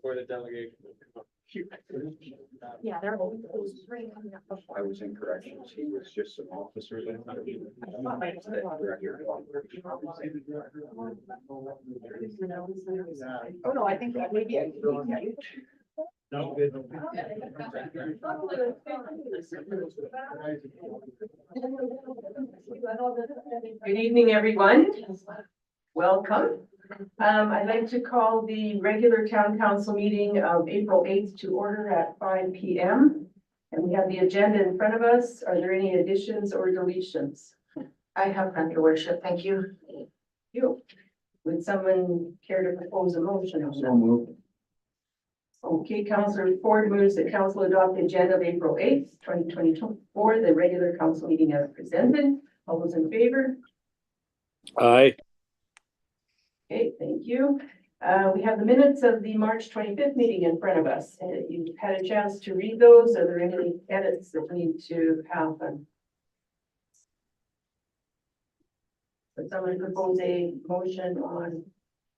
For the delegation. Yeah, they're all. I was in corrections. He was just an officer then. Oh, no, I think that maybe. No. Good evening, everyone. Welcome. I'd like to call the regular town council meeting of April 8th to order at 5 p.m. And we have the agenda in front of us. Are there any additions or deletions? I have none, your worship, thank you. You. Would someone care to propose a motion? So moved. Okay, Councillor Ford moves that council adopt the agenda of April 8th, 2024, the regular council meeting as presented. All those in favor? Aye. Okay, thank you. We have the minutes of the March 25th meeting in front of us. You've had a chance to read those. Are there any edits that need to happen? Would someone propose a motion on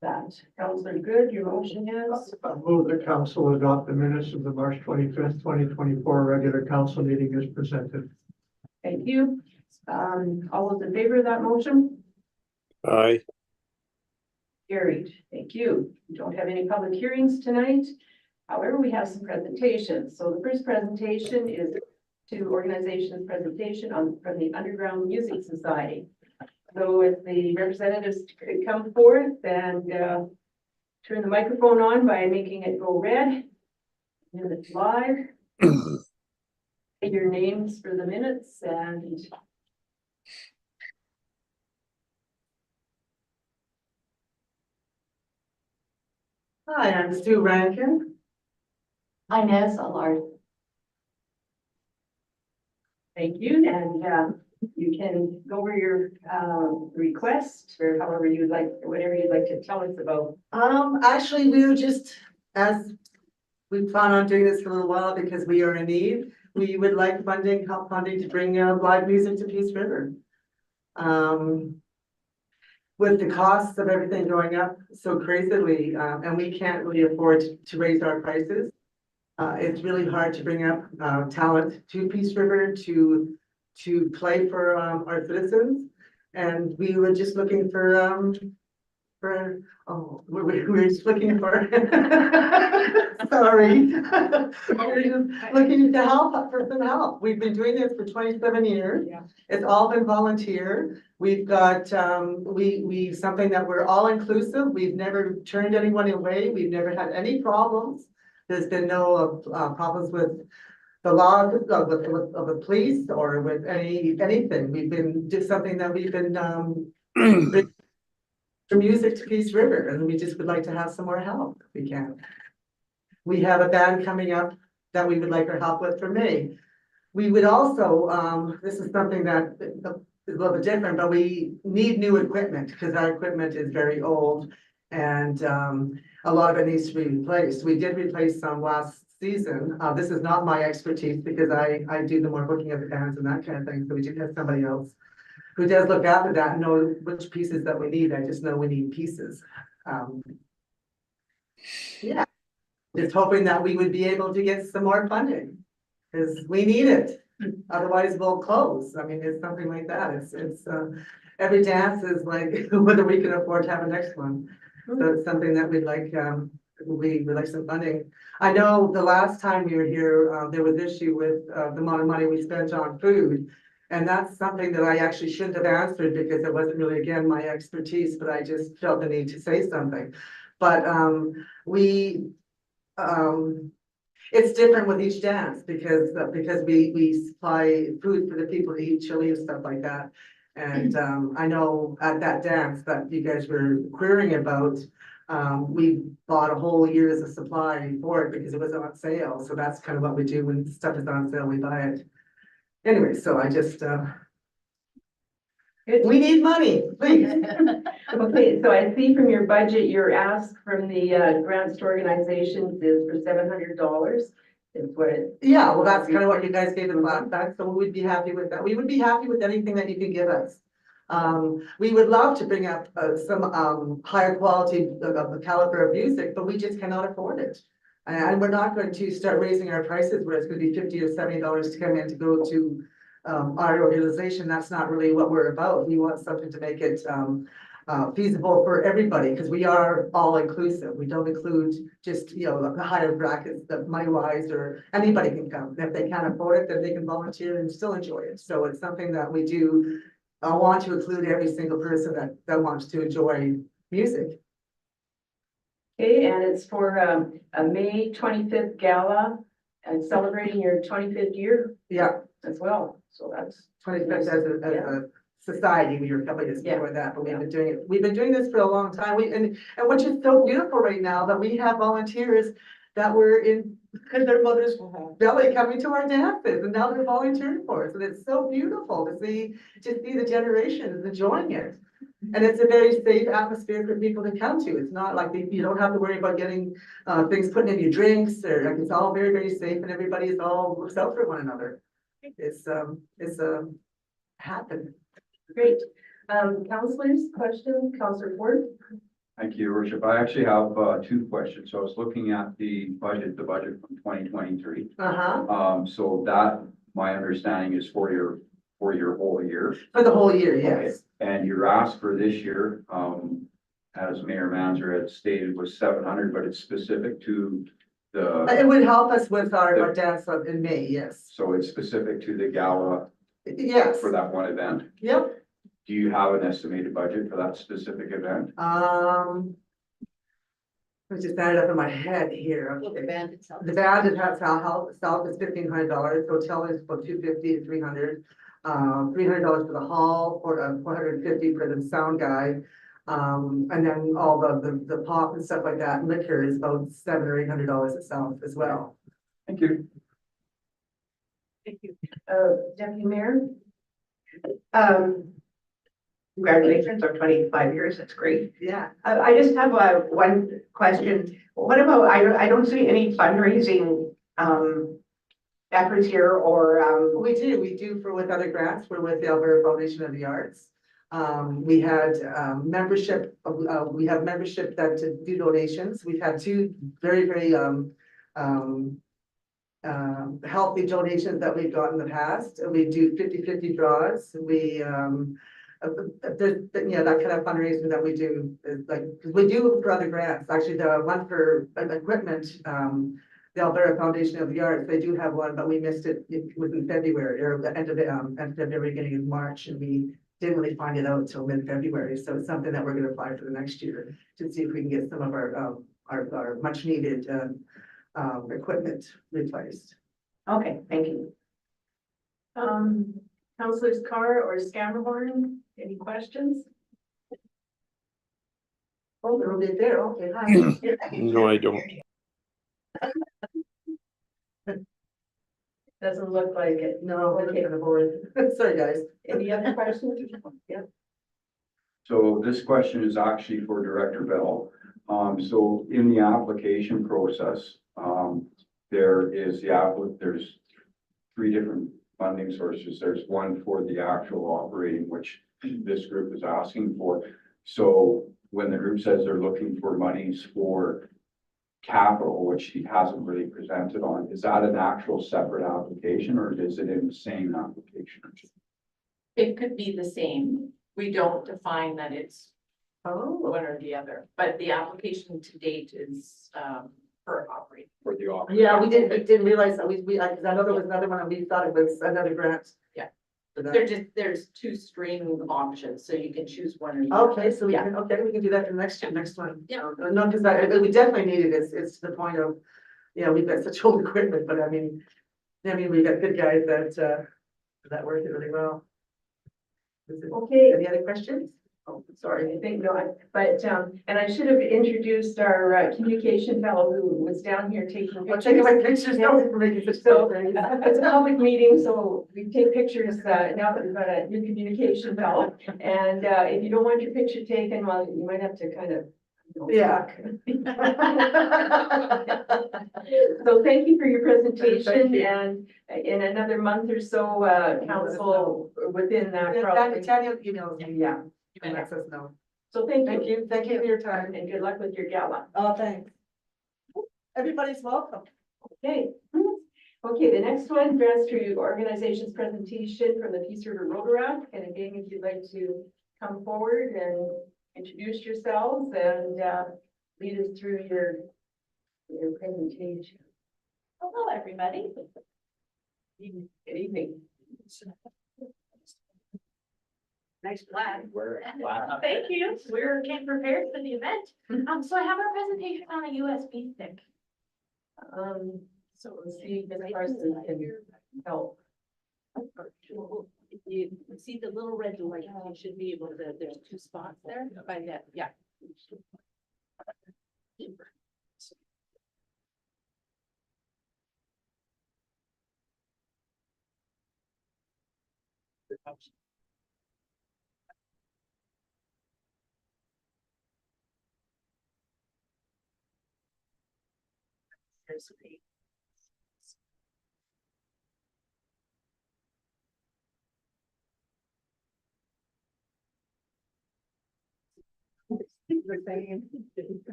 that? Councillor Good, your motion is? I move the council adopt the minutes of the March 25th, 2024 regular council meeting as presented. Thank you. All those in favor of that motion? Aye. Carried. Thank you. We don't have any public hearings tonight. However, we have some presentations. So the first presentation is to organization's presentation from the Underground Music Society. So if the representatives could come forth and turn the microphone on by making it go red. And it's live. Your names for the minutes and Hi, I'm Stu Rankin. Inez Allard. thank you. And you can go over your request or however you would like, whatever you'd like to tell us about. Actually, we were just, as we plan on doing this for a little while because we are in need, we would like funding, help funding to bring live music to Peace River. With the costs of everything going up so crazily, and we can't really afford to raise our prices. It's really hard to bring up talent to Peace River to play for our citizens. And we were just looking for we're just looking for sorry. We're just looking to help for some help. We've been doing this for 27 years. Yeah. It's all been volunteer. We've got we something that we're all inclusive. We've never turned anyone away. We've never had any problems. There's been no problems with the law of the police or with anything. We've been just something that we've been for music to Peace River, and we just would like to have some more help if we can. We have a band coming up that we would like our help with for May. We would also, this is something that is a little bit different, but we need new equipment because our equipment is very old and a lot of it needs to be replaced. We did replace some last season. This is not my expertise because I do the more booking of the bands and that kind of thing. So we do have somebody else who does look after that and know which pieces that we need. I just know we need pieces. Yeah, just hoping that we would be able to get some more funding because we need it. Otherwise we'll close. I mean, it's something like that. It's every dance is like whether we can afford to have a next one. So it's something that we'd like, we'd like some funding. I know the last time we were here, there was issue with the amount of money we spent on food. And that's something that I actually shouldn't have answered because it wasn't really, again, my expertise, but I just felt the need to say something. But it's different with each dance because we supply food for the people to eat chili and stuff like that. And I know at that dance that you guys were querying about, we bought a whole year's of supply for it because it was on sale. So that's kind of what we do when stuff is on sale, we buy it. Anyway, so I just, we need money, please. Okay, so I see from your budget, your ask from the grants to organizations is for $700. Is what it, Yeah, well, that's kind of what you guys gave in the last time, so we would be happy with that. We would be happy with anything that you could give us. We would love to bring up some higher quality caliber of music, but we just cannot afford it. And we're not going to start raising our prices where it's gonna be $50 or $70 to come in to go to our organization. That's not really what we're about. We want something to make it feasible for everybody, because we are all inclusive. We don't include just, you know, the higher brackets, the money wise, or anybody can come. If they can't afford it, then they can volunteer and still enjoy it. So it's something that we do want to include every single person that wants to enjoy music. Okay, and it's for a May 25th gala and celebrating your 25th year Yeah, as well. So that's 25th as a society, we were a couple years Yeah. before that, but we've been doing it, we've been doing this for a long time. And which is so beautiful right now, that we have volunteers that were in their mother's belly coming to our dances, and now they're volunteering for us, and it's so beautiful to see the generations enjoying it. And it's a very safe atmosphere for people to come to. It's not like you don't have to worry about getting things put in your drinks, or like, it's all very, very safe, and everybody is all looks out for one another. It's happened. great. Counselors, questions, Counselor Ford? Thank you, Your Worship. I actually have two questions. So I was looking at the budget from 2023. So that, my understanding is for your whole year. For the whole year, Okay. yes. And your ask for this year, as Mayor Manzer had stated, was 700, but it's specific to the, It would help us with our dance in May, yes. so it's specific to the gala Yes, for that one event. yep. Do you have an estimated budget for that specific event? Let's just add it up in my head here. Well, the band itself. The band it has itself is $1,500, hotel is about $250 to $300. $300 for the hall, or $450 for the sound guy. And then all the pop and stuff like that, liquor is about $700 or $800 itself as well. Thank you. Thank you. Deputy Mayor? Congratulations on 25 years, that's great. Yeah. I just have one question. What about, I don't see any fundraising efforts here, or We do with other grants. We're with the Alberta Foundation of the Arts. We had membership, we have membership that do donations. We've had two very, very healthy donations that we've got in the past. We do 50-50 draws. We that kind of fundraising that we do is like, we do for other grants. Actually, the one for equipment, the Alberta Foundation of the Arts, they do have one, but we missed it. It was in February, or the end of February, beginning of March, and we didn't really find it out until mid-February. So it's something that we're going to apply for the next year to see if we can get some of our much needed equipment replaced. okay, thank you. Counselors Carr or Scammerhorn, any questions? Oh, they're over there. Okay, hi. No, I don't. Doesn't look like it. No, we're looking at the board. Sorry, guys. Any other questions? Yeah. So this question is actually for Director Bell. So in the application process, there's three different funding sources. There's one for the actual operating, which this group is asking for. So when the group says they're looking for monies for capital, which he hasn't really presented on, is that an actual separate application, or is it in the same application? It could be the same. We don't define that it's Oh, one or the other, but the application to date is for operating. For the operating. yeah, we didn't realize that because I know there was another one and we thought it was another grant. Yeah. For that. There's two streaming options, so you can choose one or the other. Okay, so we Yeah. can do that for the next one. Yeah. No, because we definitely need it. It's to the point of, we've got such old equipment, but I mean, we've got good guys that work it really well. Okay. Any other questions? Oh, sorry, I think not, but, and I should have introduced our communication fellow who was down here taking I'm pictures. taking my pictures now for making such So, things. it's a public meeting, so we take pictures, now that we've got a new communication fellow. And, if you don't want your picture taken, well, you might have to kind of Yeah. So thank you for your presentation, and in another month or so, council within that. probably- Tanya emails me, Yeah, and lets us know. so thank Thank you, you, thank you for your time. and good luck with your gala. Oh, thanks. Everybody's welcome. Okay. Okay, the next one, grants to organization's presentation from the Peace River Rotaract. And again, if you'd like to come forward and introduce yourselves and lead us through your presentation. Hello, everybody. Good evening. Nice flag. Wow. Thank you. We're getting prepared for the event. So I have our presentation on a USB stick. So let's see if Ms. Parsons can help. If you see the little red light, you should be able to, there's 2 spots there by that, yeah.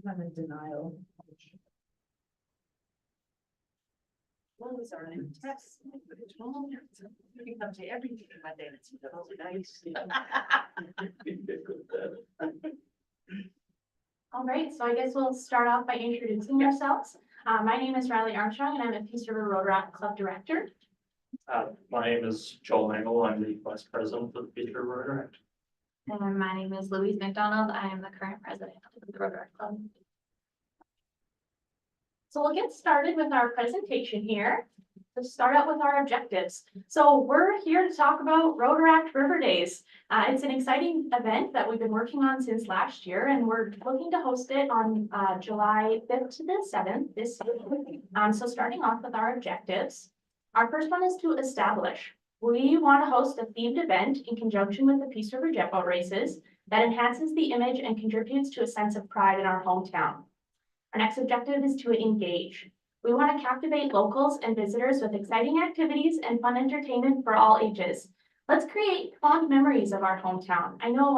I'm in denial. Those are in text. You can come to every meeting Monday. It's really nice. All right, so I guess we'll start off by introducing ourselves. My name is Riley Armstrong and I'm a Peace River Rotaract Club Director. My name is Joel Mangle. I'm the vice president for the Peace River Rotaract. And my name is Louise McDonald. I am the current president of the Rotaract Club. So we'll get started with our presentation here. To start out with our objectives. So we're here to talk about Rotaract River Days. It's an exciting event that we've been working on since last year, and we're looking to host it on July 5th to the 7th this year. So starting off with our objectives, our first one is to establish. We want to host a themed event in conjunction with the Peace River Jet Boat Races that enhances the image and contributes to a sense of pride in our hometown. Our next objective is to engage. We want to captivate locals and visitors with exciting activities and fun entertainment for all ages. Let's create fond memories of our hometown. I know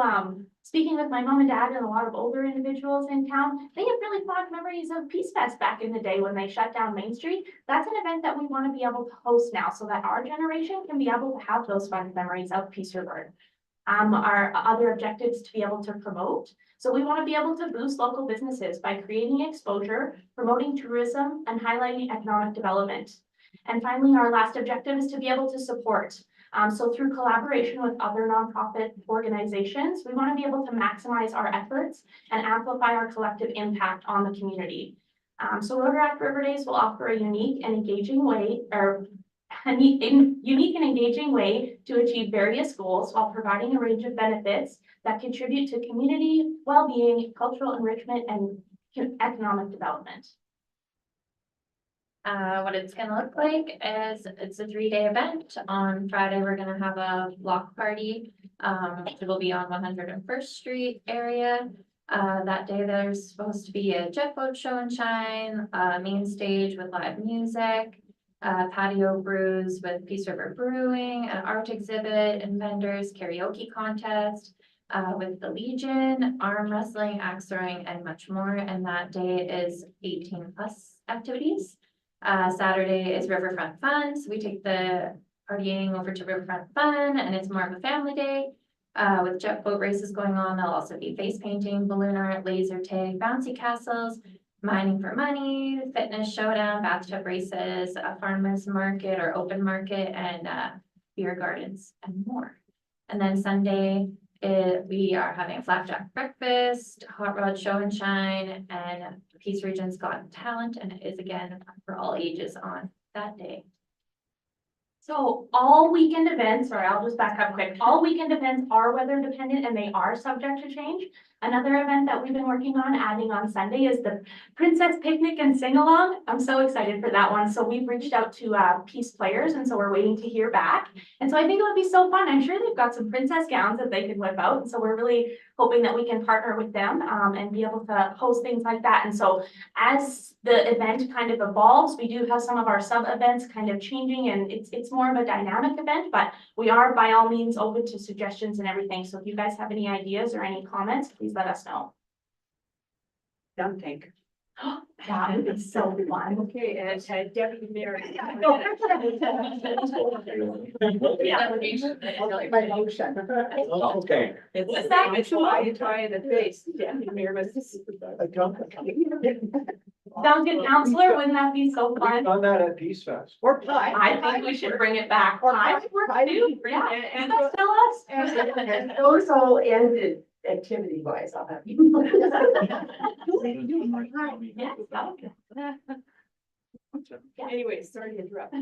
speaking with my mom and dad and a lot of older individuals in town, they have really fond memories of Peace Fest back in the day when they shut down Main Street. That's an event that we want to be able to host now so that our generation can be able to have those fun memories of Peace River. Our other objectives to be able to promote. So we want to be able to boost local businesses by creating exposure, promoting tourism, and highlighting economic development. And finally, our last objective is to be able to support. So through collaboration with other nonprofit organizations, we want to be able to maximize our efforts and amplify our collective impact on the community. So Rotaract River Days will offer a unique and engaging way, unique and engaging way to achieve various goals while providing a range of benefits that contribute to community well-being, cultural enrichment, and economic development. What it's gonna look like is it's a 3-day event. On Friday, we're gonna have a block party. It will be on 101st Street area. That day, there's supposed to be a jet boat show and shine, a main stage with live music, patio brews with Peace River Brewing, an art exhibit and vendors, karaoke contest, with the Legion, arm wrestling, axe throwing, and much more. And that day is 18+ activities. Saturday is Riverfront Fun. So we take the partying over to Riverfront Fun, and it's more of a family day. With jet boat races going on, there'll also be face painting, balloon art, laser tag, bouncy castles, mining for money, fitness showdown, bathtub races, a farmer's market or open market, and beer gardens and more. And then Sunday, we are having a flapjack breakfast, hot rod show and shine, and Peace Region's Got Talent, and it is again for all ages on that day. So all weekend events, sorry, I'll just back up quick. All weekend events are weather dependent and they are subject to change. Another event that we've been working on adding on Sunday is the Princess Picnic and Sing Along. I'm so excited for that one. So we've reached out to Peace Players, and so we're waiting to hear back. And so I think it would be so fun. I'm sure they've got some princess gowns that they can whip out. And so we're really hoping that we can partner with them and be able to host things like that. And so as the event kind of evolves, we do have some of our sub events kind of changing, and it's more of a dynamic event, but we are by all means open to suggestions and everything. So if you guys have any ideas or any comments, please let us know. Dump tank. That would be so fun. Okay, and Deputy Mayor. Yeah. My motion. Okay. It's why try in the face, Deputy Mayor was. Sounds good, counselor. Wouldn't that be so fun? Done that at Peace Fest. Or pie. I think we should bring it back. I would work too. Yeah. And- You guys tell us. And those all ended activity wise, I'll have you. Yes, okay. Anyway, sorry to interrupt.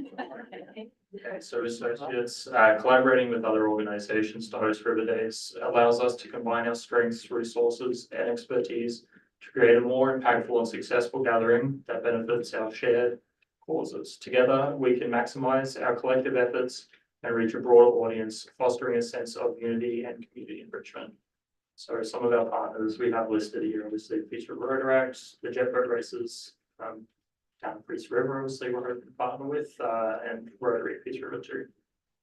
So associates, collaborating with other organizations to host River Days allows us to combine our strengths, resources, and expertise to create a more impactful and successful gathering that benefits our shared causes. Together, we can maximize our collective efforts and reach a broader audience, fostering a sense of unity and community enrichment. So some of our partners we have listed here, obviously Peace River Rotaract, the Jet Boat Races, down Peace River, obviously we're hoping to partner with, and Rotary Peace River too.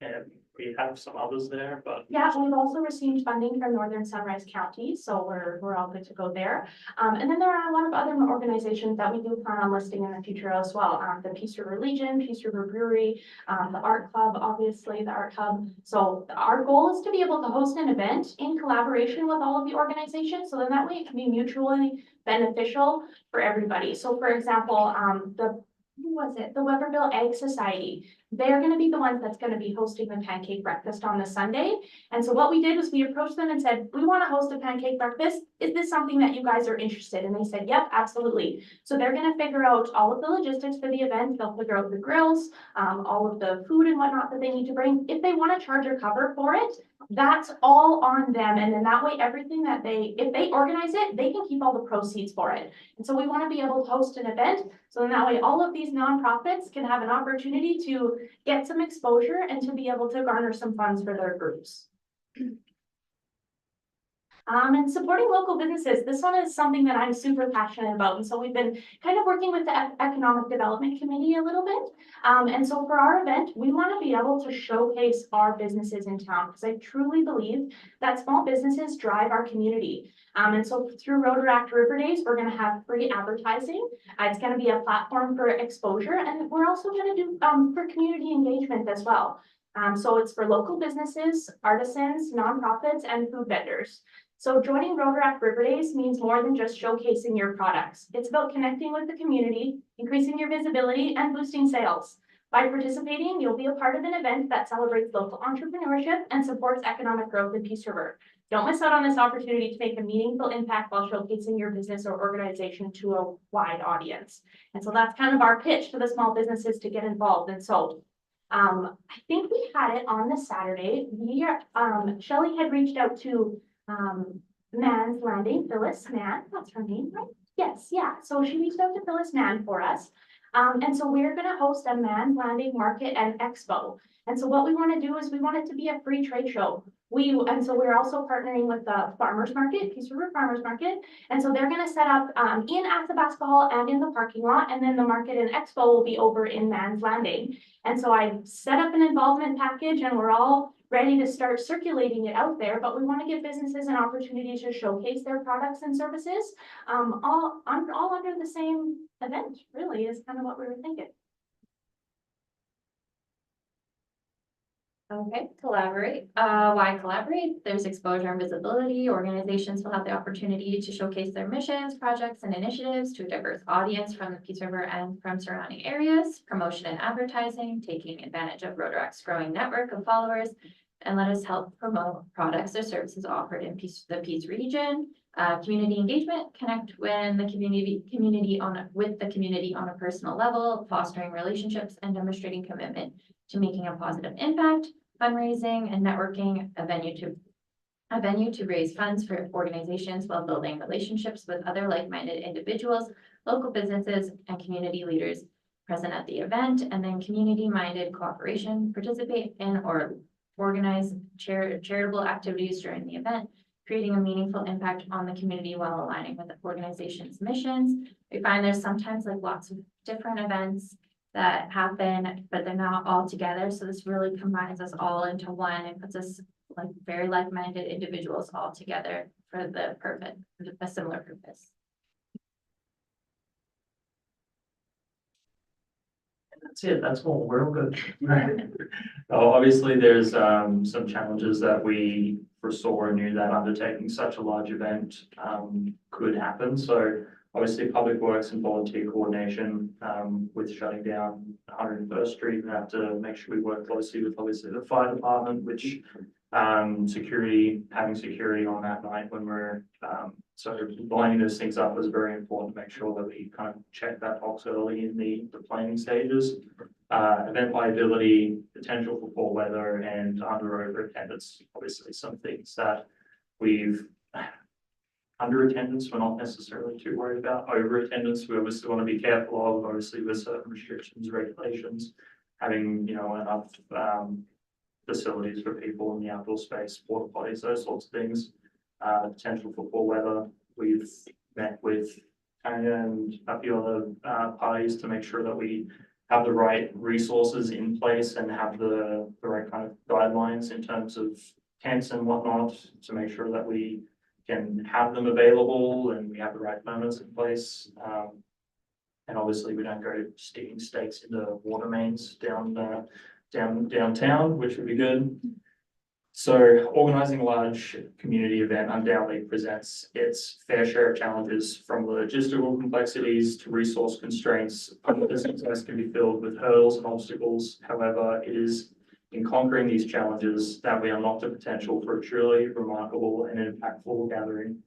And we have some others there, but Yeah, we've also received funding from Northern Sunrise County, so we're all good to go there. And then there are a lot of other organizations that we do plan on listing in the future as well. The Peace River Legion, Peace River Brewery, the Art Club, obviously the Art Hub. So our goal is to be able to host an event in collaboration with all of the organizations, so then that way it can be mutually beneficial for everybody. So for example, the Weberville Egg Society, they're gonna be the ones that's gonna be hosting the pancake breakfast on the Sunday. And so what we did was we approached them and said, we wanna host a pancake breakfast. Is this something that you guys are interested in? And they said, yep, absolutely. So they're gonna figure out all of the logistics for the event. They'll figure out the grills, all of the food and whatnot that they need to bring. If they wanna charge a cover for it, that's all on them. And then that way, everything that if they organize it, they can keep all the proceeds for it. And so we want to be able to host an event. So then that way, all of these nonprofits can have an opportunity to get some exposure and to be able to garner some funds for their groups. And supporting local businesses. This one is something that I'm super passionate about. And so we've been kind of working with the Economic Development Committee a little bit. And so for our event, we want to be able to showcase our businesses in town because I truly believe that small businesses drive our community. And so through Rotaract River Days, we're going to have free advertising. It's going to be a platform for exposure, and we're also going to do for community engagement as well. So it's for local businesses, artisans, nonprofits, and food vendors. So joining Rotaract River Days means more than just showcasing your products. It's about connecting with the community, increasing your visibility, and boosting sales. By participating, you'll be a part of an event that celebrates local entrepreneurship and supports economic growth in Peace River. Don't miss out on this opportunity to make a meaningful impact while showcasing your business or organization to a wide audience. And so that's kind of our pitch to the small businesses to get involved. And so I think we had it on this Saturday. Shelley had reached out to Mann's Landing, Phyllis Mann, that's her name, right? Yes, yeah. So she reached out to Phyllis Mann for us. And so we're going to host a Mann's Landing Market and Expo. And so what we want to do is we want it to be a free trade show. And so we're also partnering with the Farmers Market, Peace River Farmers Market. And so they're going to set up in Athabasca Hall and in the parking lot. And then the Market and Expo will be over in Mann's Landing. And so I set up an involvement package and we're all ready to start circulating it out there, but we want to give businesses an opportunity to showcase their products and services, all under the same event, really, is kind of what we were thinking. Okay, collaborate. Why collaborate? There's exposure and visibility. Organizations will have the opportunity to showcase their missions, projects, and initiatives to a diverse audience from the Peace River and from surrounding areas. Promotion and advertising, taking advantage of Rotaract's growing network of followers, and let us help promote products or services offered in the Peace region. Community engagement, connect when the community on a personal level, fostering relationships and demonstrating commitment to making a positive impact. Fundraising and networking, a venue to a venue to raise funds for organizations while building relationships with other like-minded individuals, local businesses, and community leaders present at the event, and then community-minded cooperation, participate in or organize charitable activities during the event, creating a meaningful impact on the community while aligning with the organization's missions. We find there's sometimes like lots of different events that happen, but they're not all together. So this really combines us all into one and puts us like very like-minded individuals all together for the purpose, a similar purpose. That's it, that's all, we're all good. Obviously, there's some challenges that we foresaw and knew that undertaking such a large event could happen. So obviously, Public Works and volunteer coordination with shutting down 101st Street, we have to make sure we work closely with obviously the fire department, which having security on that night when we're so lining those things up was very important to make sure that we kind of check that box early in the planning stages. Event liability, potential for poor weather, and under attendance, obviously some things that we've under attendance we're not necessarily too worried about. Over attendance we obviously want to be careful of, obviously with certain restrictions, regulations, having enough facilities for people in the outdoor space, porta potties, those sorts of things. Potential for poor weather. We've met with Tanya and a few other parties to make sure that we have the right resources in place and have the right kind of guidelines in terms of tents and whatnot to make sure that we can have them available and we have the right permits in place. And obviously we don't go sticking stakes into water mains downtown, which would be good. So organizing a large community event undoubtedly presents its fair share of challenges, from logistical complexities to resource constraints. The success can be filled with hurdles and obstacles. However, it is in conquering these challenges that we unlock the potential for a truly remarkable and impactful gathering.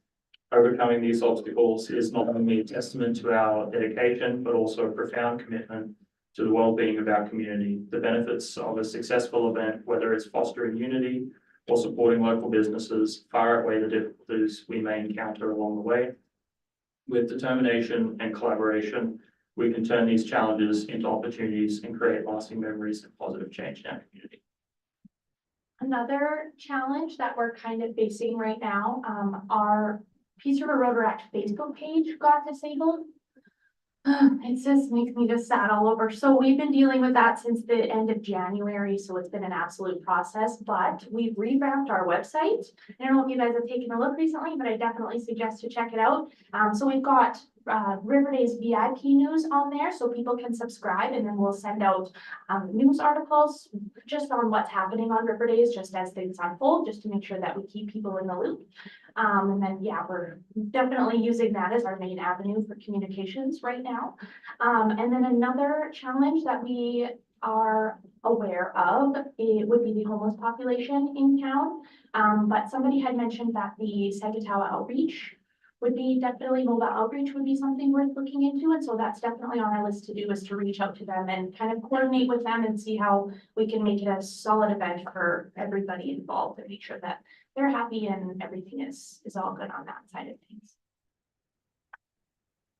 Overcoming these obstacles is not only a testament to our dedication, but also a profound commitment to the well-being of our community. The benefits of a successful event, whether it's fostering unity or supporting local businesses, far outweigh the difficulties we may encounter along the way. With determination and collaboration, we can turn these challenges into opportunities and create lasting memories and positive change in our community. Another challenge that we're kind of facing right now, our Peace River Rotaract Facebook page got disabled. It just makes me just sad all over. So we've been dealing with that since the end of January. So it's been an absolute process, but we've revamped our website. I don't know if you guys have taken a look recently, but I definitely suggest to check it out. So we've got River Days VIP news on there so people can subscribe, and then we'll send out news articles just on what's happening on River Days, just as things unfold, just to make sure that we keep people in the loop. And then, yeah, we're definitely using that as our main avenue for communications right now. And then another challenge that we are aware of, it would be the homeless population in town. But somebody had mentioned that the Sagatawa outreach would be definitely, mobile outreach would be something worth looking into. And so that's definitely on our list to do, is to reach out to them and kind of coordinate with them and see how we can make it a solid event for everybody involved and make sure that they're happy and everything is all good on that side of things.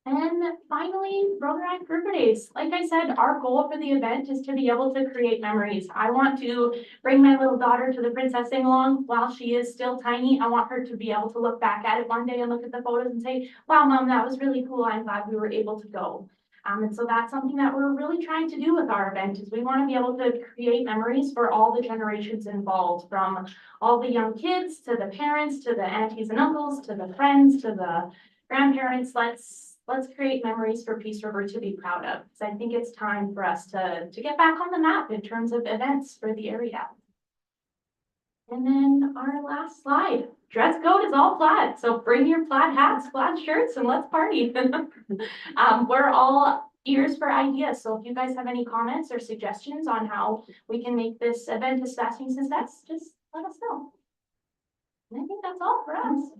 And finally, Rotaract River Days. Like I said, our goal for the event is to be able to create memories. I want to bring my little daughter to the Princess Sing-Along while she is still tiny. I want her to be able to look back at it one day and look at the photos and say, wow, Mom, that was really cool. I'm glad we were able to go. And so that's something that we're really trying to do with our event, is we want to be able to create memories for all the generations involved, from all the young kids to the parents, to the aunties and uncles, to the friends, to the grandparents. Let's create memories for Peace River to be proud of. So I think it's time for us to get back on the map in terms of events for the area. And then our last slide, dress code is all plaid. So bring your plaid hats, plaid shirts, and let's party. We're all ears for ideas. So if you guys have any comments or suggestions on how we can make this event a lasting success, just let us know. And I think that's all for us.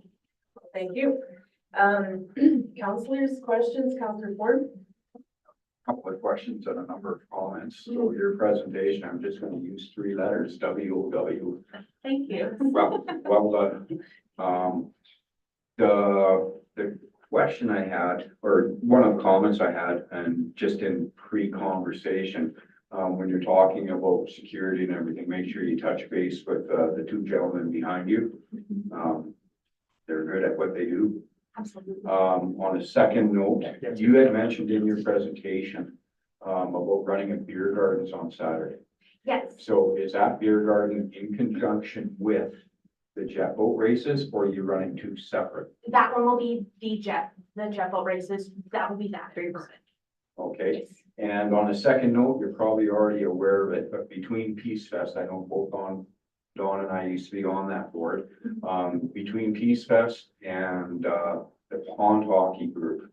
Thank you. Counselors, questions, Counselor Ford? couple of questions and a number of comments. So your presentation, I'm just gonna use 3 letters, WOW. Thank you. Well done. The question I had, or one of the comments I had, and just in pre-conversation, when you're talking about security and everything, make sure you touch base with, the 2 gentlemen behind you. They're good at what they do. Absolutely. On a second note, you had mentioned in your presentation, about running a beer gardens on Saturday. Yes, So is that beer garden in conjunction with the jet boat races, or are you running 2 separate? that one will be the jet boat races. That will be that. Okay, and on a second note, you're probably already aware of it, but between Peace Fest, I know both Dawn and I used to be on that board. Between Peace Fest and, the pond hockey group,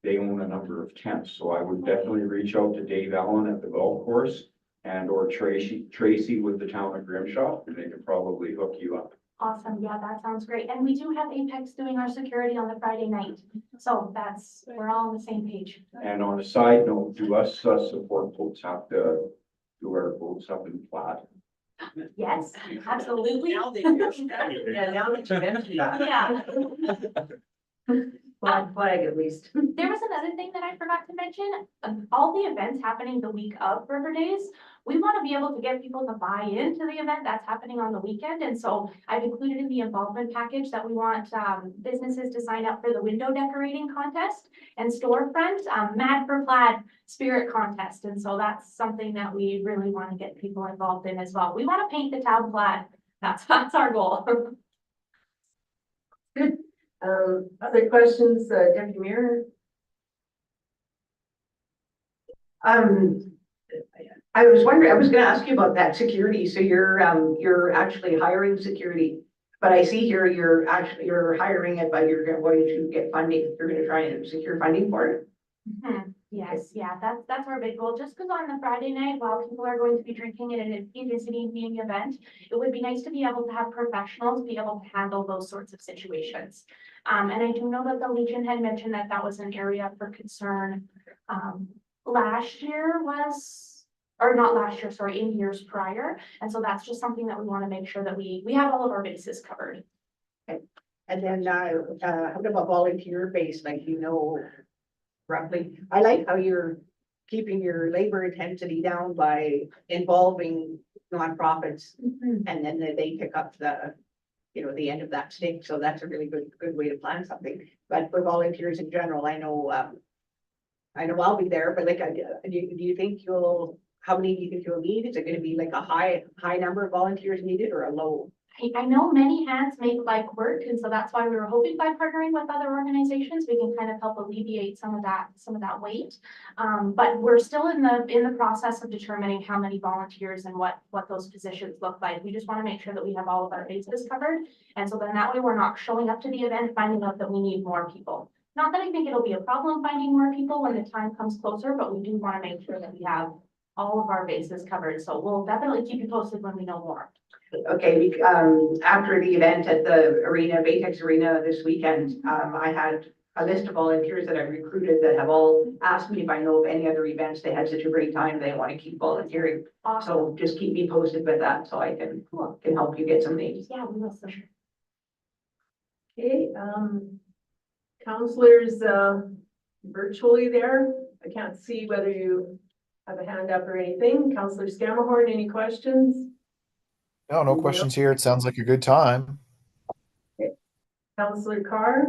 they own a number of tents, so I would definitely reach out to Dave Allen at the golf course and or Tracy with the town of Grimshaw, and they could probably hook you up. Awesome. Yeah, that sounds great. And we do have Apex doing our security on the Friday night. So we're all on the same page. And on a side note, do us support boats have to do our boats up in flat? Yes, absolutely. Now they do. Yeah, now that you mentioned that. Yeah. Flag at least. There was another thing that I forgot to mention. All the events happening the week of River Days, we want to be able to get people to buy into the event that's happening on the weekend. And so I've included in the involvement package that we want businesses to sign up for the window decorating contest and storefront Mad for Plaid spirit contest. And so that's something that we really want to get people involved in as well. We want to paint the town plaid. That's our goal. Good. Other questions, Deputy Mayor? I was wondering, I was gonna ask you about that security. So you're actually hiring security. But I see here you're hiring it, but you're going to get funding. You're gonna try and secure funding for it. Yes, yeah, that's our big goal. Just because on the Friday night, while people are going to be drinking in an intensity meeting event, it would be nice to be able to have professionals be able to handle those sorts of situations. And I do know that the Legion had mentioned that that was an area for concern. Last year was, or not last year, sorry, in years prior. And so that's just something that we want to make sure that we have all of our bases covered. And then, how about volunteer base, like, roughly? I like how you're keeping your labor intensity down by involving nonprofits. And then they pick up the end of that stick. So that's a really good way to plan something. But for volunteers in general, I know I'll be there, but like, do you think how many do you think you'll need? Is it gonna be like a high number of volunteers needed or a low? I know many hands make like work, and so that's why we were hoping by partnering with other organizations, we can kind of help alleviate some of that weight. But we're still in the process of determining how many volunteers and what those positions look like. We just want to make sure that we have all of our bases covered. And so then that way we're not showing up to the event, finding out that we need more people. Not that I think it'll be a problem finding more people when the time comes closer, but we do want to make sure that we have all of our bases covered. So we'll definitely keep you posted when we know more. Okay, after the event at the arena, Baytex Arena this weekend, I had a list of volunteers that I recruited that have all asked me if I know of any other events. They had such a great time. They want to keep volunteering. Awesome. So just keep me posted with that so I can help you get some names. Yeah, we will for sure. Okay, counselors, virtually there. I can't see whether you have a hand up or anything. Counselor Scamahorn, any questions? No questions here. It sounds like a good time. Counselor Carr?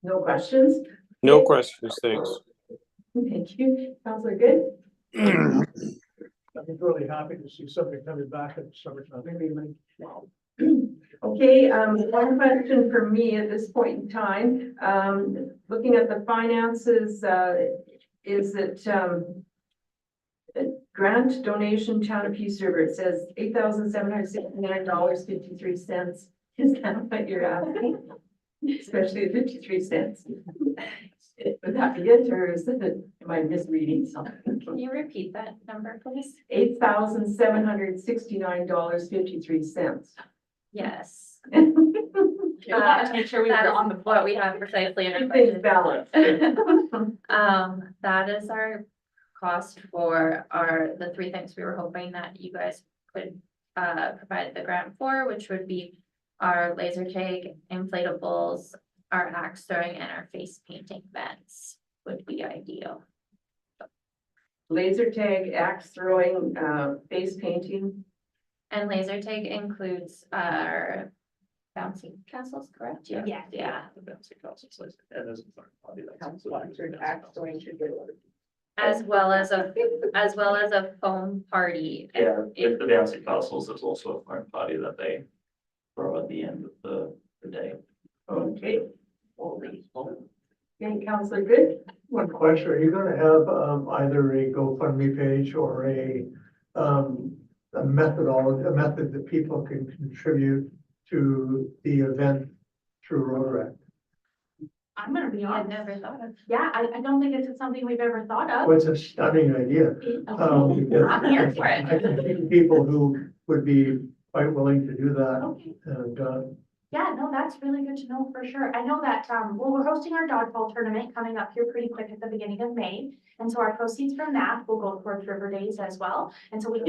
No questions? No questions, thanks. Thank you. Counselor Good? I'm really happy to see something coming back in the summertime. Okay, one question for me at this point in time, looking at the finances, is it, grant donation town of Peace River, it says $8,769.53. Is that what you're asking? Especially at 53 cents. Would that be it, or is it, am I misreading something? Can you repeat that number, please? $8,769.53. Yes. We wanted to make sure we That were is on the. what we have precisely in our Keep things budget. balanced. That is our cost for the three things we were hoping that you guys could provide the grant for, which would be our laser tag, inflatables, our axe throwing, and our face painting vents would be ideal. Laser tag, axe throwing, face painting. And laser tag includes our bouncy castles, correct? Yeah. Yeah, The bouncy castles, like, and there's a third party that comes Council with Officer it. Axe throwing should be ordered. as well as a foam party. Yeah, with the bouncy castles, there's also a fun party that they throw at the end of the day. Okay. Okay, Counselor Good? One question, are you gonna have, either a GoFundMe page or a method that people can contribute to the event through Rotaract? I'm gonna be We had honest. never thought of. Yeah, I don't think it's something we've ever thought of. Well, it's a stunning idea. Because I'm here for I it. can see people who would be quite willing to do that, Okay. and, Yeah, no, that's really good to know for sure. I know that, well, we're hosting our dodgeball tournament coming up here pretty quick at the beginning of May. And so our proceeds from that will go towards River Days as well. And so we're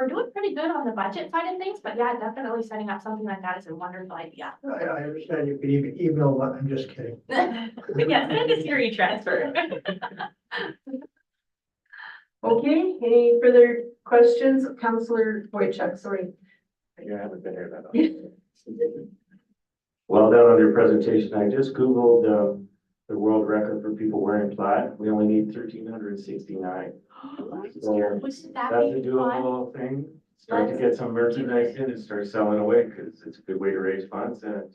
doing pretty good on the budget side of things, but yeah, definitely setting up something like that is a wonderful idea. I understand you can even email, but I'm just kidding. Yeah, send us your e-transfer. Okay, any further questions? Counselor Boychuk, sorry. Yeah, I haven't been here that long. Well done on your presentation. I just Googled, the world record for people wearing plaid. We only need 1,369. So Wouldn't that that's a be fun? doable thing. Start to get some merchandise in and start selling away because it's a good way to raise funds and,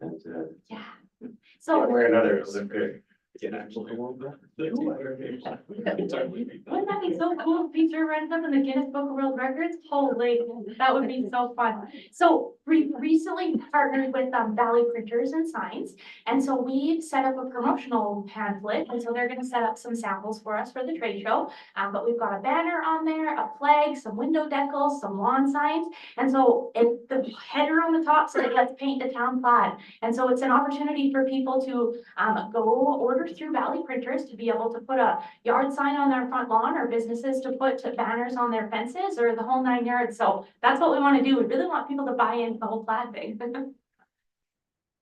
Yeah. yeah, So we're another Olympic. wouldn't that be so cool if Peace River ends up in the Guinness Book of World Records? Holy, that would be so fun. So we recently partnered with Valley Printers and Signs. And so we set up a promotional pamphlet. And so they're gonna set up some samples for us for the trade show. But we've got a banner on there, a flag, some window decals, some lawn signs. And so if the header on the top says, let's paint the town plaid. And so it's an opportunity for people to go order through Valley Printers to be able to put a yard sign on their front lawn, or businesses to put banners on their fences, or the whole 9 yards. So that's what we want to do. We really want people to buy into the whole plaid thing.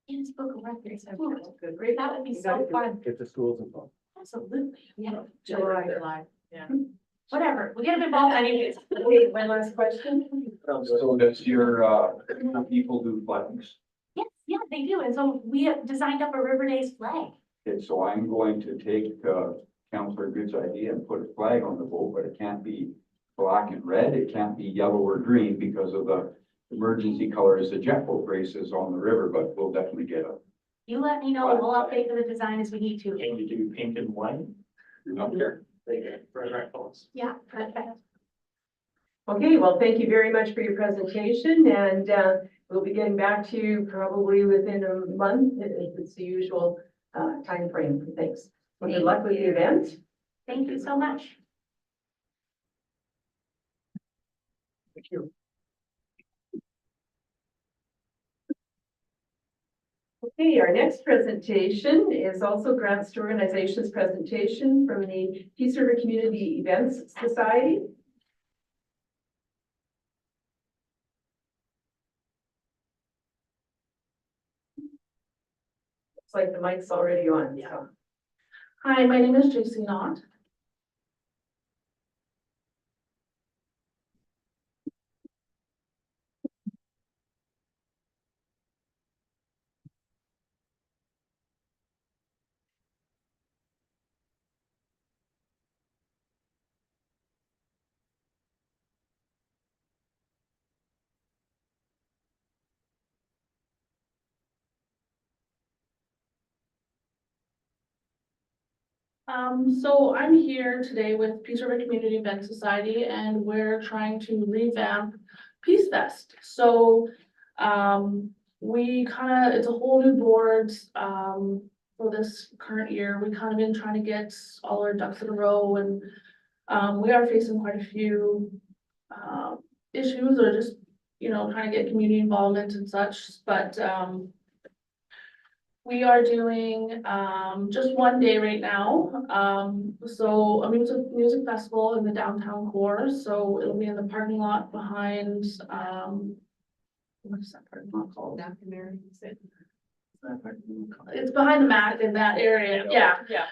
Guinness Book of Records. Ooh, Great. that would be so fun. Get the schools involved. Absolutely. Yeah. July. Whatever. We get them involved anyways. Okay, one last question. So does your, people do flags? Yes, yeah, they do. And so we have designed up a River Days flag. Okay, so I'm going to take, Councillor Good's idea and put a flag on the boat, but it can't be black and red. It can't be yellow or green because of the emergency colors the jet boat races on the river, but we'll definitely get a. You let me know. We'll update the design as we need to. Can you do pink and white? Up there. Right, colors. Yeah, perfect. Okay, well, thank you very much for your presentation, and we'll be getting back to you probably within a month, if it's the usual timeframe. Thanks. Well, good luck with the event. Thank you so much. Thank you. Okay, our next presentation is also grants to organizations presentation from the Peace River Community Events Society. Looks like the mic's already on. So. Hi, my name is JC Knott. So I'm here today with Peace River Community Event Society, and we're trying to revamp Peace Fest. So, it's a whole new board, for this current year. We kind of been trying to get all our ducks in a row, and, we are facing quite a few, issues, or just, trying to get community involvement and such, but, We are doing, just one day right now. So a music festival in the downtown core, so it'll be in the parking lot behind, what is that parking lot called? It's behind the Mac in that area, yeah. Yeah.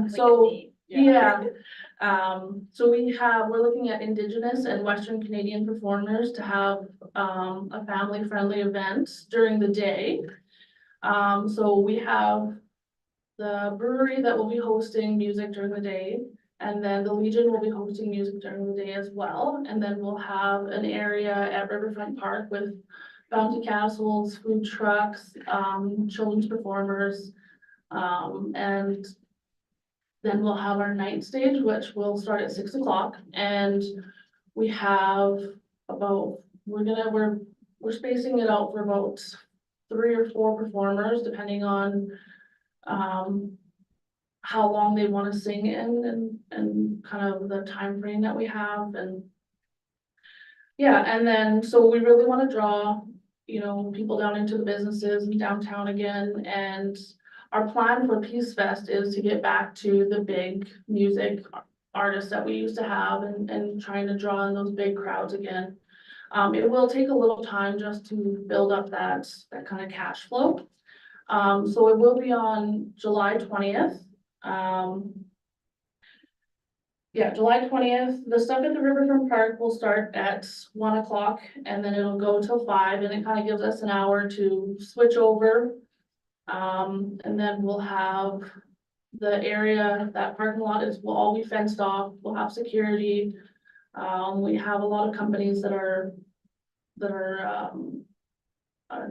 So we're looking at Indigenous and Western Canadian performers to have, a family-friendly event during the day. So we have the brewery that will be hosting music during the day. And then the Legion will be hosting music during the day as well. And then we'll have an area at Riverfront Park with bounty castles, food trucks, children's performers. And then we'll have our night stage, which will start at 6 o'clock. And we have about, we're spacing it out for about 3 or 4 performers, depending on how long they want to sing in and kind of the time frame that we have. And yeah, and then so we really want to draw, people down into the businesses and downtown again. And our plan for Peace Fest is to get back to the big music artists that we used to have and trying to draw in those big crowds again. It will take a little time just to build up that kind of cash flow. So it will be on July 20th. July 20th. The stuff at the Riverfront Park will start at 1 o'clock and then it'll go till 5, and it kind of gives us an hour to switch over. And then we'll have the area, that parking lot will all be fenced off. We'll have security. We have a lot of companies that are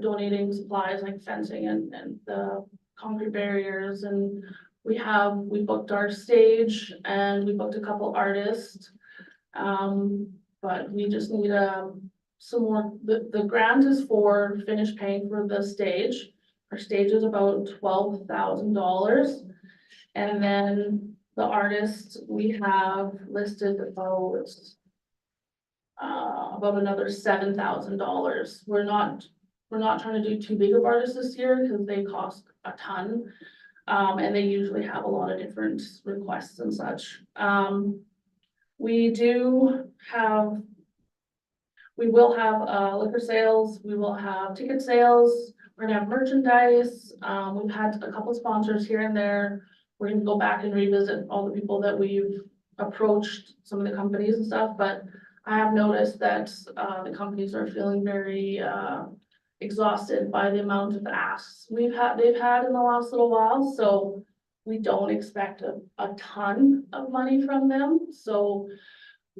donating supplies like fencing and the concrete barriers. And we booked our stage and we booked a couple artists. But we just need some more, the grant is for finish paying for the stage. Our stage is about $12,000. And then the artists we have listed about another $7,000. We're not trying to do too big of artists this year because they cost a ton. And they usually have a lot of different requests and such. We will have liquor sales, we will have ticket sales, we're gonna have merchandise. We've had a couple sponsors here and there. We're gonna go back and revisit all the people that we've approached, some of the companies and stuff, but I have noticed that the companies are feeling very exhausted by the amount of asks they've had in the last little while, so we don't expect a ton of money from them. So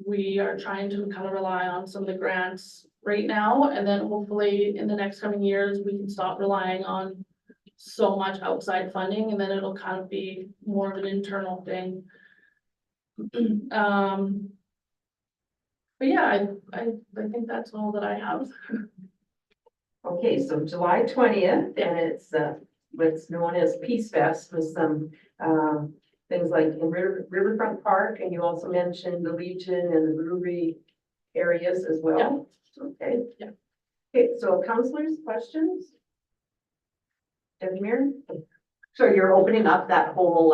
we are trying to kind of rely on some of the grants right now, and then hopefully in the next coming years, we can stop relying on so much outside funding, and then it'll kind of be more of an internal thing. But yeah, I think that's all that I have. Okay, so July 20th, and it's what's known as Peace Fest with some things like in Riverfront Park, and you also mentioned the Legion and the brewery areas as well. Okay. Yeah. Okay, so councilors, questions? Deputy Mayor? So you're opening up that whole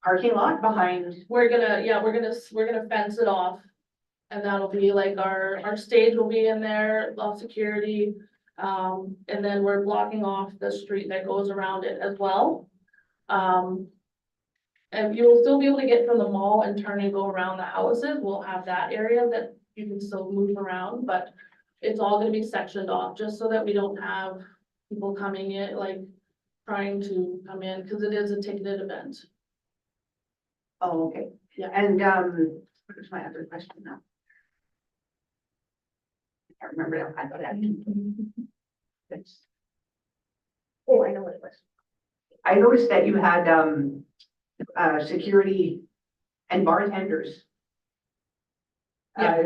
parking lot behind? We're gonna fence it off. And that'll be like our stage will be in there, all security. And then we're blocking off the street that goes around it as well. And you'll still be able to get from the mall and turn and go around the houses. We'll have that area that you can still move around, but it's all gonna be sectioned off just so that we don't have people coming in, like trying to come in, because it is a ticketed event. Oh, okay. Yeah. And what's my other question now? I can't remember now. I thought I had. Oh, I know what it was. I noticed that you had security and bartenders.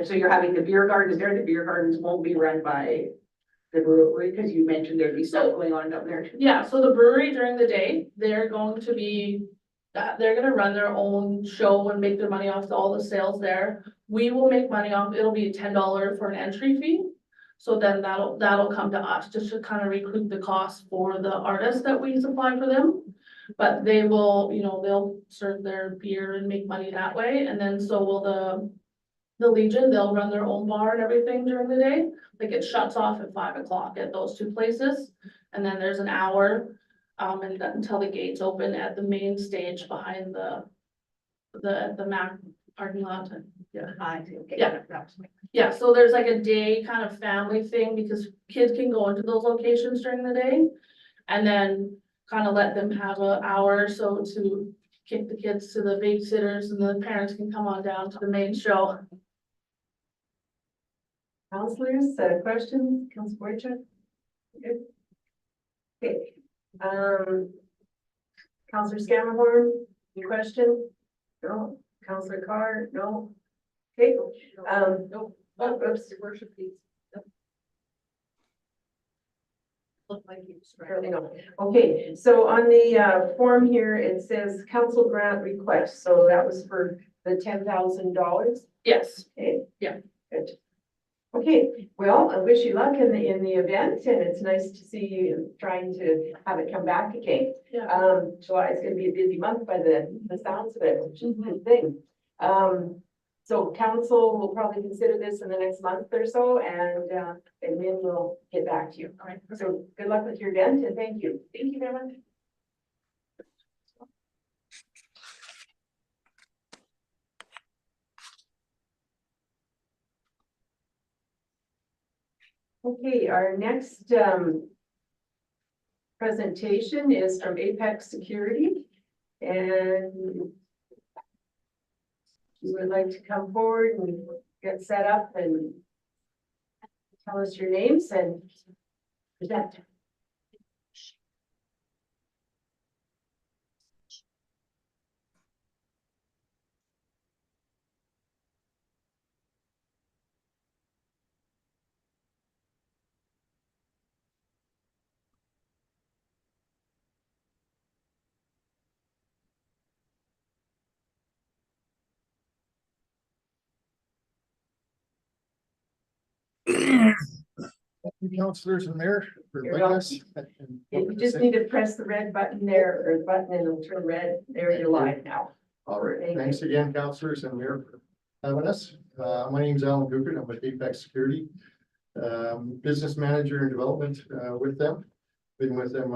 So you're having the beer gardens there. The beer gardens won't be run by the brewery because you mentioned there'd be stuff going on down there. Yeah, so the brewery during the day, they're going to run their own show and make their money off all the sales there. We will make money off, it'll be $10 for an entry fee. So then that'll come to us just to kind of recoup the cost for the artists that we supply for them. But they will, you know, they'll serve their beer and make money that way, and then so will the Legion. They'll run their own bar and everything during the day. Like it shuts off at 5 o'clock at those two places. And then there's an hour, and until the gates open at the main stage behind the Mac parking lot. Yeah. Yeah. Yeah, so there's like a day kind of family thing because kids can go into those locations during the day. And then kind of let them have an hour or so to kick the kids to the babysitters, and the parents can come on down to the main show. Counselors, questions, Councilor Boychuk? Good. Okay, Counselor Scammerhorn, any question? No, Counselor Carr, no? Okay, no, oops, your worship, please. Look like you apparently no. Okay, so on the form here, it says council grant request, so that was for the $10,000? Yes. Okay. Yeah. Good. Okay, well, I wish you luck in the event, and it's nice to see you trying to have it come back again. Yeah. July is gonna be a busy month by the sounds of it, which is a good thing. So council will probably consider this in the next month or so, and then we'll get back to you. All right. So good luck with your event, and thank you. Thank you very much. Okay, our next presentation is from Apex Security, and you would like to come forward and get set up and tell us your names and present. Thank you, councilors and mayor, for You're inviting us. You just need to press the red button there, or the button and it'll turn red. There, you're live now. All right, Thank thanks again, councilors and mayor, for having us. My name's Alan Guckert. I'm with Apex Security, business manager and development with them. Been with them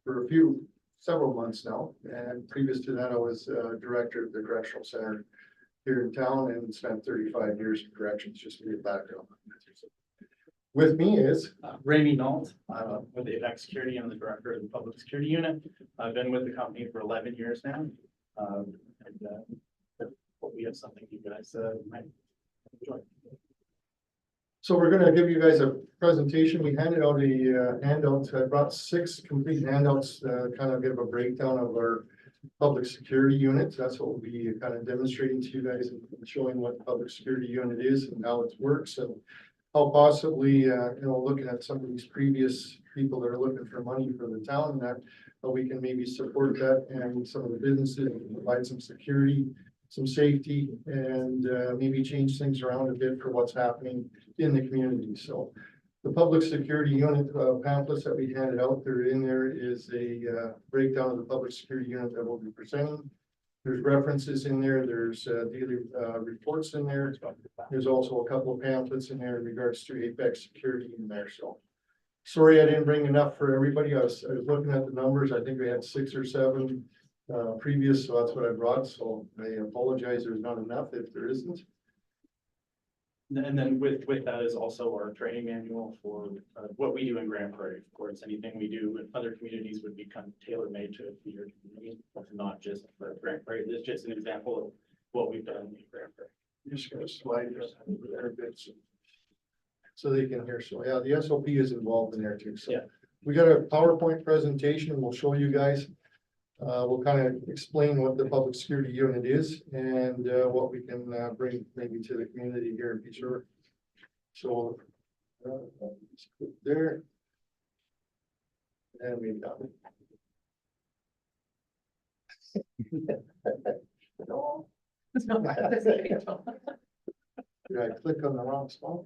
for several months now, and previous to that, I was director of the correctional center here in town and spent 35 years in corrections, just to get background. With me is Ramey Nault, with Apex Security. I'm the director of the public security unit. I've been with the company for 11 years now. We have something you guys might enjoy. So we're gonna give you guys a presentation. We handed out a handout. I brought 6 complete handouts, kind of give a breakdown of our public security unit. That's what we'll be kind of demonstrating to you guys and showing what the public security unit is and how it works, and how possibly, looking at some of these previous people that are looking for money for the town, that we can maybe support that and some of the businesses, provide some security, some safety, and maybe change things around a bit for what's happening in the community. So the public security unit pamphlets that we handed out there, in there is a breakdown of the public security unit that we'll be presenting. There's references in there. There's daily reports in there. There's also a couple of pamphlets in there in regards to Apex Security in there. So sorry I didn't bring enough for everybody. I was looking at the numbers. I think we had 6 or 7 previous, so that's what I brought. So I apologize, there's not enough if there isn't. And then with that is also our training manual for what we do in Grand Prairie. Of course, anything we do in other communities would be kind of tailor-made to your community, not just for Grand Prairie. This is just an example of what we've done in Grand Prairie. Just gonna slide this there a bit so they can hear. So yeah, the SOP is involved in there too. So Yeah. we got a PowerPoint presentation. We'll show you guys. We'll kind of explain what the public security unit is and what we can bring maybe to the community here in Peace River. So let's put there. And we've done it. No. Did I click on the wrong spot?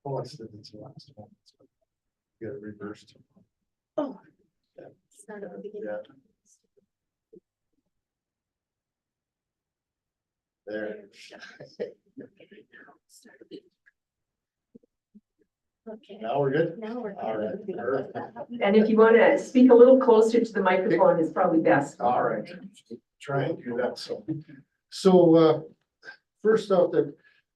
Oh, it's the last one. Get it reversed. Oh. Yeah. Start at the beginning. Yeah. There. Okay. Now we're good? Now we're. All right. Perfect. And if you want to speak a little closer to the microphone, it's probably best. All right. Try and do that. So, first off, the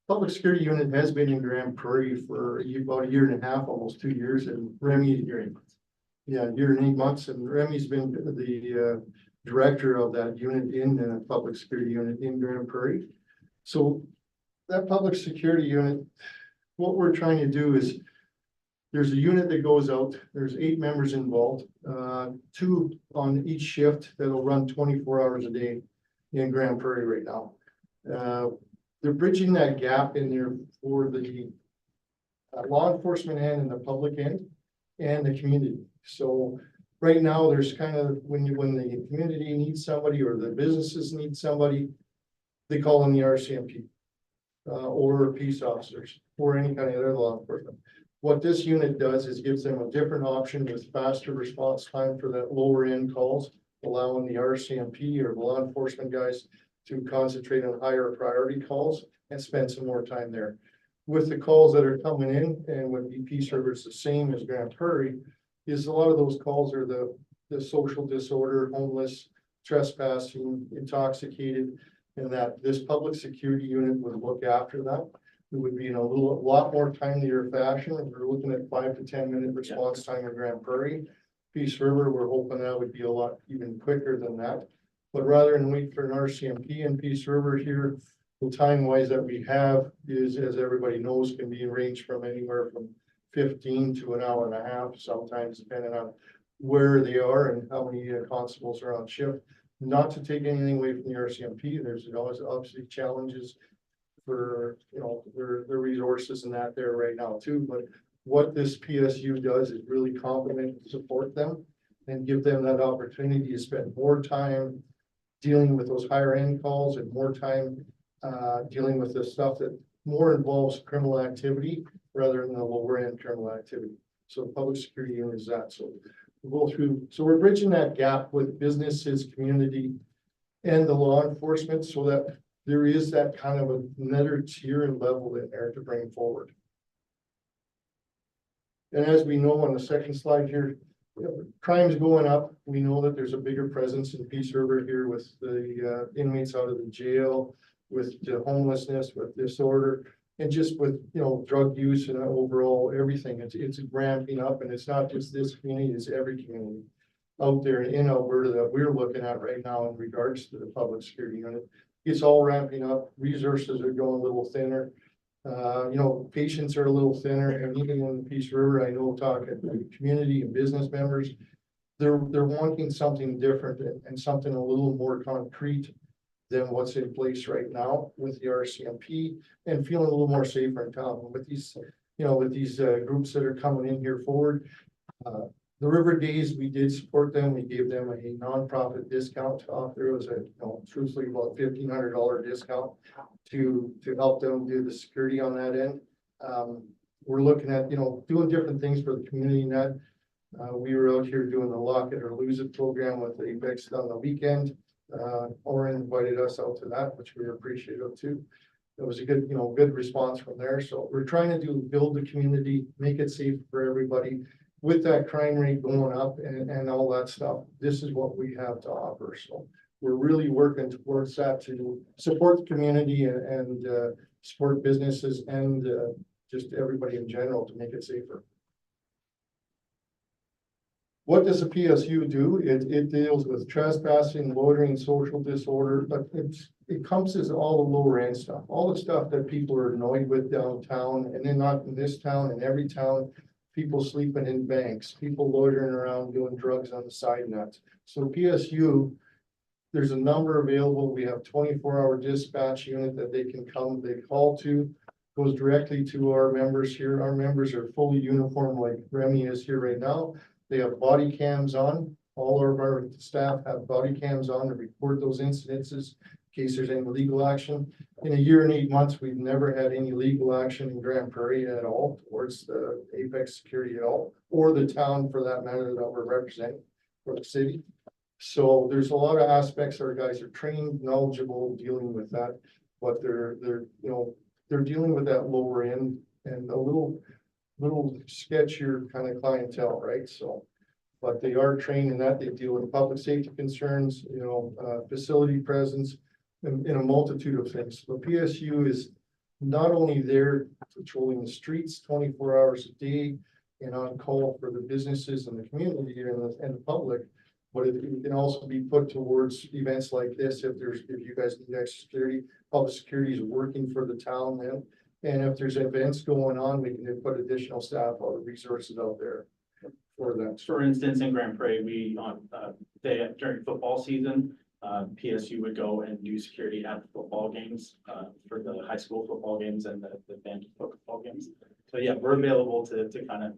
public security unit has been in Grand Prairie for about a year and a half, almost 2 years, and Remy. Yeah, year and 8 months, and Remy's been the director of that unit in the public security unit in Grand Prairie. So that public security unit, what we're trying to do is there's a unit that goes out, there's 8 members involved, 2 on each shift that'll run 24 hours a day in Grand Prairie right now. They're bridging that gap in there for the law enforcement end and the public end and the community. So right now, there's kind of, when the community needs somebody or the businesses need somebody, they call in the RCMP or peace officers or any kind of other law enforcement. What this unit does is gives them a different option with faster response time for that lower end calls, allowing the RCMP or the law enforcement guys to concentrate on higher priority calls and spend some more time there. With the calls that are coming in and with EP servers the same as Grand Prairie, is a lot of those calls are the social disorder, homeless, trespassing, intoxicated, and that this public security unit would look after that. It would be in a lot more timelier fashion. We're looking at 5 to 10 minute response time in Grand Prairie. Peace River, we're hoping that would be a lot even quicker than that. But rather than wait for an RCMP in Peace River here, the time wise that we have is, as everybody knows, can be ranged from anywhere from 15 to an hour and a half, sometimes depending on where they are and how many constables are on shift. Not to take anything away from the RCMP, there's always obviously challenges for, you know, their resources and that there right now too. But what this PSU does is really complement and support them and give them that opportunity to spend more time dealing with those higher end calls and more time dealing with the stuff that more involves criminal activity rather than the lower end criminal activity. So the public security unit is that. So we'll go through, so we're bridging that gap with businesses, community, and the law enforcement so that there is that kind of another tier and level in there to bring forward. And as we know on the second slide here, crime's going up. We know that there's a bigger presence in Peace River here with the inmates out of the jail, with the homelessness, with disorder, and just with, you know, drug use and overall everything. It's ramping up, and it's not just this community, it's every community out there in Alberta that we're looking at right now in regards to the public security unit. It's all ramping up. Resources are going a little thinner. You know, patients are a little thinner, and even in the Peace River, I know talking to community and business members, they're wanting something different and something a little more concrete than what's in place right now with the RCMP and feeling a little more safer in town with these, you know, with these groups that are coming in here forward. The River Days, we did support them. We gave them a nonprofit discount off. There was a, you know, truthfully about $1,500 discount to help them do the security on that end. We're looking at, you know, doing different things for the community net. We were out here doing the Lock It or Lose It program with the Apex on the weekend. Oren invited us out to that, which we were appreciative too. It was a good, you know, good response from there. So we're trying to build the community, make it safe for everybody. With that crime rate going up and all that stuff, this is what we have to offer. So we're really working towards that to support the community and support businesses and just everybody in general to make it safer. What does a PSU do? It deals with trespassing, loitering, social disorder, but it encompasses all the lower end stuff, all the stuff that people are annoyed with downtown, and then not in this town, in every town. People sleeping in banks, people loitering around doing drugs on the side nuts. So PSU, there's a number available. We have 24-hour dispatch unit that they can come, they call to, goes directly to our members here. Our members are fully uniformed like Remy is here right now. They have body cams on. All of our staff have body cams on to record those incidences, in case there's any legal action. In a year and 8 months, we've never had any legal action in Grand Prairie at all towards the Apex Security at all, or the town for that matter that we're representing for the city. So there's a lot of aspects our guys are trained, knowledgeable, dealing with that, but they're, they're dealing with that lower end and a little sketchier kind of clientele, right? So, but they are trained in that. They deal with public safety concerns, facility presence, in a multitude of things. So PSU is not only there patrolling the streets 24 hours a day and on call for the businesses and the community and the public, but it can also be put towards events like this. If you guys need extra security, public security is working for the town then. And if there's events going on, we can put additional staff or resources out there for that. For instance, in Grand Prairie, we during football season, PSU would go and do security at the football games, for the high school football games and the band football games. So yeah, we're available to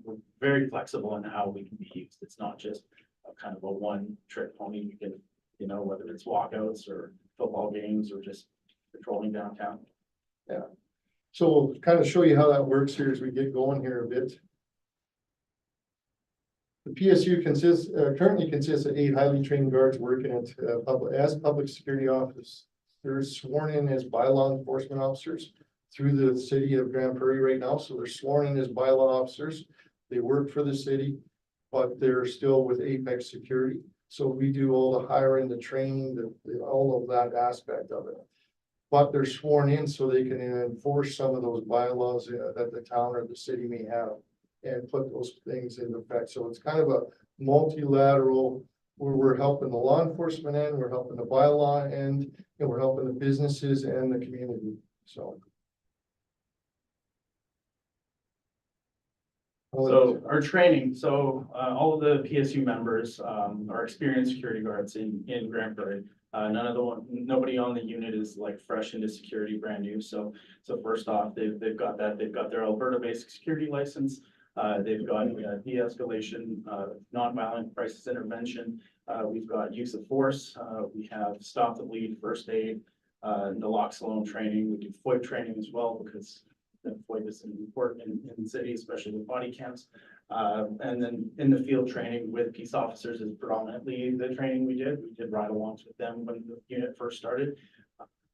we're very flexible in how we can be used. It's not just a kind of a one trick pony. We can, whether it's walkouts or football games or just patrolling downtown. Yeah. So we'll kind of show you how that works here as we get going here a bit. The PSU currently consists of 8 highly trained guards working at public security officers. They're sworn in as bylaw enforcement officers through the city of Grand Prairie right now. So they're sworn in as bylaw officers. They work for the city, but they're still with Apex Security. So we do all the hiring, the training, all of that aspect of it. But they're sworn in so they can enforce some of those bylaws that the town or the city may have and put those things into effect. So it's kind of a multilateral where we're helping the law enforcement end, we're helping the bylaw end, and we're helping the businesses and the community. So. So our training, all of the PSU members are experienced security guards in Grand Prairie. Nobody on the unit is like fresh into security, brand new. So first off, they've got their Alberta basic security license. They've got de-escalation, nonviolent crisis intervention. We've got use of force. We have stop the bleed, first aid, naloxone training. We do FOIP training as well because FOIP is important in the city, especially with body cams. And then in the field training with peace officers is predominantly the training we did. We did ride-alongs with them when the unit first started.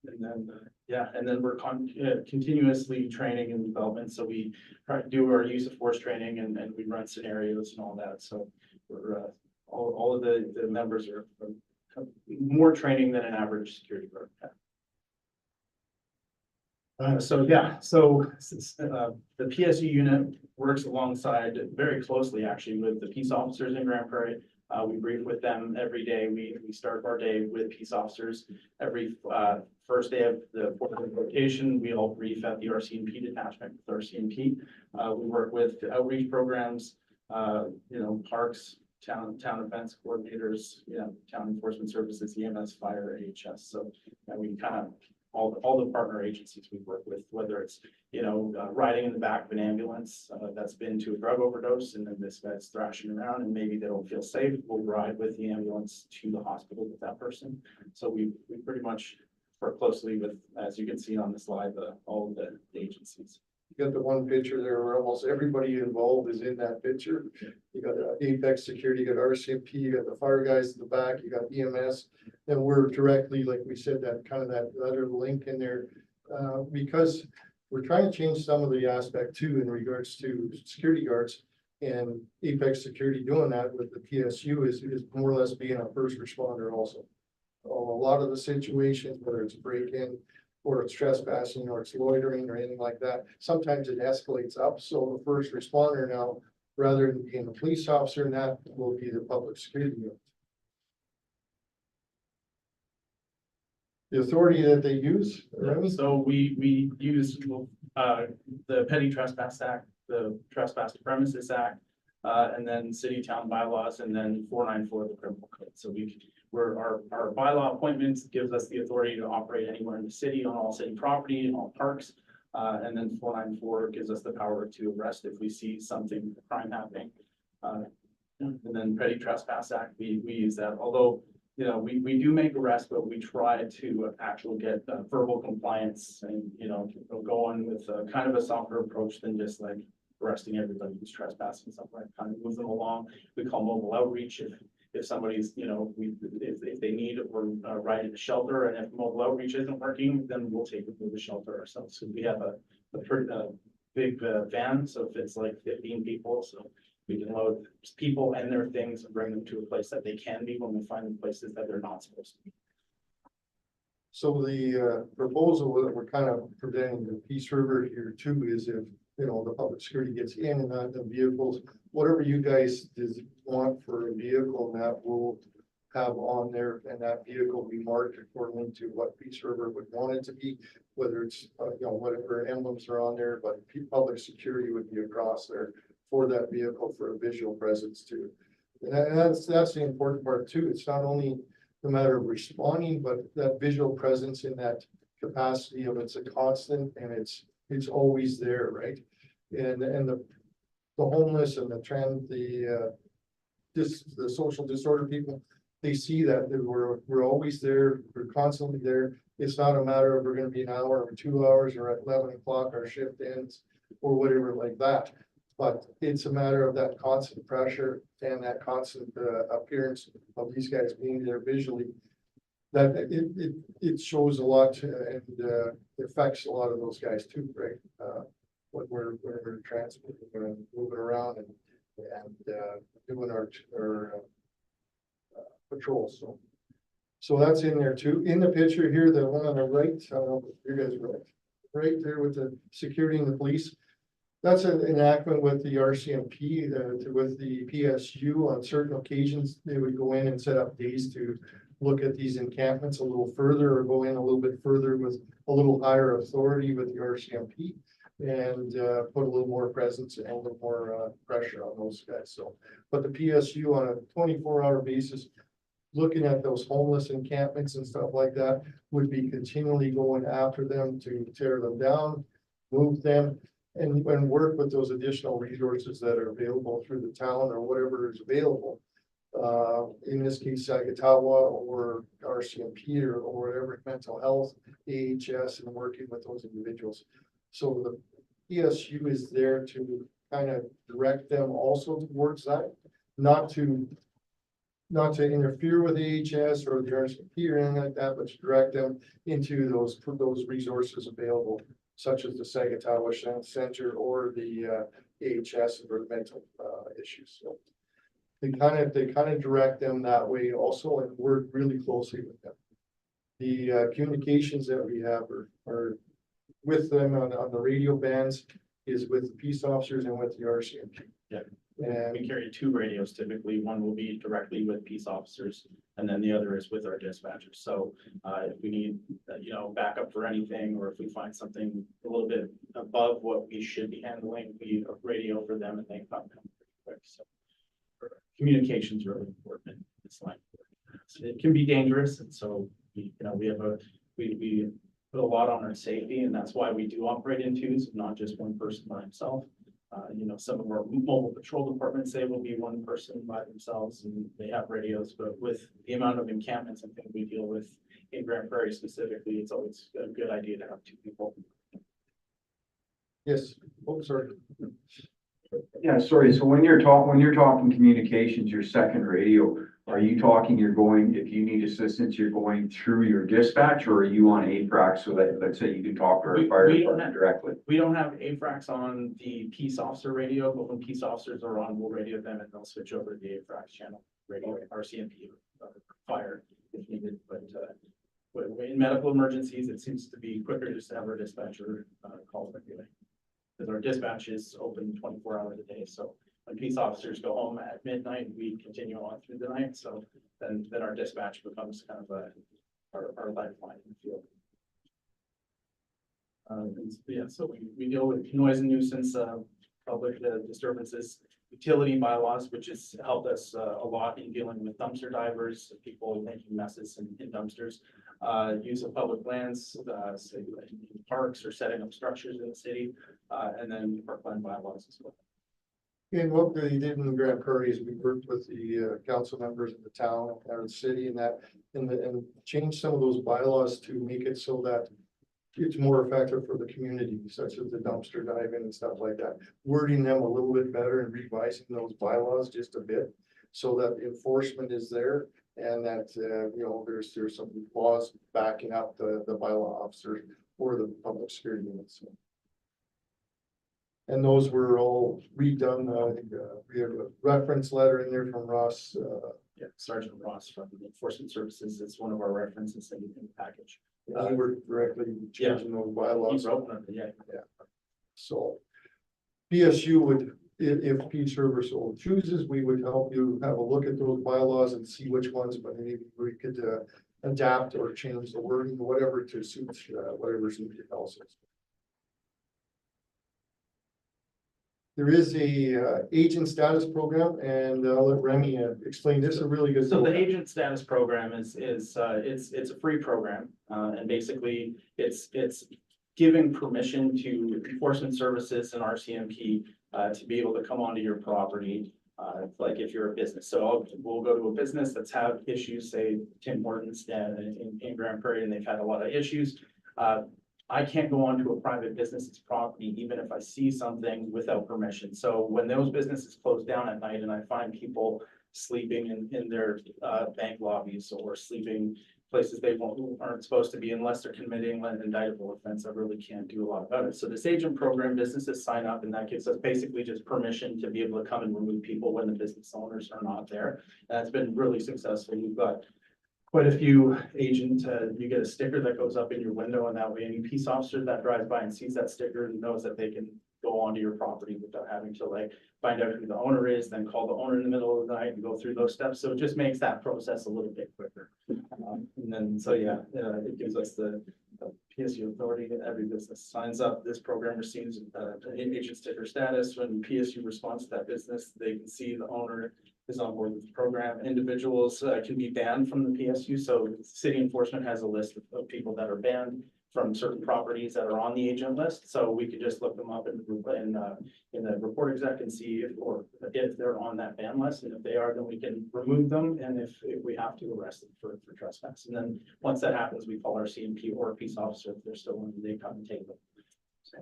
And then we're continuously training and development. So we try to do our use of force training and we run scenarios and all that. So we're all of the members are more training than an average security guard. The PSU unit works alongside very closely actually with the peace officers in Grand Prairie. We brief with them every day. We start our day with peace officers. Every first day of the rotation, we all brief at the RCMP detachment with RCMP. We work with outreach programs, parks, town events coordinators, town enforcement services, EMS, fire, AHS. So we kind of all the partner agencies we work with, whether it's, riding in the back of an ambulance that's been to a drug overdose and then this guy's thrashing around and maybe they don't feel safe, we'll ride with the ambulance to the hospital with that person. So we pretty much work closely with, as you can see on the slide, all of the agencies. You got the one picture there where almost everybody involved is in that picture. You got Apex Security, you got RCMP, you got the fire guys in the back, you got EMS, and we're directly, like we said, that other link in there, because we're trying to change some of the aspect too in regards to security guards, and Apex Security doing that with the PSU is more or less being a first responder also. A lot of the situations, whether it's break-in, or it's trespassing, or it's loitering, or anything like that, sometimes it escalates up. So the first responder now, rather than being a police officer, and that will be the public security unit. The authority that they use, right? So we use the Petty Trespass Act, the Trespass to Premises Act, and then city town bylaws, and then 494 the criminal code. So our bylaw appointments gives us the authority to operate anywhere in the city on all city property and all parks. And then 494 gives us the power to arrest if we see something, crime happening. And then Petty Trespass Act, we use that. Although we do make arrests, but we try to actually get verbal compliance and, go on with kind of a softer approach than just like arresting everybody who's trespassing, stuff like that, kind of move them along. We call mobile outreach if somebody's, if they need or ride in the shelter, and if mobile outreach isn't working, then we'll take them to the shelter ourselves. So we have a pretty big van, so if it's like 15 people, so we can load people and their things and bring them to a place that they can be when we find them places that they're not supposed to be. So the proposal that we're kind of presenting to Peace River here too is if, the public security gets in and out of the vehicles, whatever you guys want for a vehicle, that will have on there, and that vehicle be marked according to what Peace River would want it to be, whether it's, whatever emblems are on there, but public security would be across there for that vehicle for a visual presence too. And that's the important part too. It's not only the matter of responding, but that visual presence in that capacity of it's a constant and it's always there, right? And the homeless and the social disorder people, they see that we're always there, we're constantly there. It's not a matter of we're going to be an hour or 2 hours or at 11 o'clock our shift ends or whatever like that. But it's a matter of that constant pressure and that constant appearance of these guys being there visually. That it shows a lot and affects a lot of those guys too, right? When we're transporting and moving around and doing our patrols. So that's in there too. In the picture here, the one on the right, I don't know if you guys are right there with the security and the police. That's an enactment with the RCMP, with the PSU. On certain occasions, they would go in and set up days to look at these encampments a little further or go in a little bit further with a little higher authority with the RCMP and put a little more presence and a little more pressure on those guys. So, but the PSU on a 24-hour basis, looking at those homeless encampments and stuff like that, would be continually going after them to tear them down, move them, and work with those additional resources that are available through the town or whatever is available. In this case, Sagatawa or RCMP or whatever, mental health, AHS, and working with those individuals. So the PSU is there to kind of direct them also towards that, not to interfere with AHS or the RCMP or anything like that, but to direct them into those resources available, such as the Sagatawa Center or the AHS for the mental issues. So they kind of direct them that way also and work really closely with them. The communications that we have are with them on the radio bands is with the peace officers and with the RCMP. Yeah. And we carry 2 radios typically. One will be directly with peace officers, and then the other is with our dispatchers. So if we need, backup for anything, or if we find something a little bit above what we should be handling, we radio for them and they come pretty quick. So communication is really important in this line. So it can be dangerous, and so we put a lot on our safety, and that's why we do operate in 2s, not just one person by himself. Some of our mobile patrol departments, they will be one person by themselves and they have radios, but with the amount of encampments and things we deal with in Grand Prairie specifically, it's always a good idea to have 2 people. yes, oh, sorry. Yeah, sorry. So when you're talking communications, your second radio, are you talking, if you need assistance, you're going through your dispatch, or are you on AFRAC so that, let's say, you can talk to our fire department directly? We don't have AFRACs on the peace officer radio, but when peace officers are on, we'll radio them and they'll switch over to the AFRAC channel radio, RCMP, fire if needed. But in medical emergencies, it seems to be quicker just to have our dispatcher call regularly, because our dispatch is open 24 hours a day. So when peace officers go home at midnight, we continue on through the night. So then our dispatch becomes kind of our lifeline in the field. So we deal with noise and nuisance, public disturbances, utility bylaws, which has helped us a lot in dealing with dumpster divers, people making messes in dumpsters, use of public lands, say in parks or setting up structures in the city, and then parkland bylaws as well. And what they did in Grand Prairie is we worked with the council members of the town or the city and that, and changed some of those bylaws to make it so that it's more effective for the community, such as the dumpster diving and stuff like that. Wording them a little bit better and revising those bylaws just a bit so that enforcement is there and that, you know, there's some laws backing up the bylaw officer or the public security units. And those were all redone. I think we have a reference letter in there from Ross. Yeah, Sergeant Ross from the Enforcement Services. It's one of our references in the package. We were directly changing those bylaws. He wrote them, yeah. So PSU would, if Peace River so chooses, we would help you have a look at those bylaws and see which ones, but maybe we could adapt or change the wording, whatever to suit whatever somebody else is. There is a agent status program, and I'll let Remy explain this. A really good. So the program. agent status program is it's a free program, and basically it's giving permission to enforcement services and RCMP to be able to come onto your property, like if you're a business. So we'll go to a business that's had issues, say Tim Hortons in Grand Prairie, and they've had a lot of issues. I can't go onto a private business's property, even if I see something without permission. So when those businesses close down at night and I find people sleeping in their bank lobbies or sleeping places they aren't supposed to be unless they're committing an indictable offense, I really can't do a lot about it. So this agent program, businesses sign up, and that gives us basically just permission to be able to come and remove people when the business owners are not there. And it's been really successful. We've got quite a few agent, you get a sticker that goes up in your window, and that way any peace officer that drives by and sees that sticker knows that they can go onto your property without having to like find out who the owner is, then call the owner in the middle of the night and go through those steps. So it just makes that process a little bit quicker. And then, so yeah, it gives us the PSU authority. Every business signs up. This program receives an agent sticker status. When PSU responds to that business, they can see the owner is on board with the program. Individuals can be banned from the PSU. So city enforcement has a list of people that are banned from certain properties that are on the agent list. So we could just look them up in the report exec and see if they're on that ban list. And if they are, then we can remove them. And if we have to, arrest them for trespass. And then once that happens, we call our CMP or a peace officer. If they're still on, they come and take them. So.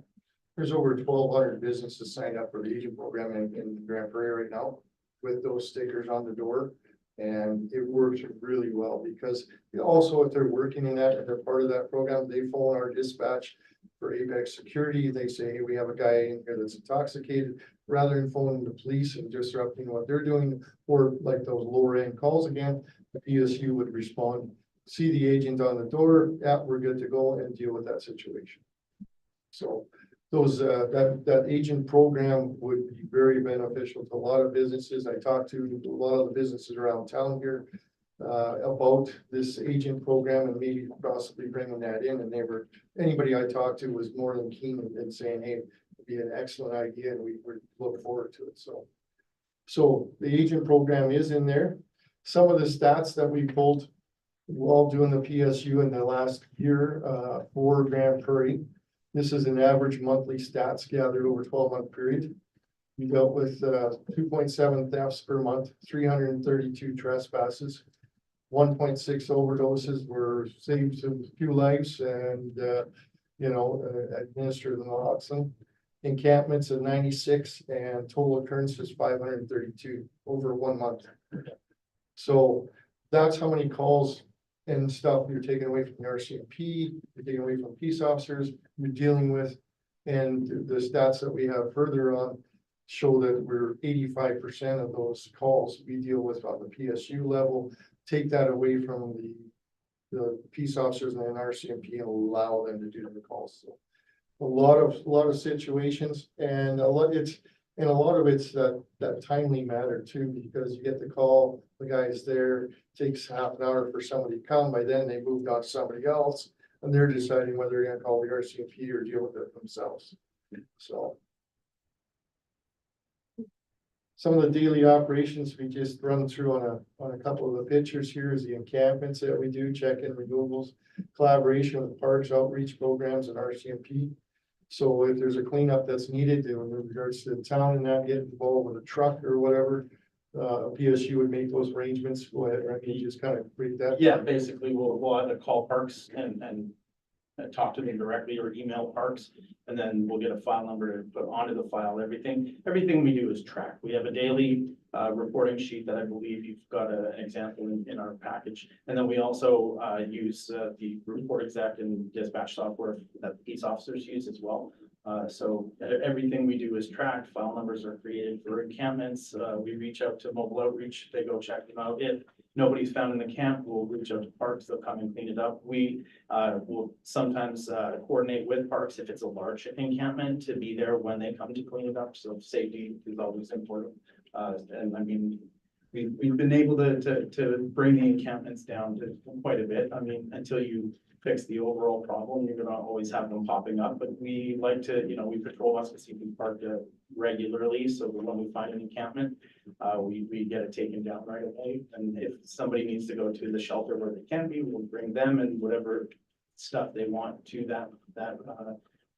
There's over 1,200 businesses signed up for the agent program in Grand Prairie right now with those stickers on the door. And it works really well because also if they're working in that and they're part of that program, they phone our dispatch for Apex Security. They say, hey, we have a guy in here that's intoxicated, rather than phoning the police and disrupting what they're doing, or like those lower end calls again, the PSU would respond, see the agent on the door, yeah, we're good to go, and deal with that situation. So those that agent program would be very beneficial to a lot of businesses. I talked to a lot of the businesses around town here about this agent program and maybe possibly bringing that in. And anybody I talked to was more than keen in saying, hey, it'd be an excellent idea, and we would look forward to it. So the agent program is in there. Some of the stats that we pulled while doing the PSU in the last year for Grand Prairie. This is an average monthly stats gathered over 12-month period. We dealt with 2.7 thefts per month, 332 trespasses, 1.6 overdoses were saved a few lives and, administered the naloxone. Encampments of 96 and total occurrences 532 over 1 month. So that's how many calls and stuff you're taking away from the RCMP, you're taking away from peace officers, you're dealing with, and the stats that we have further on show that we're 85% of those calls we deal with on the PSU level. Take that away from the peace officers and then RCMP and allow them to do the calls. So a lot of situations, and a lot of it's that timely matter too, because you get the call, the guy's there, takes half an hour for somebody to come. By then they moved on to somebody else, and they're deciding whether they're going to call the RCMP or deal with it themselves. So some of the daily operations we just run through on a couple of the pictures here is the encampments that we do, check-in removals, collaboration with parks, outreach programs, and RCMP. So if there's a cleanup that's needed in regards to the town and not getting involved with a truck or whatever, PSU would make those arrangements. Go ahead, Randy, just kind of break that. Yeah, basically, we'll either call Parks and talk to them directly or email Parks. And then we'll get a file number to put onto the file. Everything we do is tracked. We have a daily reporting sheet that I believe you've got an example in our package. And then we also use the report exec and dispatch software that peace officers use as well. So everything we do is tracked. File numbers are created for encampments. We reach out to mobile outreach. They go check them out. If nobody's found in the camp, we'll reach out to Parks. They'll come and clean it up. We will sometimes coordinate with Parks if it's a large encampment to be there when they come to clean it up. So safety is always important. And I mean, we've been able to bring the encampments down to quite a bit. I mean, until you fix the overall problem, you're gonna always have them popping up, but we like to, we patrol Muskosipi Park regularly, so that when we find an encampment, we get it taken down right away. And if somebody needs to go to the shelter where they can be, we'll bring them and whatever stuff they want to that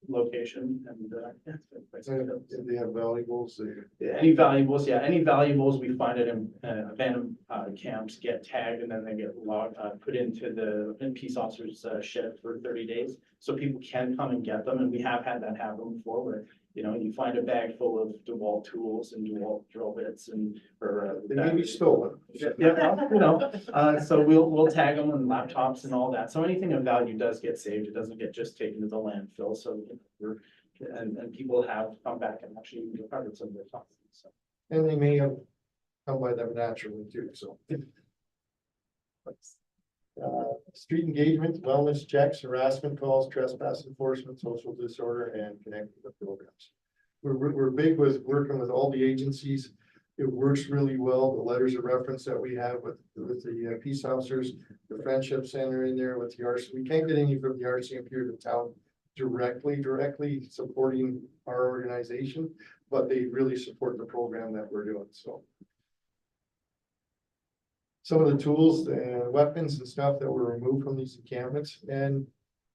location. And If they have valuables, any valuables we find at abandoned camps get tagged and then they get logged, put into the peace officers shed for 30 days. So people can come and get them, and we have had that happen before where, you find a bag full of DeWalt tools and DeWalt drill bits they may be stolen. So we'll tag them and laptops and all that. So anything of value does get saved. It doesn't get just taken to the landfill. So and people have come back and actually recovered some of their toxins. So. And they may have come by them naturally too, so. Street engagement, wellness checks, harassment calls, trespass enforcement, social disorder, and connecting with programs. We're big with working with all the agencies. It works really well. The letters of reference that we have with the peace officers, the friendship center in there with the RC. We can't get any from the RCMP or the town directly supporting our organization, but they really support the program that we're doing, so. Some of the tools and weapons and stuff that were removed from these encampments, and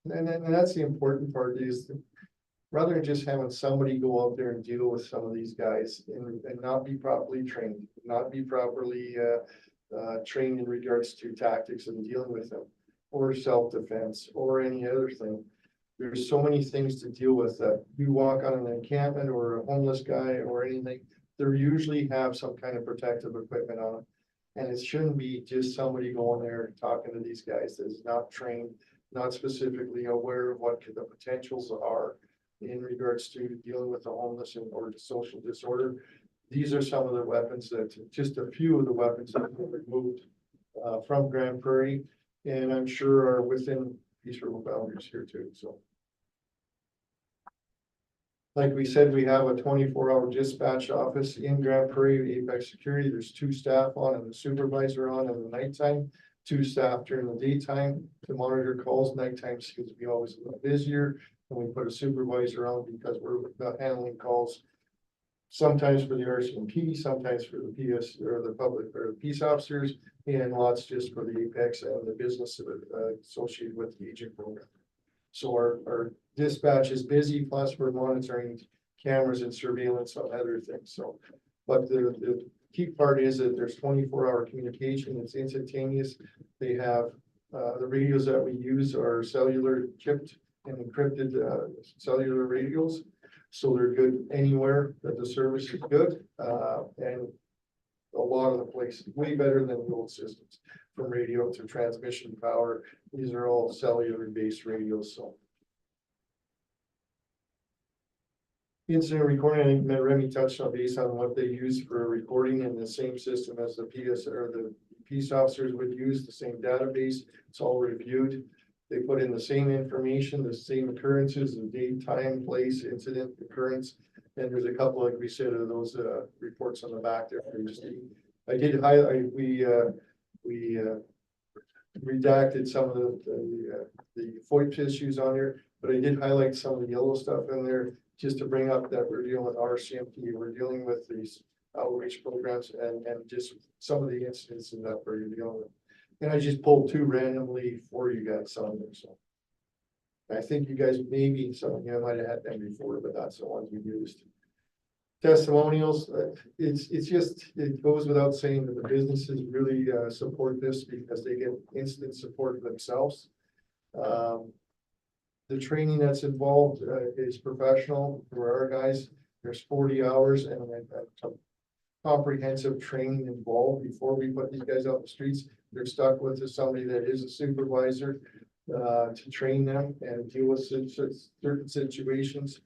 that's the important part is rather than just having somebody go out there and deal with some of these guys and not be properly trained, not be properly trained in regards to tactics and dealing with them, or self-defense, or any other thing. There's so many things to deal with that you walk on an encampment or a homeless guy or anything, they usually have some kind of protective equipment on them. And it shouldn't be just somebody going there and talking to these guys that is not trained, not specifically aware of what the potentials are in regards to dealing with the homeless or the social disorder. These are some of the weapons that, just a few of the weapons that were removed from Grand Prairie, and I'm sure are within Peace River boundaries here too, so. Like we said, we have a 24-hour dispatch office in Grand Prairie, Apex Security. There's 2 staff on and a supervisor on in the nighttime, 2 staff during the daytime to monitor calls. Nighttime seems to be always a little busier. And we put a supervisor on because we're not handling calls sometimes for the RCMP, sometimes for the PS or the public or the peace officers, and lots just for the Apex and the business associated with the agent program. So our dispatch is busy, plus we're monitoring cameras and surveillance on other things. So, but the key part is that there's 24-hour communication. It's instantaneous. They have the radios that we use are cellular chipped and encrypted cellular radios. So they're good anywhere that the service is good. And a lot of the places way better than the old systems, from radio to transmission power. These are all cellular based radios. So incident recording, I think Remy touched on based on what they use for recording in the same system as the PS or the peace officers would use, the same database. It's all reviewed. They put in the same information, the same occurrences, the date, time, place, incident, occurrence. And there's a couple, like we said, of those reports on the back there. I did highlight, we redacted some of the FOIP issues on here, but I did highlight some of the yellow stuff in there just to bring up that we're dealing with RCMP, we're dealing with these outreach programs and just some of the incidents in that we're dealing with. And I just pulled 2 randomly for you guys on there. So I think you guys, maybe some of you might have had them before, but that's the ones we used. Testimonials, it's just, it goes without saying that the businesses really support this because they get instant support themselves. The training that's involved is professional for our guys. There's 40 hours and a comprehensive training involved before we put these guys out the streets. They're stuck with somebody that is a supervisor to train them and deal with certain situations.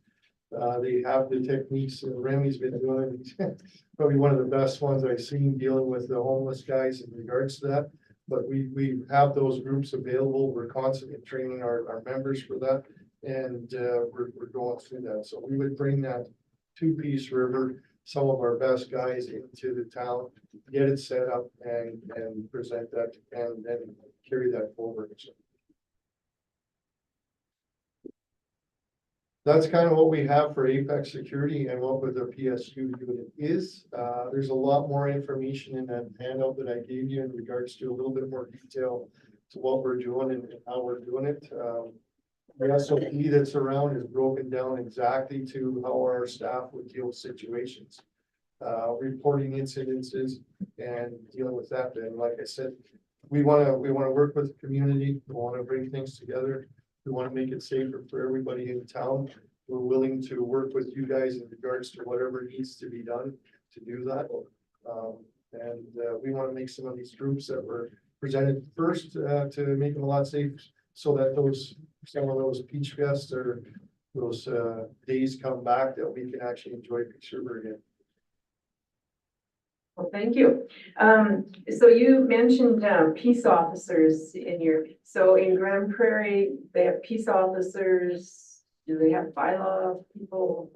They have the techniques, and Remy's been doing it. Probably one of the best ones I've seen dealing with the homeless guys in regards to that. But we have those groups available. We're constantly training our members for that. And we're going through that. So we would bring that to Peace River, some of our best guys into the town, get it set up and present that and then carry that forward. So that's kind of what we have for Apex Security and what the PSU unit is. There's a lot more information in that handout that I gave you in regards to a little bit more detail to what we're doing and how we're doing it. The SOP that's around is broken down exactly to how our staff would deal with situations, reporting incidences and dealing with that. And like I said, we want to work with the community. We want to bring things together. We want to make it safer for everybody in town. We're willing to work with you guys in regards to whatever needs to be done to do that. We want to make some of these groups that were presented first to make them a lot safer, so that some of those Peach Fests or those days come back that we can actually enjoy Peace River again. Well, thank you. So you mentioned peace officers so in Grand Prairie, they have peace officers. Do they have bylaw people?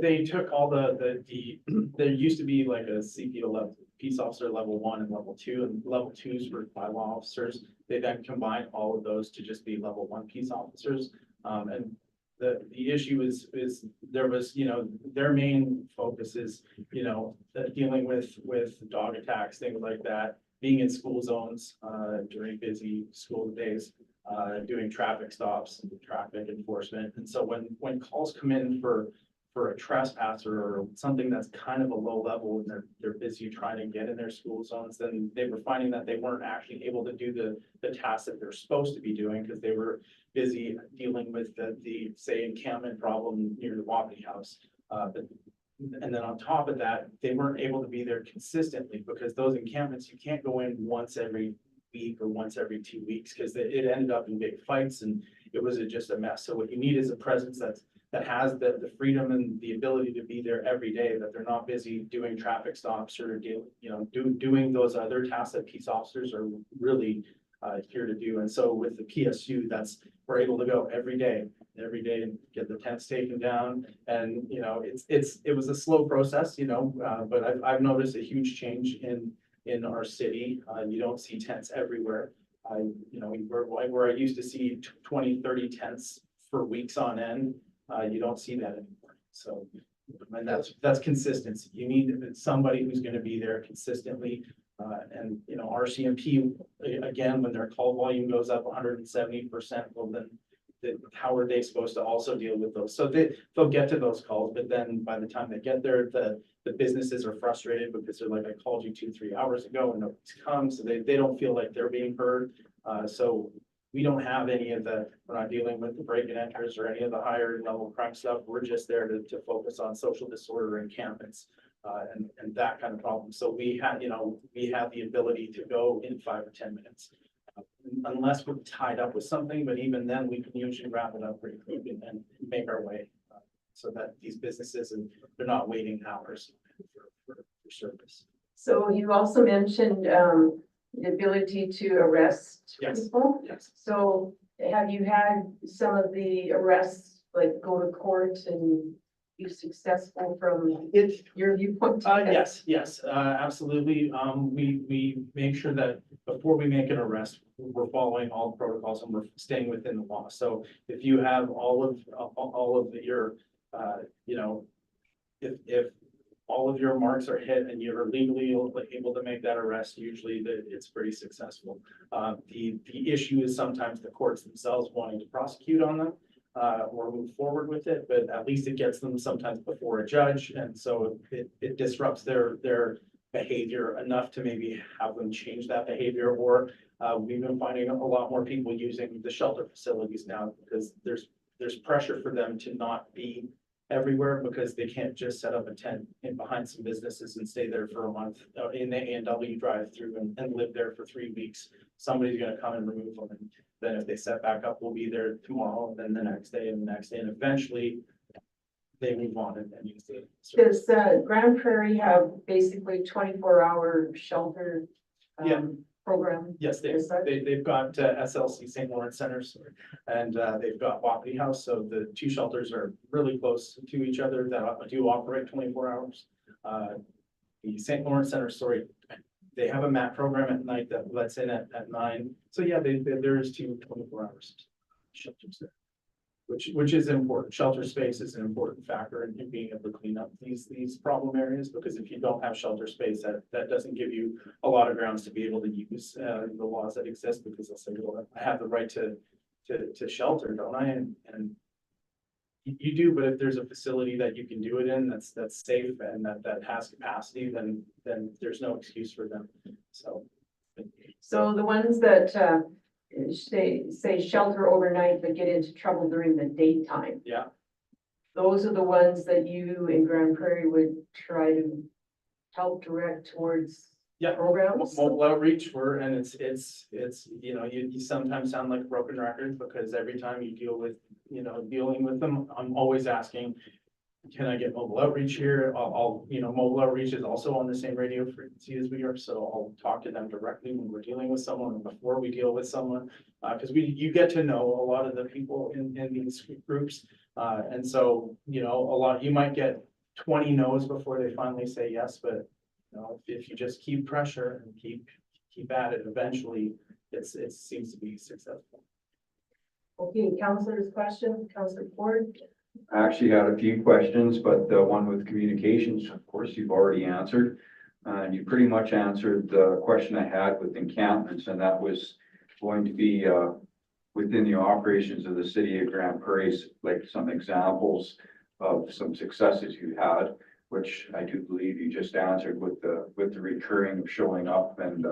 They took all there used to be like a CPO level, peace officer level 1 and level 2, and level 2s for bylaw officers. They then combined all of those to just be level 1 peace officers. And the issue is there was, their main focus is, dealing with dog attacks, things like that, being in school zones during busy school days, doing traffic stops, traffic enforcement. And so when calls come in for a trespasser or something that's kind of a low level and they're busy trying to get in their school zones, then they were finding that they weren't actually able to do the tasks that they're supposed to be doing because they were busy dealing with the say encampment problem near the Wapiti House. And then on top of that, they weren't able to be there consistently because those encampments, you can't go in once every week or once every 2 weeks because it ended up in big fights and it was just a mess. So what you need is a presence that has the freedom and the ability to be there every day, that they're not busy doing traffic stops or doing those other tasks that peace officers are really here to do. And so with the PSU, we're able to go every day and get the tents taken down. And it was a slow process, but I've noticed a huge change in our city. You don't see tents everywhere. Where I used to see 20, 30 tents for weeks on end, you don't see that anymore. So, and that's consistency. You need somebody who's going to be there consistently. And RCMP, again, when their call volume goes up 170%, well then how are they supposed to also deal with those? So they'll get to those calls, but then by the time they get there, the businesses are frustrated because they're like, I called you 2-3 hours ago and nobody's come. So they don't feel like they're being heard. So we don't have we're not dealing with the break and enters or any of the higher level crime stuff. We're just there to focus on social disorder encampments and that kind of problem. So we have the ability to go in 5 or 10 minutes. Unless we're tied up with something, but even then we can usually wrap it up pretty quick and make our way so that these businesses they're not waiting hours for service. So you also mentioned the ability to arrest people. Yes. So have you had some of the arrests like go to court and be successful from your viewpoint? Yes, absolutely. We make sure that before we make an arrest, we're following all the protocols and we're staying within the law. So if you have all of your, if all of your marks are hit and you're legally able to make that arrest, usually it's pretty successful. The issue is sometimes the courts themselves wanting to prosecute on them, or move forward with it, but at least it gets them sometimes before a judge, and so it disrupts their behavior enough to maybe have them change that behavior, or we've been finding a lot more people using the shelter facilities now, because there's pressure for them to not be everywhere, because they can't just set up a tent in behind some businesses and stay there for a month in the A&W drive-through and live there for 3 weeks. Somebody's gonna come and remove them, and then if they set back up, we'll be there tomorrow, and then the next day, and the next day, and eventually they move on and use the service. Does Grand Prairie have basically 24-hour shelter Yeah. program? Yes, they've got SLC St. Lawrence Centers, and they've got Wapiti House, so the two shelters are really close to each other that do operate 24 hours. The St. Lawrence Center, sorry, they have a MAT program at night that lets in at 9. So yeah, there is 24 hours shelters there, which is important. Shelter space is an important factor in being able to clean up these problem areas, because if you don't have shelter space, that doesn't give you a lot of grounds to be able to use the laws that exist, because they'll say, well, I have the right to shelter, don't I? And you do, but if there's a facility that you can do it in that's safe and that has capacity, then there's no excuse for them. So the ones that say shelter overnight but get into trouble during the daytime, yeah, those are the ones that you in Grand Prairie would try to help direct towards programs? Mobile outreach, and it's, you know, you sometimes sound like a broken record, because every time you deal with, dealing with them, I'm always asking, can I get mobile outreach here? Mobile outreach is also on the same radio frequency as we are, so I'll talk to them directly when we're dealing with someone, and before we deal with someone, because you get to know a lot of the people in these groups, and so, you might get 20 no's before they finally say yes, but if you just keep pressure and keep at it, eventually it seems to be successful. Okay, Councilor's question, Councilor Ford. I actually had a few questions, but the one with communications, of course, you've already answered. And you pretty much answered the question I had with encampments, and that was going to be within the operations of the city of Grand Prairie, like some examples of some successes you had, which I do believe you just answered with the recurring of showing up and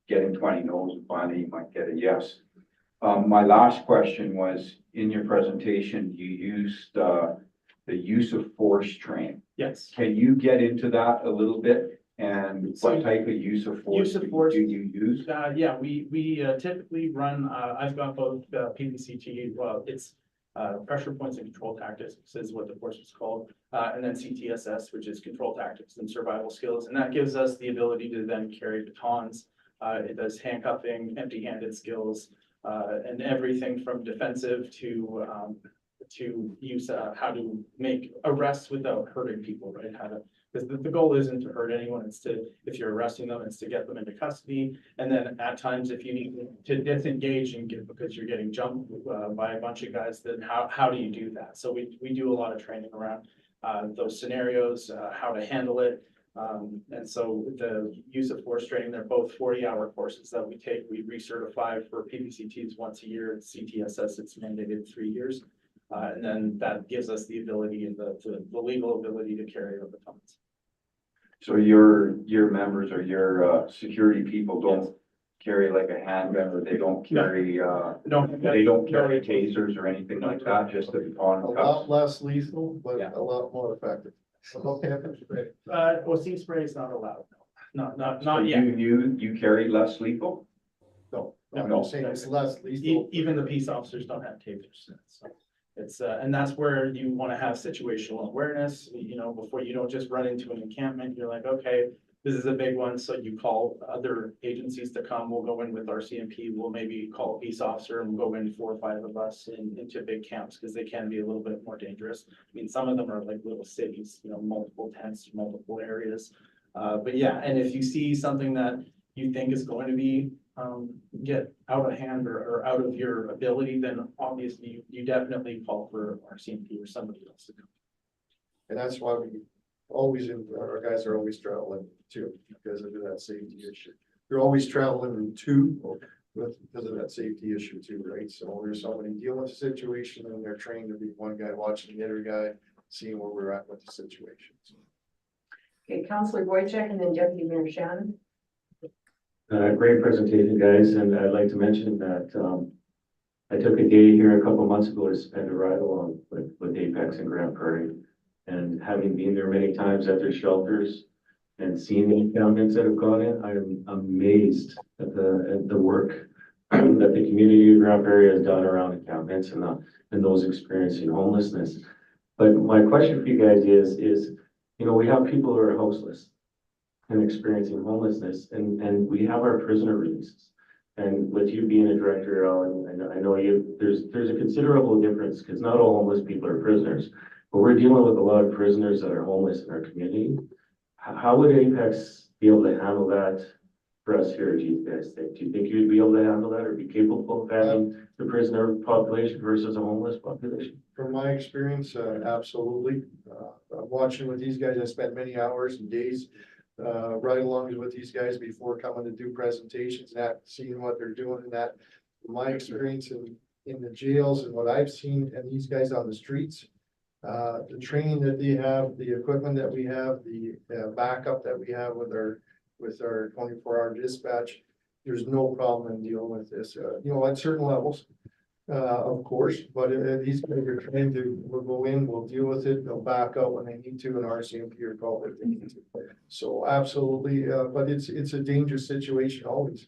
getting 20 no's, and finally you might get a yes. My last question was, in your presentation, you used the use of force training. Yes. Can you get into that a little bit? And So what type of use of force do you use? Yeah, we typically run, I've got both PPCT, well, it's pressure points and control tactics is what the course is called, and then CTSS, which is control tactics and survival skills, and that gives us the ability to then carry batons. It does handcuffing, empty-handed skills, and everything from defensive to use how to make arrests without hurting people, right? Because the goal isn't to hurt anyone, it's to, if you're arresting them, it's to get them into custody. And then at times, if you need to disengage and get, because you're getting jumped by a bunch of guys, then how do you do that? So we do a lot of training around those scenarios, how to handle it. And so the use of force training, they're both 40-hour courses that we take. We recertify for PPCTs once a year. CTSS, it's mandated 3 years. And then that gives us the ability and the legal ability to carry the batons. So your members or your security people don't carry like a handgun, or they don't carry they don't carry tasers or anything like that, just the baton A and lot cuffs? less lethal, but Yeah. a lot more effective. Sea spray is not allowed. No, So not yet. you carry less lethal? No, No. I'm saying it's less lethal. Even the peace officers don't have tasers. So it's, and that's where you want to have situational awareness, before you don't just run into an encampment. You're like, okay, this is a big one. So you call other agencies to come. We'll go in with our CMP. We'll maybe call a peace officer and we'll go in 4 or 5 of us into big camps, because they can be a little bit more dangerous. I mean, some of them are like little cities, multiple tents, multiple areas. But yeah, and if you see something that you think is going to be get out of hand or out of your ability, then obviously you definitely call for our CMP or somebody else to come. And that's why we our guys are always traveling too, because of that safety issue. They're always traveling too, because of that safety issue too, right? So there's somebody dealing with the situation and they're trained to be one guy watching the other guy, seeing where we're at with the situation. Okay, Counselor Boychuk and then Deputy Mayor Shannon. Great presentation, guys, and I'd like to mention that, I took a day here a couple months ago to spend a ride along with Apex and Grand Prairie. And having been there many times at their shelters and seeing the encampments that have gone in, I am amazed at the work that the community of Grand Prairie has done around encampments and those experiencing homelessness. But my question for you guys is, you know, we have people who are houseless and experiencing homelessness, and we have our prisoner releases. And with you being a director, Alan, I know there's a considerable difference because not all homeless people are prisoners, but we're dealing with a lot of prisoners that are homeless in our community. How would Apex be able to handle that for us here, do you guys think? Do you think you'd be able to handle that or be capable of handling the prisoner population versus a homeless population? From my experience, absolutely. I'm watching with these guys. I spent many hours and days ride-alongs with these guys before coming to do presentations, and seeing what they're doing, and that my experience in the jails and what I've seen, and these guys on the streets, the training that they have, the equipment that we have, the backup that we have with our 24-hour dispatch, there's no problem in dealing with this. You know, at certain levels, of course, but these guys are trained to, we'll go in, we'll deal with it, they'll back out when they need to, and RCMP are called if they need to. So absolutely, but it's a dangerous situation always,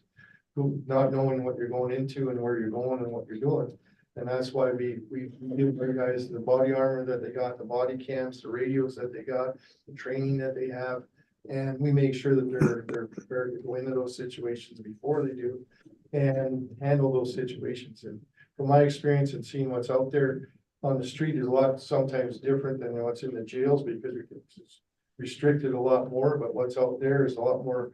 not knowing what you're going into and where you're going and what you're doing. And that's why we give our guys the body armor that they got, the body cams, the radios that they got, the training that they have. And we make sure that they're prepared to go into those situations before they do and handle those situations. And from my experience and seeing what's out there on the street is a lot sometimes different than what's in the jails, because it's restricted a lot more, but what's out there is a lot more,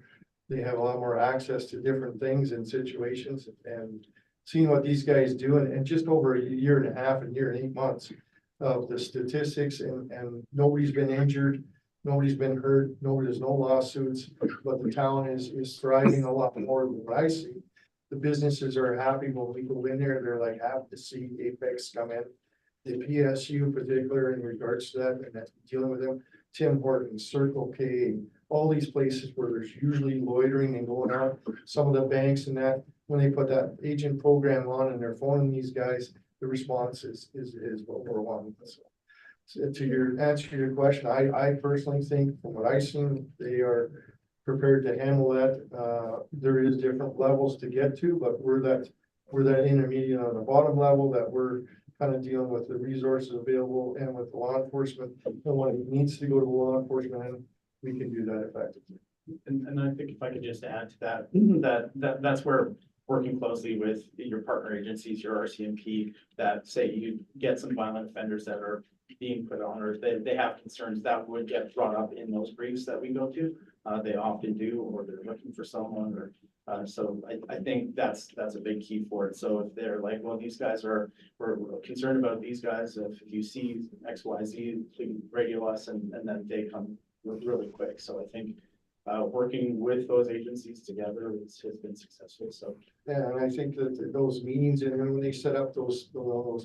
they have a lot more access to different things and situations. And seeing what these guys do, and just over a year and a half, a year and 8 months of the statistics, and nobody's been injured, nobody's been hurt, there's no lawsuits, but the town is thriving a lot more than what I see. The businesses are happy when we go in there, they're like happy to see Apex come in. The PSU in particular in regards to that, and that's dealing with them, Tim Hortons, Circle K, all these places where there's usually loitering and going on, some of the banks and that, when they put that agent program on and they're phoning these guys, the response is what we're wanting. So to answer your question, I personally think from what I've seen, they are prepared to handle that. There is different levels to get to, but we're that intermediate on the bottom level, that we're kind of dealing with the resources available and with the law enforcement. And when it needs to go to law enforcement, and we can do that effectively. And I think if I could just add to that, that's where working closely with your partner agencies, your RCMP, that say you get some violent offenders that are being put on, or they have concerns that would get brought up in those briefs that we go to. They often do, or they're looking for someone, or so I think that's a big key for it. So if they're like, well, these guys we're concerned about these guys, if you see XYZ, please radio us, and then they come really quick. So I think working with those agencies together has been successful. So yeah, and I think that those meetings, and when they set up those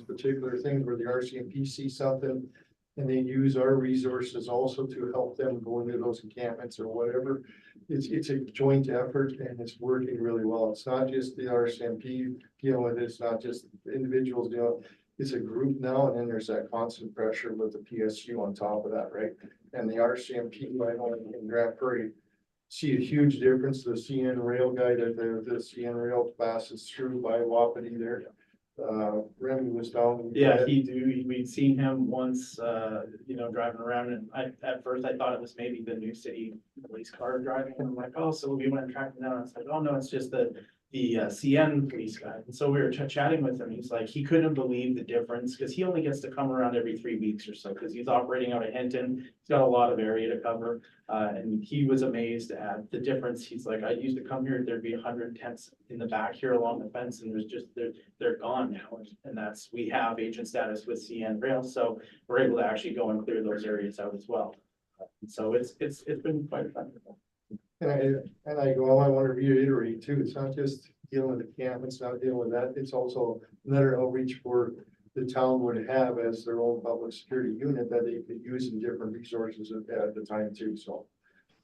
particular things where the RCMP sees something and they use our resources also to help them go into those encampments or whatever, it's a joint effort and it's working really well. It's not just the RCMP dealing with it, it's not just individuals dealing. It's a group now, and then there's that constant pressure with the PSU on top of that, right? And the RCMP, I know in Grand Prairie, see a huge difference. The CN rail guy that the CN rail passes through by Wapiti there. Remy was down. yeah, we'd seen him once, driving around, and at first I thought it was maybe the New City police car driving, and I'm like, oh, so we went and tracked him down, and it's like, oh no, it's just the CN police guy. And so we were chatting with him. He's like, he couldn't believe the difference, because he only gets to come around every 3 weeks or so, because he's operating out of Hinton. He's got a lot of area to cover, and he was amazed at the difference. He's like, I used to come here, there'd be 100 tents in the back here along the fence, and there's just they're gone now. And we have agent status with CN Rail, so we're able to actually go and clear those areas out as well. So it's been quite fun. And I go, I want to reiterate too, it's not just dealing with the camp, it's not dealing with that, it's also another outreach for the town would have as their own public security unit that they could use in different resources at the time too, so.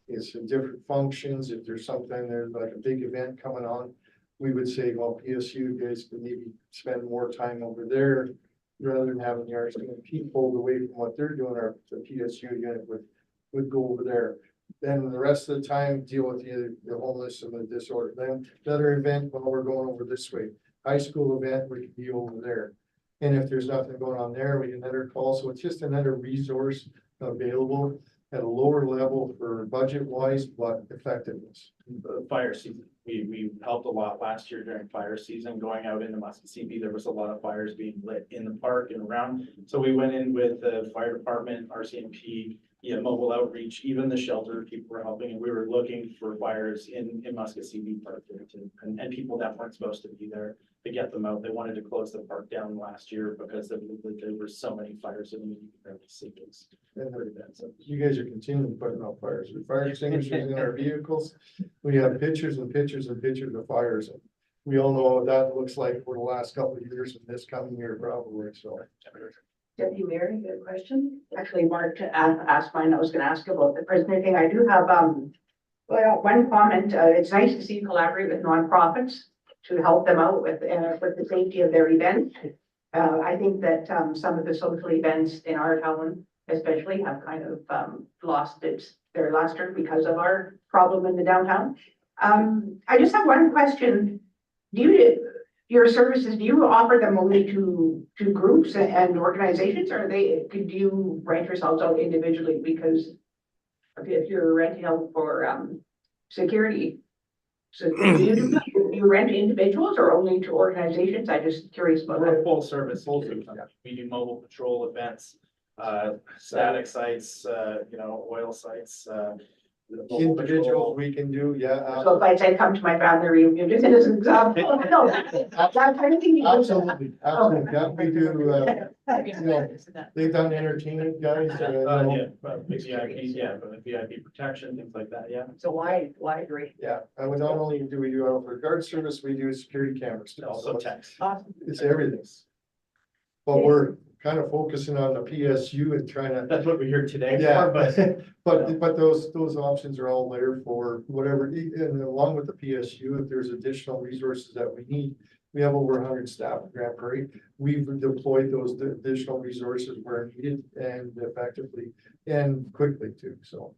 It's in different functions, if there's something, there's like a big event coming on, we would say, well, PSU guys could maybe spend more time over there. Rather than having the RCMP pulled away from what they're doing, or the PSU unit would go over there. Then the rest of the time, deal with the homeless and the disorder. Then another event, well, we're going over this way. High school event, we could be over there. And if there's nothing going on there, we can another call. So it's just another resource available at a lower level for budget wise, but effectiveness. The fire season, we helped a lot last year during fire season, going out into Muscat CB. There was a lot of fires being lit in the park and around. So we went in with the fire department, RCMP, mobile outreach, even the shelter people were helping, and we were looking for fires in Muscat CB Park and people that weren't supposed to be there to get them out. They wanted to close the park down last year because there were so many fires and you could barely see things. So you guys are continuing putting out fires with fire extinguishers in our vehicles. We have pictures and pictures and pictures of fires. We all know what that looks like for the last couple of years and this coming year probably, so. Deputy Mayor, you got a question? Actually, Mark asked mine. I was gonna ask about the prisoner thing. I do have, well, one comment. It's nice to see you collaborate with nonprofits to help them out with the safety of their events. I think that, some of the social events in our town especially have kind of, lost their luster because of our problem in the downtown. I just have one question. Your services, do you offer them only to groups and organizations, or could you rent yourselves out individually? Because if you're renting out for security, so do you rent to individuals or only to organizations? I'm just curious about we're that. a full service. We do mobile patrol events, static sites, oil sites, Individual we can do, So if I said, come to my family reunion, just as an example, no, that kind of thing. absolutely, absolutely. Yeah, we do, they've done entertainment guys. But VIP protection, things like that, yeah. It's a wide range. Yeah, and we not only do we do our guard service, we do security cameras too. Also So text. Awesome. it's everything. But we're kind of focusing on the PSU and trying to. That's what we're here today Yeah, for, but those options are all there for whatever, and along with the PSU, if there's additional resources that we need. We have over 100 staff at Grand Prairie. We've deployed those additional resources where needed and effectively and quickly too, so.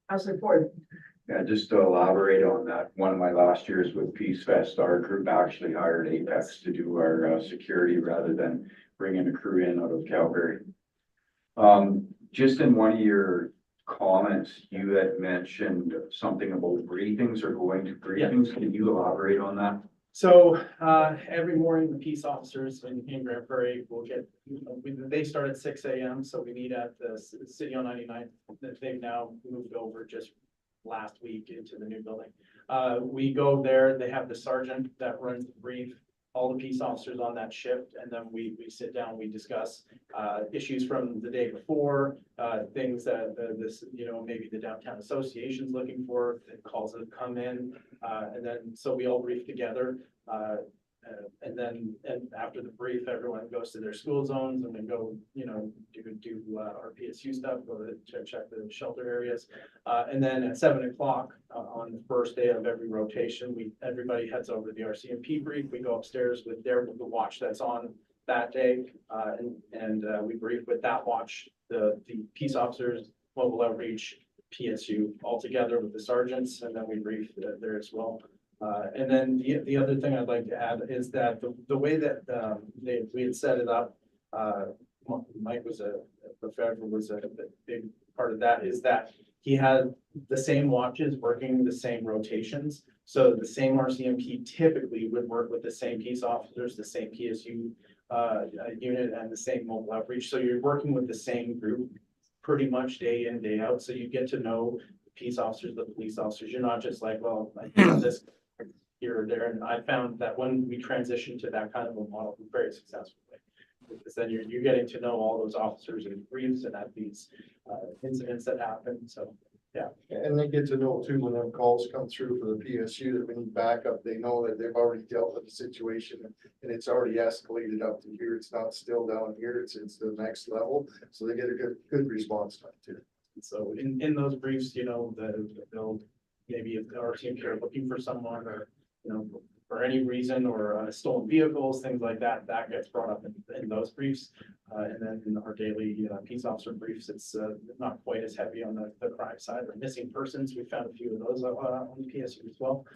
How's it for? Yeah, just to elaborate on that, one of my last years with Peace Fest, our group actually hired Apex to do our security rather than bringing a crew in out of Calgary. Just in one of your comments, you had mentioned something about briefings or going to briefings. Can you elaborate on that? So, every morning, the peace officers in Grand Prairie will get, they start at 6 a.m. So we meet at the City on 99. They've now moved over just last week into the new building. We go there, they have the sergeant that runs the brief, all the peace officers on that shift, and then we sit down, we discuss issues from the day before, things that maybe the downtown association's looking for, calls that come in, and then so we all brief together. And after the brief, everyone goes to their school zones and then go, do our PSU stuff, go to check the shelter areas. And then at 7 o'clock on the first day of every rotation, everybody heads over to the RCMP brief. We go upstairs with the watch that's on that day. And we brief with that watch, the peace officers, mobile outreach, PSU all together with the sergeants, and then we brief there as well. And then the other thing I'd like to add is that the way that we had set it up, Mike was was a big part of that, is that he had the same watches working the same rotations. So the same RCMP typically would work with the same peace officers, the same PSU unit, and the same mobile outreach. So you're working with the same group pretty much day in, day out. So you get to know the peace officers, the police officers. You're not just like, well, I did this here or there. And I found that when we transitioned to that kind of a model, very successfully. Because then you're getting to know all those officers in briefs and at these incidents that happen, so, yeah. And they get to know too, when them calls come through for the PSU that we need backup, they know that they've already dealt with the situation and it's already escalated up to here. It's not still down here, it's the next level. So they get a good response time too. So in those briefs, you know, they'll, maybe if our team care looking for someone or, you know, for any reason or stolen vehicles, things like that, that gets brought up in those briefs. And then in our daily peace officer briefs, it's not quite as heavy on the crime side or missing persons. We found a few of those on the PSU as well.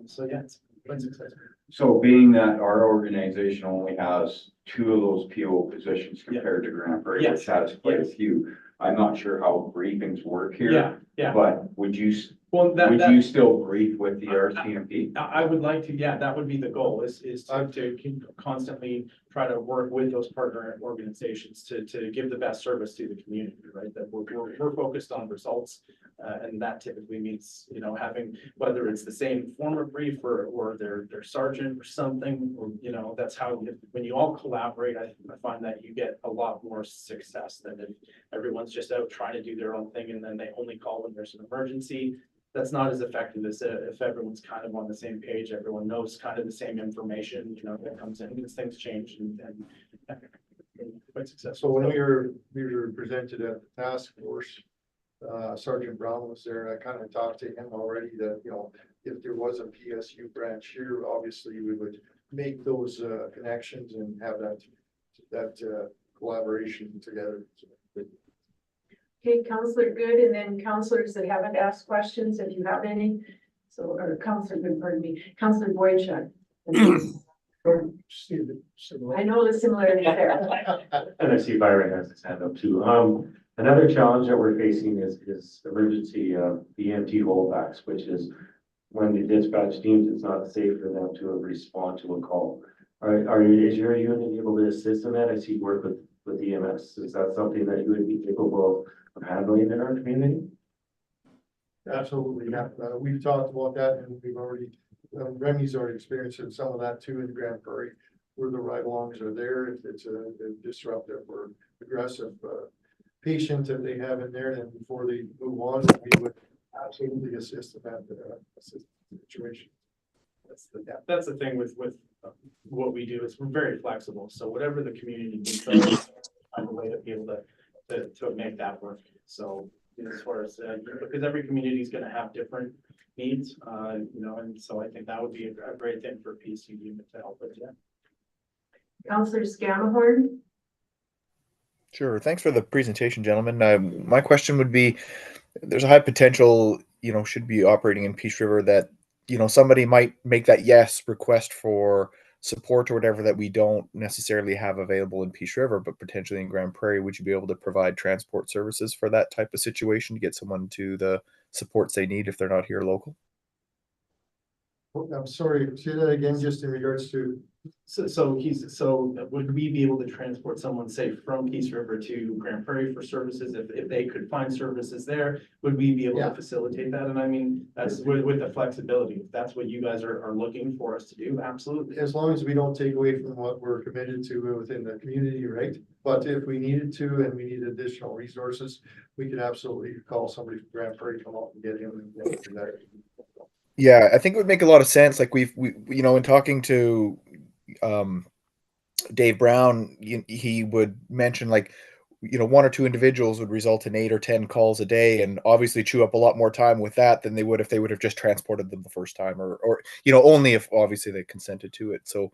So yeah, it's been successful. So being that our organization only has 2 of those PO positions compared to Grand Prairie, Yes. which has quite a Yes. few, I'm not sure how briefings work here. Yeah. But would you Well, you still brief with the RCMP? I would like to, yeah, that would be the goal is to keep constantly try to work with those partner organizations to give the best service to the community, right? That we're focused on results. And that typically means, you know, having, whether it's the same form of brief or their sergeant or something, or, you know, that's how, when you all collaborate, I find that you get a lot more success than if everyone's just out trying to do their own thing and then they only call when there's an emergency. That's not as effective as if everyone's kind of on the same page, everyone knows kind of the same information, you know, that comes in, because things change and quite successful. So when we were presented at the task force, Sergeant Brown was there. I kind of talked to him already that, you know, if there was a PSU branch here, obviously we would make those connections and have that collaboration together. Okay, Counselor Good, and then counselors that haven't asked questions, if you have any. So, or Counselor Good, pardon me, Counselor Boychuk. I know the similarity there. And I see Byron has his hand up too. Another challenge that we're facing is emergency EMT holdbacks, which is when the dispatch deems it's not safe for them to respond to a call. Is your unit able to assist in that? I see you work with EMS. Is that something that you would be capable of handling in our community? Absolutely, yeah. We've talked about that and we've already, Remy's already experienced some of that too in Grand Prairie, where the ride-alongs are there. If it's a disruptive or aggressive patient that they have in there, then before they move on, we would absolutely assist in that situation. That's the thing with what we do is we're very flexible. So whatever the community needs, find a way to be able to make that work. So as far as because every community is going to have different needs, you know, and so I think that would be a great thing for a PSU unit to help with. Yeah. Counselor Scamahorn. Sure. Thanks for the presentation, gentlemen. My question would be, there's a high potential, you know, should be operating in Peace River that, you know, somebody might make that request for support or whatever that we don't necessarily have available in Peace River, but potentially in Grand Prairie. Would you be able to provide transport services for that type of situation to get someone to the supports they need if they're not here local? I'm sorry, say that again, just in regards to. So would we be able to transport someone, say, from Peace River to Grand Prairie for services? If they could find services there, would we be able to facilitate that? And I mean, that's with the flexibility. If that's what you guys are looking for us to do, absolutely. As long as we don't take away from what we're committed to within the community, right? But if we needed to and we need additional resources, we could absolutely call somebody from Grand Prairie, come out and get him and get him there. Yeah, I think it would make a lot of sense. Like we you know, in talking to Dave Brown, he would mention, like, you know, 1 or 2 individuals would result in 8 or 10 calls a day, and obviously chew up a lot more time with that than they would if they would have just transported them the first time, or you know, only if obviously they consented to it. So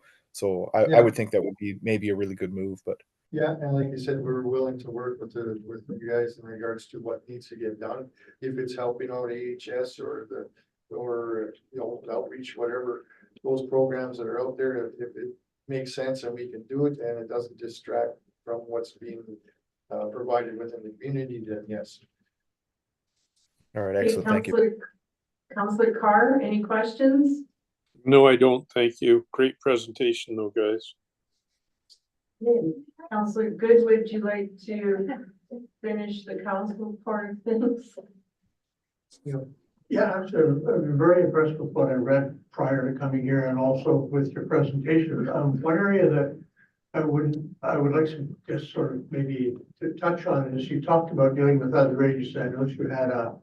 I would think that would be maybe a really good move. But yeah, and like you said, we're willing to work with you guys in regards to what needs to get done. If it's helping out AHS or you know, outreach, whatever those programs that are out there, if it makes sense and we can do it and it doesn't distract from what's being provided within the community, then yes. All right, excellent. Thank you. Counselor Carr, any questions? No, I don't. Thank you. Great presentation though, guys. Counselor Good, would you like to finish the council part of things? Yeah, I'm very impressed with what I read prior to coming here and also with your presentation. One area that I would like to just sort of maybe to touch on is you talked about dealing with other agencies. I noticed you had a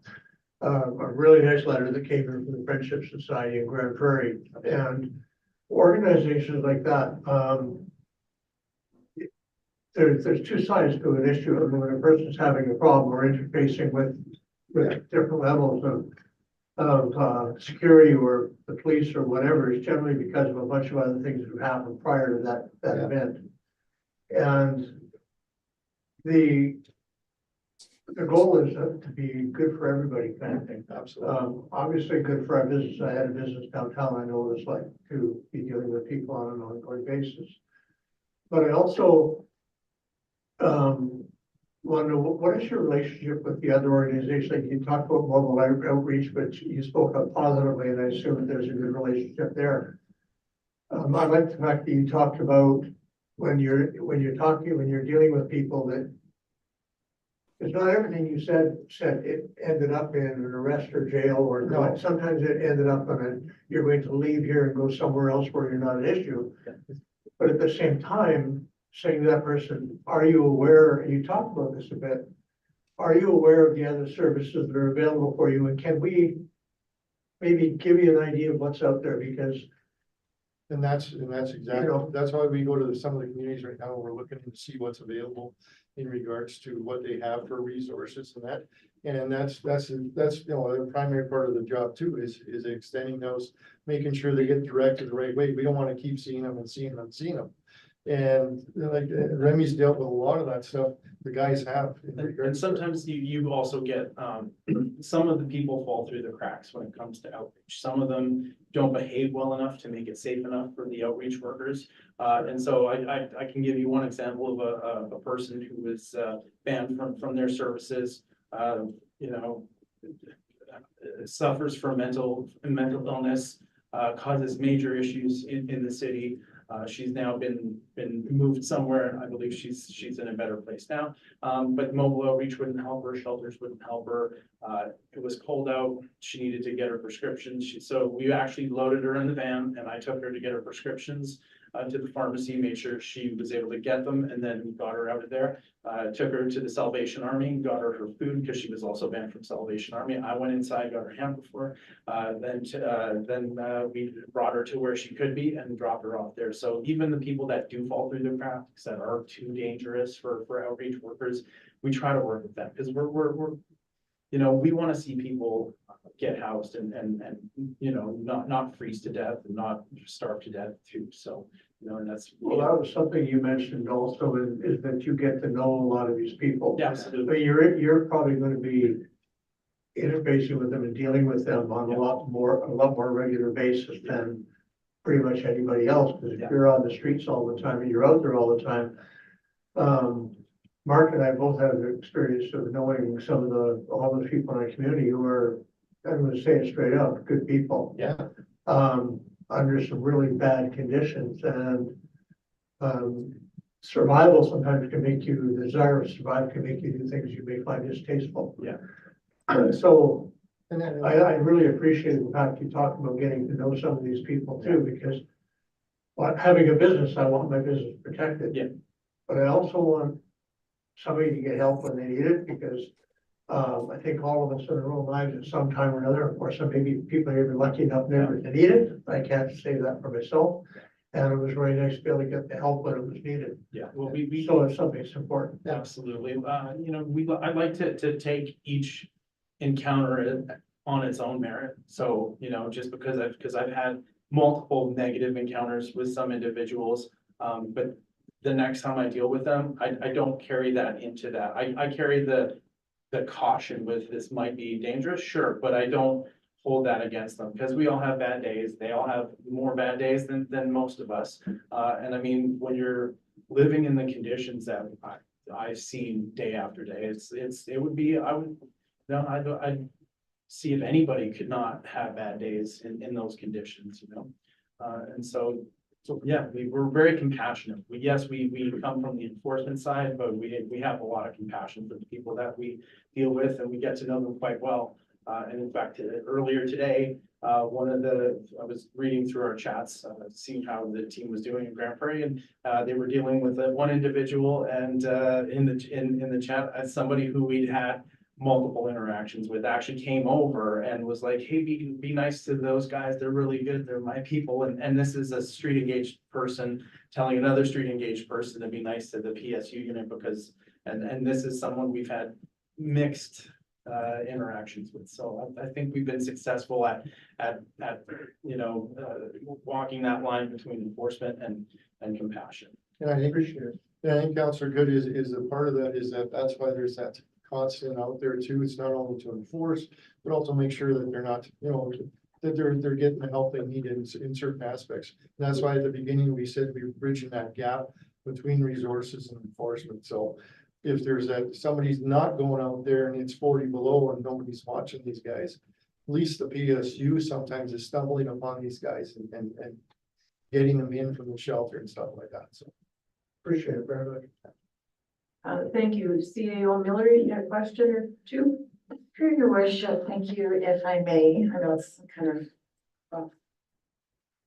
really nice letter that came in from the Friendship Society in Grand Prairie and organizations like that. There's two sides to an issue. I mean, when a person's having a problem or interfacing with different levels of security or the police or whatever, it's generally because of a bunch of other things that have happened prior to that event. And the goal is to be good for everybody kind of thing. Absolutely. Obviously good for our business. I had a business downtown. I know what it's like to be dealing with people on an ongoing basis. But I also want to know, what is your relationship with the other organizations? Like you talked about mobile outreach, but you spoke up positively, and I assume that there's a good relationship there. I like the fact that you talked about when you're dealing with people that it's not everything you said it ended up in an arrest or jail or No. sometimes it ended up on you're going to leave here and go somewhere else where you're not an issue. But at the same time, saying to that person, are you aware, and you talked about this a bit, are you aware of the other services that are available for you? And can we maybe give you an idea of what's out there? Because And that's exactly, that's why we go to some of the communities right now. We're looking to see what's available in regards to what they have for resources and that. And that's, the primary part of the job too, is extending those, making sure they get directed the right way. We don't want to keep seeing them and seeing them and seeing them. And like Remy's dealt with a lot of that stuff, the guys have. And sometimes you also get, some of the people fall through the cracks when it comes to outreach. Some of them don't behave well enough to make it safe enough for the outreach workers. And so I can give you one example of a person who was banned from their services, suffers from mental illness, causes major issues in the city. She's now been moved somewhere. I believe she's in a better place now. But mobile outreach wouldn't help her, shelters wouldn't help her. It was cold out. She needed to get her prescriptions. So we actually loaded her in the van and I took her to get her prescriptions to the pharmacy, made sure she was able to get them, and then got her out of there. Took her to the Salvation Army, got her food because she was also banned from Salvation Army. I went inside, got her hamper for her. Then we brought her to where she could be and dropped her off there. So even the people that do fall through the cracks that are too dangerous for outreach workers, we try to work with them because we're we want to see people get housed and not freeze to death and not starve to death too. So, and that's. Well, that was something you mentioned also is that you get to know a lot of these people. Yeah, absolutely. But you're probably going to be interfacing with them and dealing with them on a lot more regular basis than pretty much anybody else. Because if you're on the streets all the time and you're out there all the time, Mark and I both have the experience of knowing all the people in our community who are, I'm going to say it straight up, good people. Yeah. Under some really bad conditions, and survival sometimes can make you, the desire to survive can make you do things you may find distasteful. Yeah. So And then, I really appreciate the fact you talked about getting to know some of these people too, because having a business, I want my business protected. Yeah. But I also want somebody to get help when they need it, because I think all of us in our own lives at some time or another, of course, some maybe people are even lucky enough never to need it. I can't say that for myself. And it was really nice to be able to get the help when it was needed. Yeah, well, we So if something's important. absolutely. I'd like to take each encounter on its own merit. So, just because I've had multiple negative encounters with some individuals, but the next time I deal with them, I don't carry that into that. I carry the caution with this might be dangerous, sure, but I don't hold that against them because we all have bad days. They all have more bad days than most of us. And I mean, when you're living in the conditions that I've seen day after day, I'd see if anybody could not have bad days in those conditions, and so yeah, we're very compassionate. We come from the enforcement side, but we have a lot of compassion for the people that we deal with, and we get to know them quite well. And in fact, earlier today, I was reading through our chats, seeing how the team was doing in Grand Prairie, and they were dealing with one individual, and in the chat, somebody who we'd had multiple interactions with actually came over and was like, hey, be nice to those guys, they're really good, they're my people, and this is a street engaged person telling another street engaged person to be nice to the PSU unit, because, and this is someone we've had mixed interactions with. So I think we've been successful at walking that line between enforcement and compassion. And I think, Councillor Good is a part of that, is that's why there's that constant out there too. It's not only to enforce, but also make sure that they're not, that they're getting the help they need in certain aspects. And that's why at the beginning, we said we were bridging that gap between resources and enforcement. So if there's somebody's not going out there and it's 40 below and nobody's watching these guys, at least the PSU sometimes is stumbling upon these guys and getting them in from the shelter and stuff like that. So Appreciate it very much. Thank you. CAO Miller, you had a question or two? Through your worship, thank you, if I may. I know it's kind of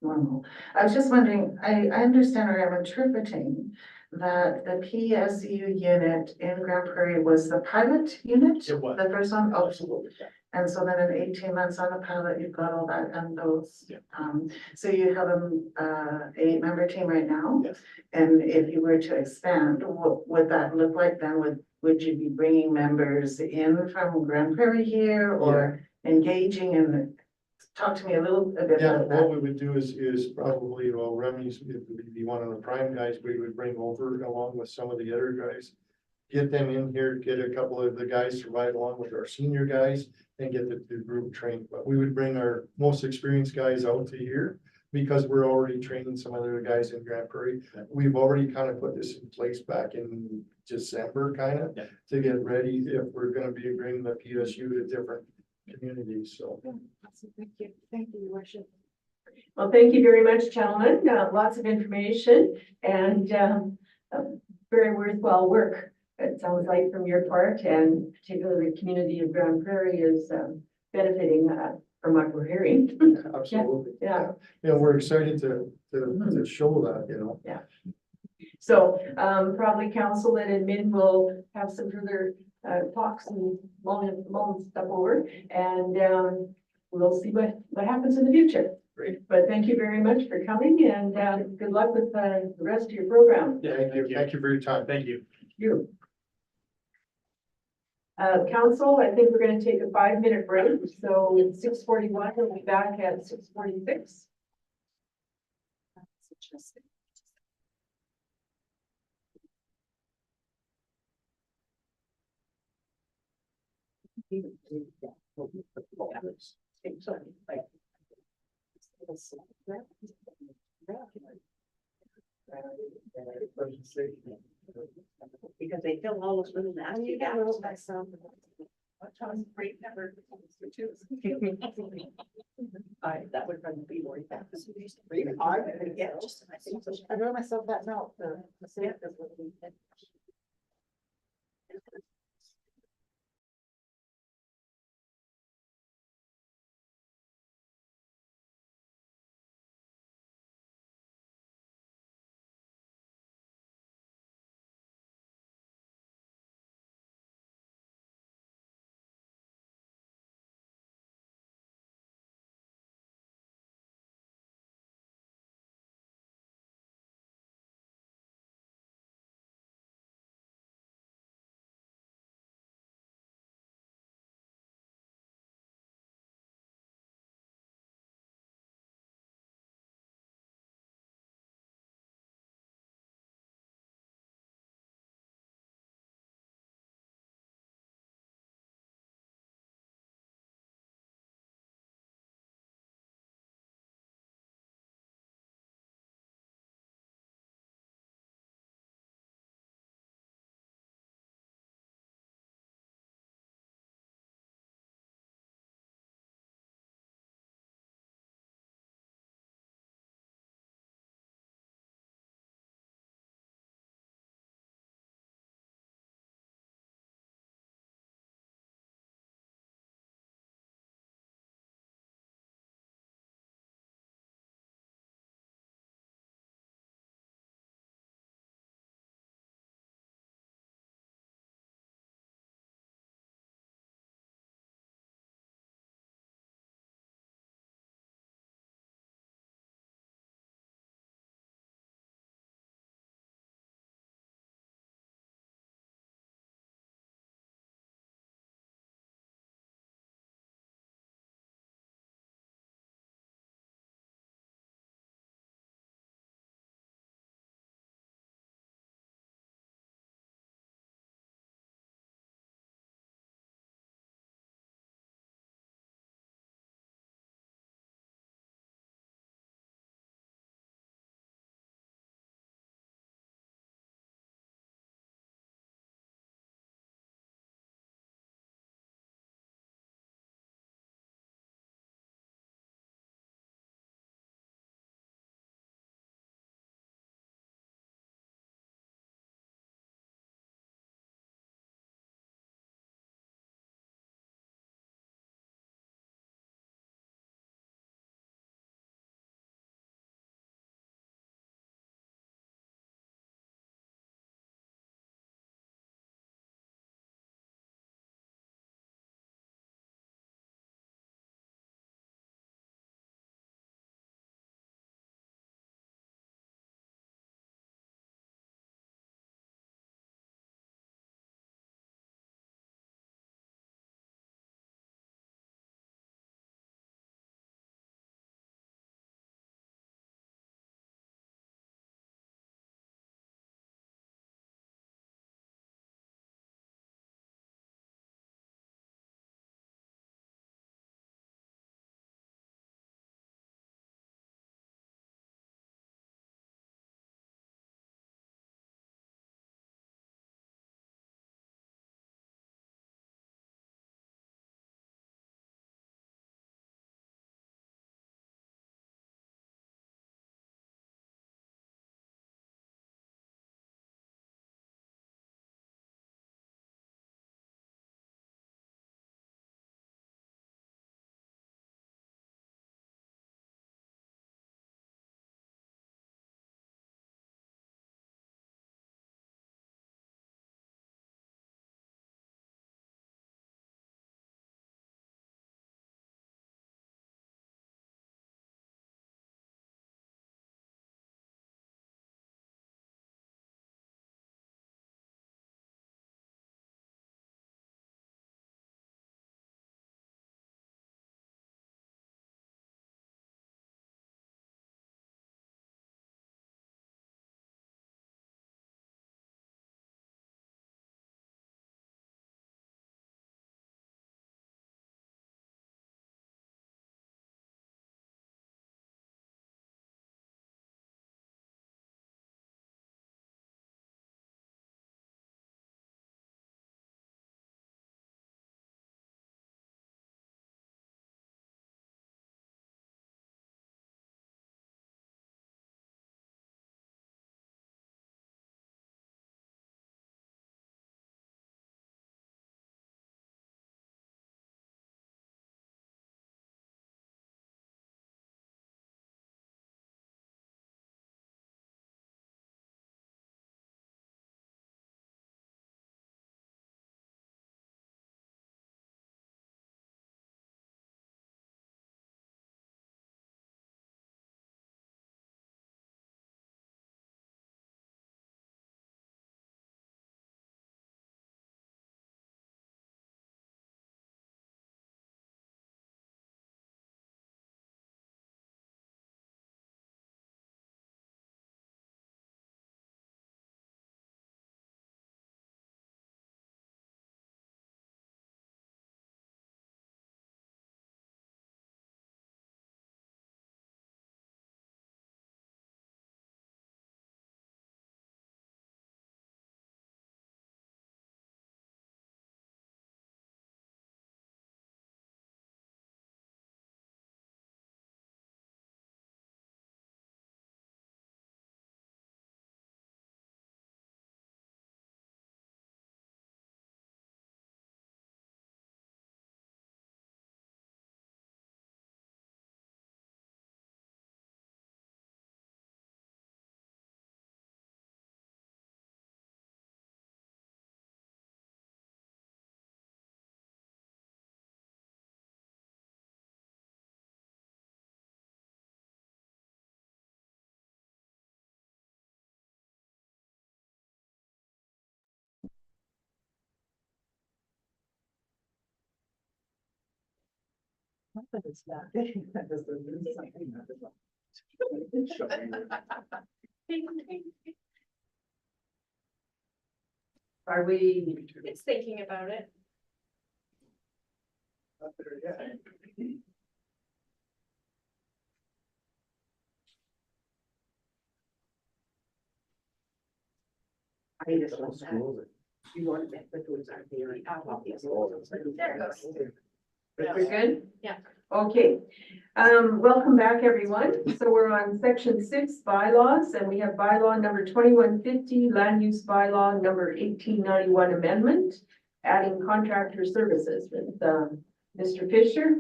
normal. I was just wondering, I understand, or I'm interpreting that the PSU unit in Grand Prairie was the pilot unit? It was. The first one? Oh, Absolutely. and so then in 18 months on the pilot, you've got all that and those. Yeah. So you have an 8-member team right now? Yes. And if you were to expand, what would that look like then? Would you be bringing members in from Grand Prairie here or engaging in? Talk to me a bit yeah, about what that. we would do is probably, well, Remy's would be one of the prime guys we would bring over along with some of the other guys. Get them in here, get a couple of the guys to ride along with our senior guys and get the group trained. But we would bring our most experienced guys out to here because we're already training some other guys in Grand Prairie. We've already kind of put this in place back in December, kind of, to get ready if we're gonna be bringing the PSU to different communities, so. Thank you, your worship. Well, thank you very much, gentlemen. Lots of information and very worthwhile work. It sounds like from your part, and particularly the community of Grand Prairie is benefiting from what we're hearing. Absolutely. Yeah. We're excited to show that, Yeah. So probably council and admin will have some further talks and mull stuff over, and we'll see what happens in the future. Great. But thank you very much for coming, and good luck with the rest of your program. Yeah, Thank you for your time. Thank you. You. Council, I think we're going to take a 5-minute break. So it's 6:41, we'll be back at 6:46. Because they fill all those little nasty gaps. That would probably be more fast. I wrote myself that note, the same as what we did. Are we, It's thinking about it. I just want that. You want that, but those aren't there. There it goes. we're good? Yeah. Okay, welcome back, everyone. So we're on section 6 bylaws, and we have bylaw number 2150, land use bylaw number 1891 amendment, adding contractor services with, Mr. Fisher.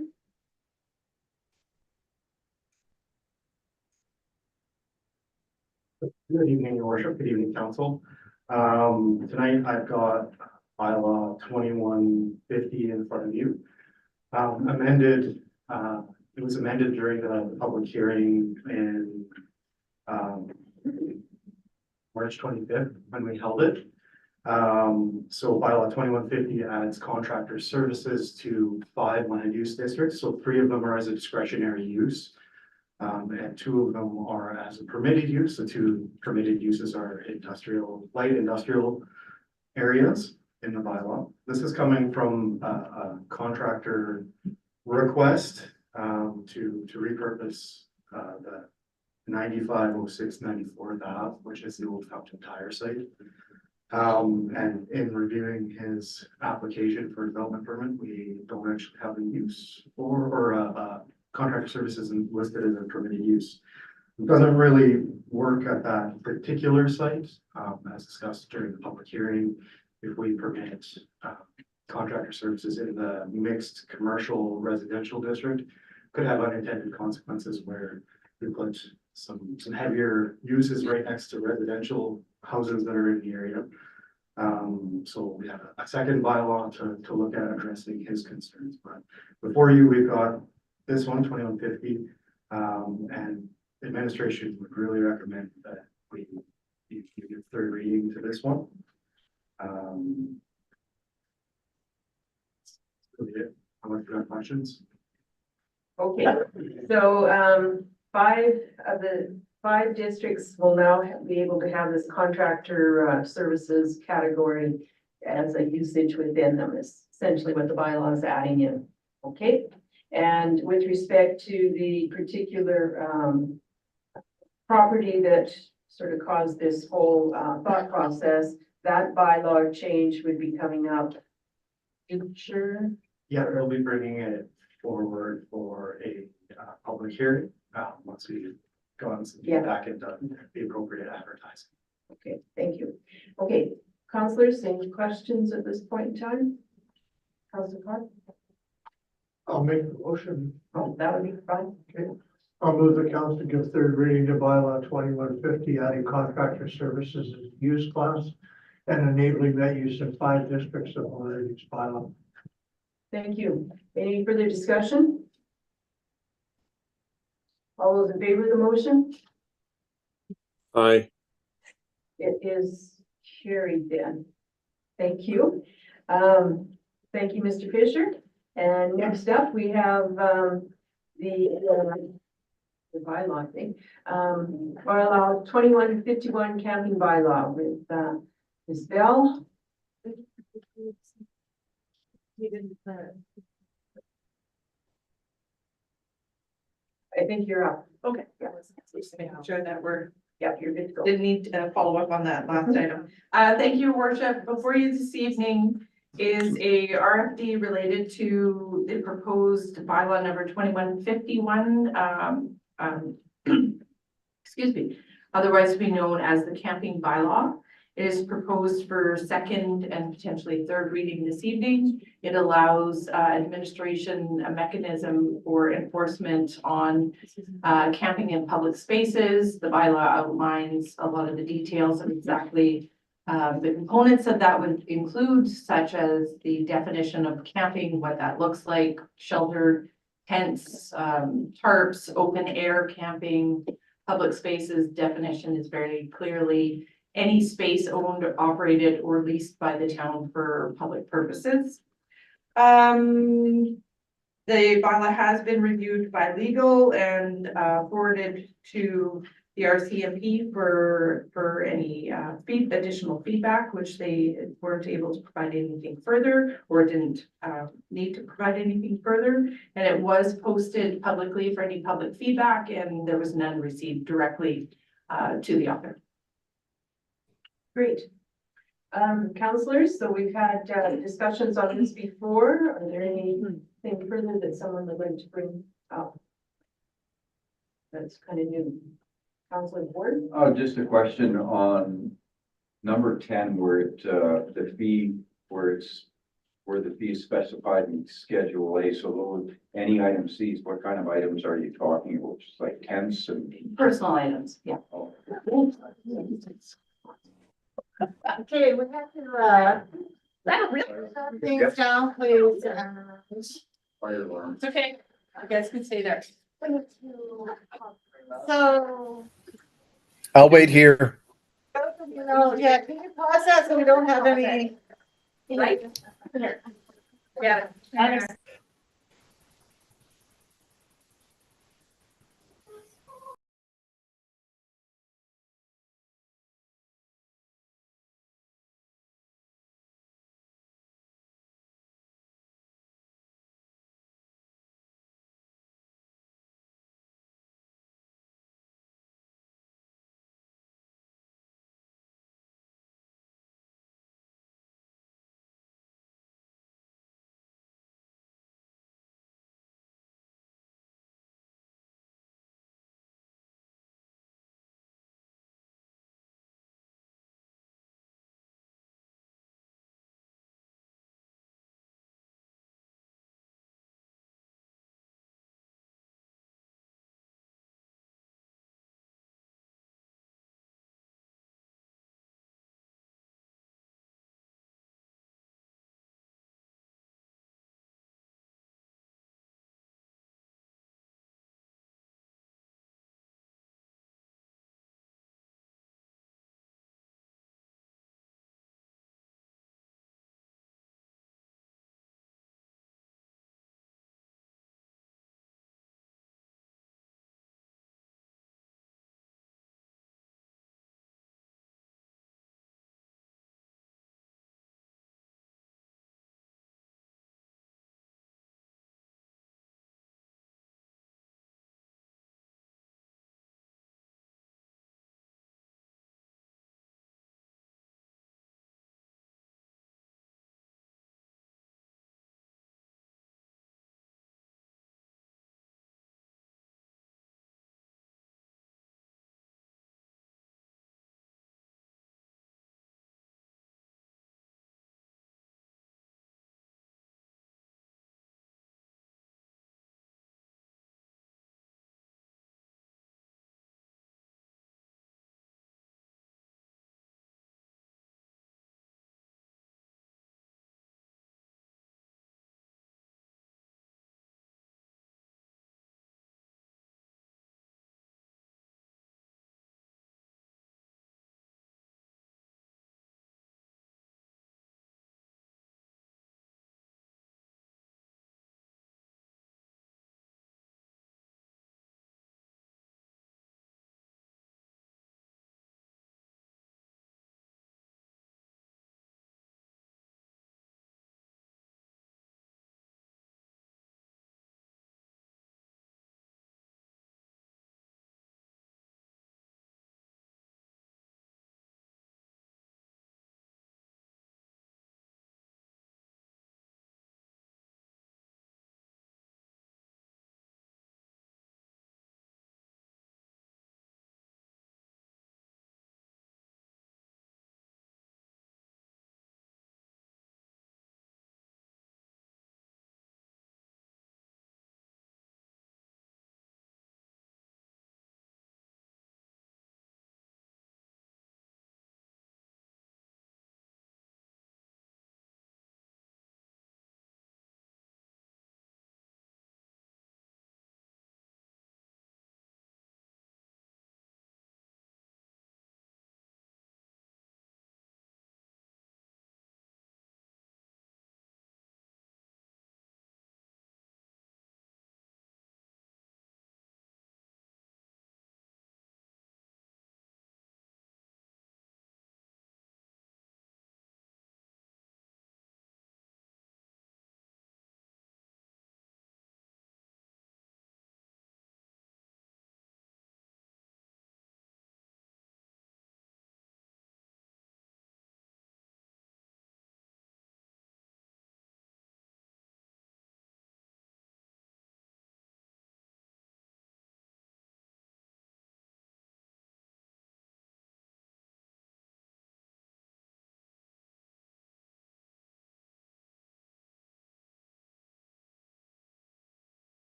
Good evening, your worship. Good evening, council. Tonight I've got bylaw 2150 in front of you. Amended, it was amended during the public hearing in March 25th when we held it. So bylaw 2150 adds contractor services to 5 land use districts. So 3 of them are as a discretionary use. And 2 of them are as a permitted use. The 2 permitted uses are industrial, light industrial areas in the bylaw. This is coming from a contractor request to repurpose the 950694 Ave, which is the old Fountain Tire site. And in reviewing his application for development permit, we don't actually have a use or contractor services listed as a permitted use. It doesn't really work at that particular site, as discussed during the public hearing. If we permit contractor services in the mixed commercial residential district, could have unintended consequences where we put some heavier uses right next to residential houses that are in the area. So we have a second bylaw to look at addressing his concerns. But before you, we've got this one, 2150, and administration would really recommend that you give 3rd reading to this one. Unless you have questions. Okay, so 5 of the 5 districts will now be able to have this contractor services category as a usage within them, is essentially what the bylaw is adding in. Okay, and with respect to the particular property that sort of caused this whole thought process, that bylaw change would be coming up future. Yeah, we'll be bringing it forward for a public hearing once we've gone some feedback and done the appropriate advertising. Okay, thank you. Okay, councilors, any questions at this point in time? Councilor Clark? I'll make the motion. Oh, that would be fine. Okay. I'll move the council to give 3rd reading to bylaw 2150, adding contractor services as use class and enabling that use in 5 districts of the land use bylaw. Thank you. Any further discussion? All those in favor of the motion? Aye. It is carried then. Thank you. Thank you, Mr. Fisher. And next up, we have the bylaw thing. Bylaw 2151 camping bylaw with Ms. Bell. I think you're up. Okay. Yeah. Just making sure that we're, Yeah, you're good to go. didn't need to follow up on that last item. Thank you, worship. Before you this evening is a RFD related to the proposed bylaw number 2151. Excuse me, otherwise to be known as the camping bylaw. It is proposed for 2nd and potentially 3rd reading this evening. It allows administration a mechanism for enforcement on camping in public spaces. The bylaw outlines a lot of the details of exactly the components of that would include, such as the definition of camping, what that looks like, sheltered tents, tarps, open air camping, public spaces. Definition is very clearly any space owned, operated, or leased by the town for public purposes. The bylaw has been reviewed by legal and forwarded to the RCMP for any additional feedback, which they weren't able to provide anything further or didn't need to provide anything further. And it was posted publicly for any public feedback, and there was none received directly to the author. Great. Counselors, so we've had discussions on this before. Are there anything further that someone would like to bring up? That's kind of new. Counselor Ward? Just a question on number 10, where the fee, where the fee is specified in Schedule A. So those, any item C's, what kind of items are you talking about? Just like tents and? Personal items, yeah. Okay, we have to, things down, please. Fire alarm. It's okay. You guys can stay there. So, I'll wait here. yeah, can you pause that so we don't have any? Right? Yeah.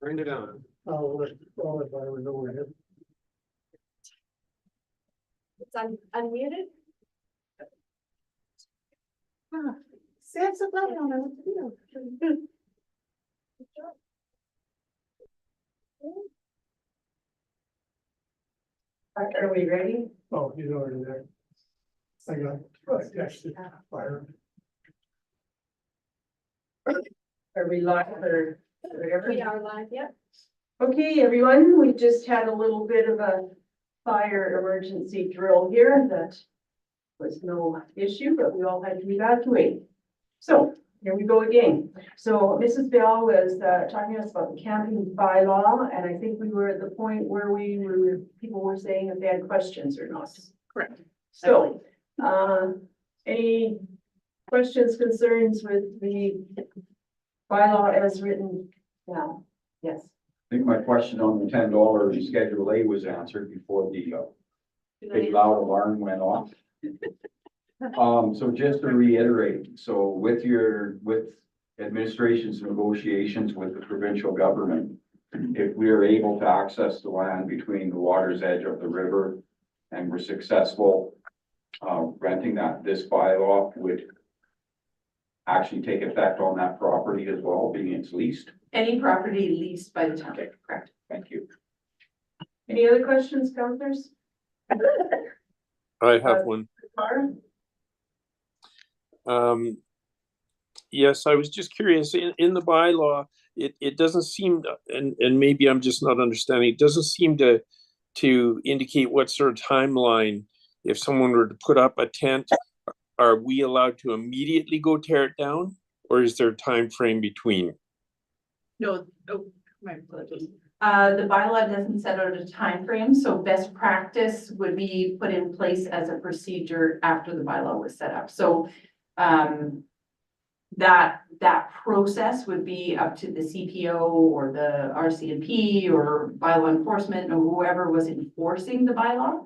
Bring it on. I'll let Byron know we're here. It's unmuted. Sam's so glad I don't know what to do. Are we ready? Oh, he's already there. I got texted Byron. Are we live or whatever? We are live, yep. Okay, everyone, we just had a little bit of a fire emergency drill here that was no issue, but we all had to evacuate. So here we go again. So Mrs. Bell was talking to us about the camping bylaw, and I think we were at the point where people were saying if they had questions or not. Correct. So, any questions, concerns with the bylaw as written now? Yes. I think my question on the $10 Schedule A was answered before the big loud alarm went off. So just to reiterate, so with administration's negotiations with the provincial government, if we are able to access the land between the water's edge of the river and we're successful renting that, this bylaw would actually take effect on that property as well, being it's leased. Any property leased by the town, correct? Thank you. Any other questions, councillors? I have one. Barb? Yes, I was just curious, in the bylaw, it doesn't seem, and maybe I'm just not understanding, it doesn't seem to indicate what sort of timeline, if someone were to put up a tent, are we allowed to immediately go tear it down? Or is there a time frame between? No, my apologies. The bylaw doesn't set out a time frame, so best practice would be put in place as a procedure after the bylaw was set up. So that process would be up to the CPO or the RCMP or bylaw enforcement or whoever was enforcing the bylaw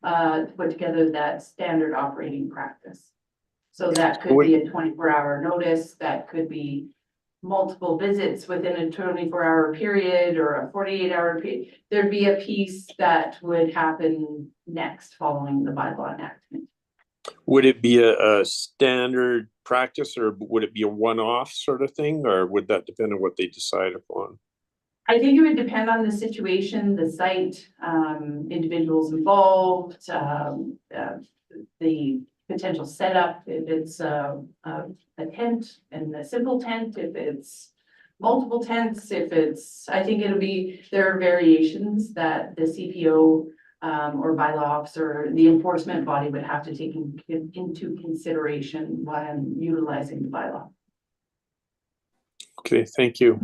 to put together that standard operating practice. So that could be a 24-hour notice, that could be multiple visits within a 24-hour period or a 48-hour period. There'd be a piece that would happen next following the bylaw enactment. Would it be a standard practice, or would it be a one-off sort of thing, or would that depend on what they decide upon? I think it would depend on the situation, the site, individuals involved, the potential setup, if it's a tent and a simple tent, if it's multiple tents, if it's, I think there are variations that the CPO or bylaw officer, the enforcement body would have to take into consideration when utilizing the bylaw. Okay, thank you.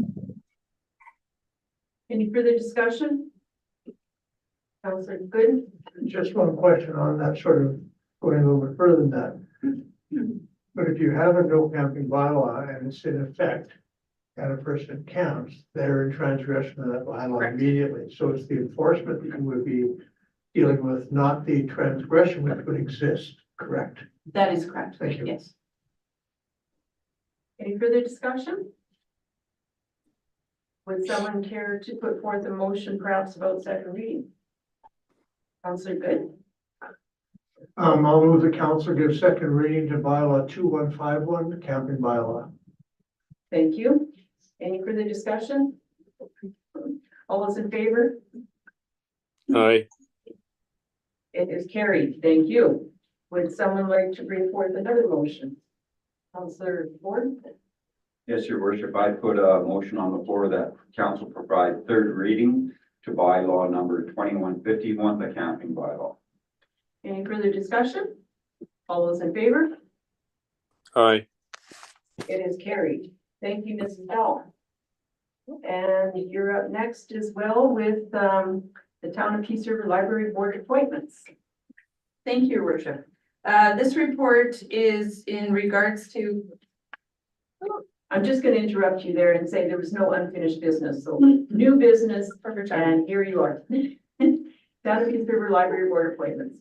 Any further discussion? Councillor Good? Just one question on that, sort of going a little bit further than that. But if you have a no camping bylaw and it's in effect, and a person counts, they're in transgression of that bylaw immediately. So it's the enforcement that you would be dealing with, not the transgression which would exist, correct? That is correct. Thank you. Yes. Any further discussion? Would someone care to put forth a motion perhaps about second reading? Councillor Good? I'll move the council give second reading to bylaw 2151, the camping bylaw. Thank you. Any further discussion? All those in favor? Aye. It is carried. Thank you. Would someone like to bring forth another motion? Councillor Ford? Yes, your worship, I put a motion on the floor that council provide third reading to bylaw number 2151, the camping bylaw. Any further discussion? All those in favor? Aye. It is carried. Thank you, Mrs. Bell. And you're up next as well with the Town of Peace River Library Board appointments. Thank you, Your Worship. This report is in regards to. I'm just going to interrupt you there and say there was no unfinished business, so new business, and here you are. Town of Peace River Library Board appointments.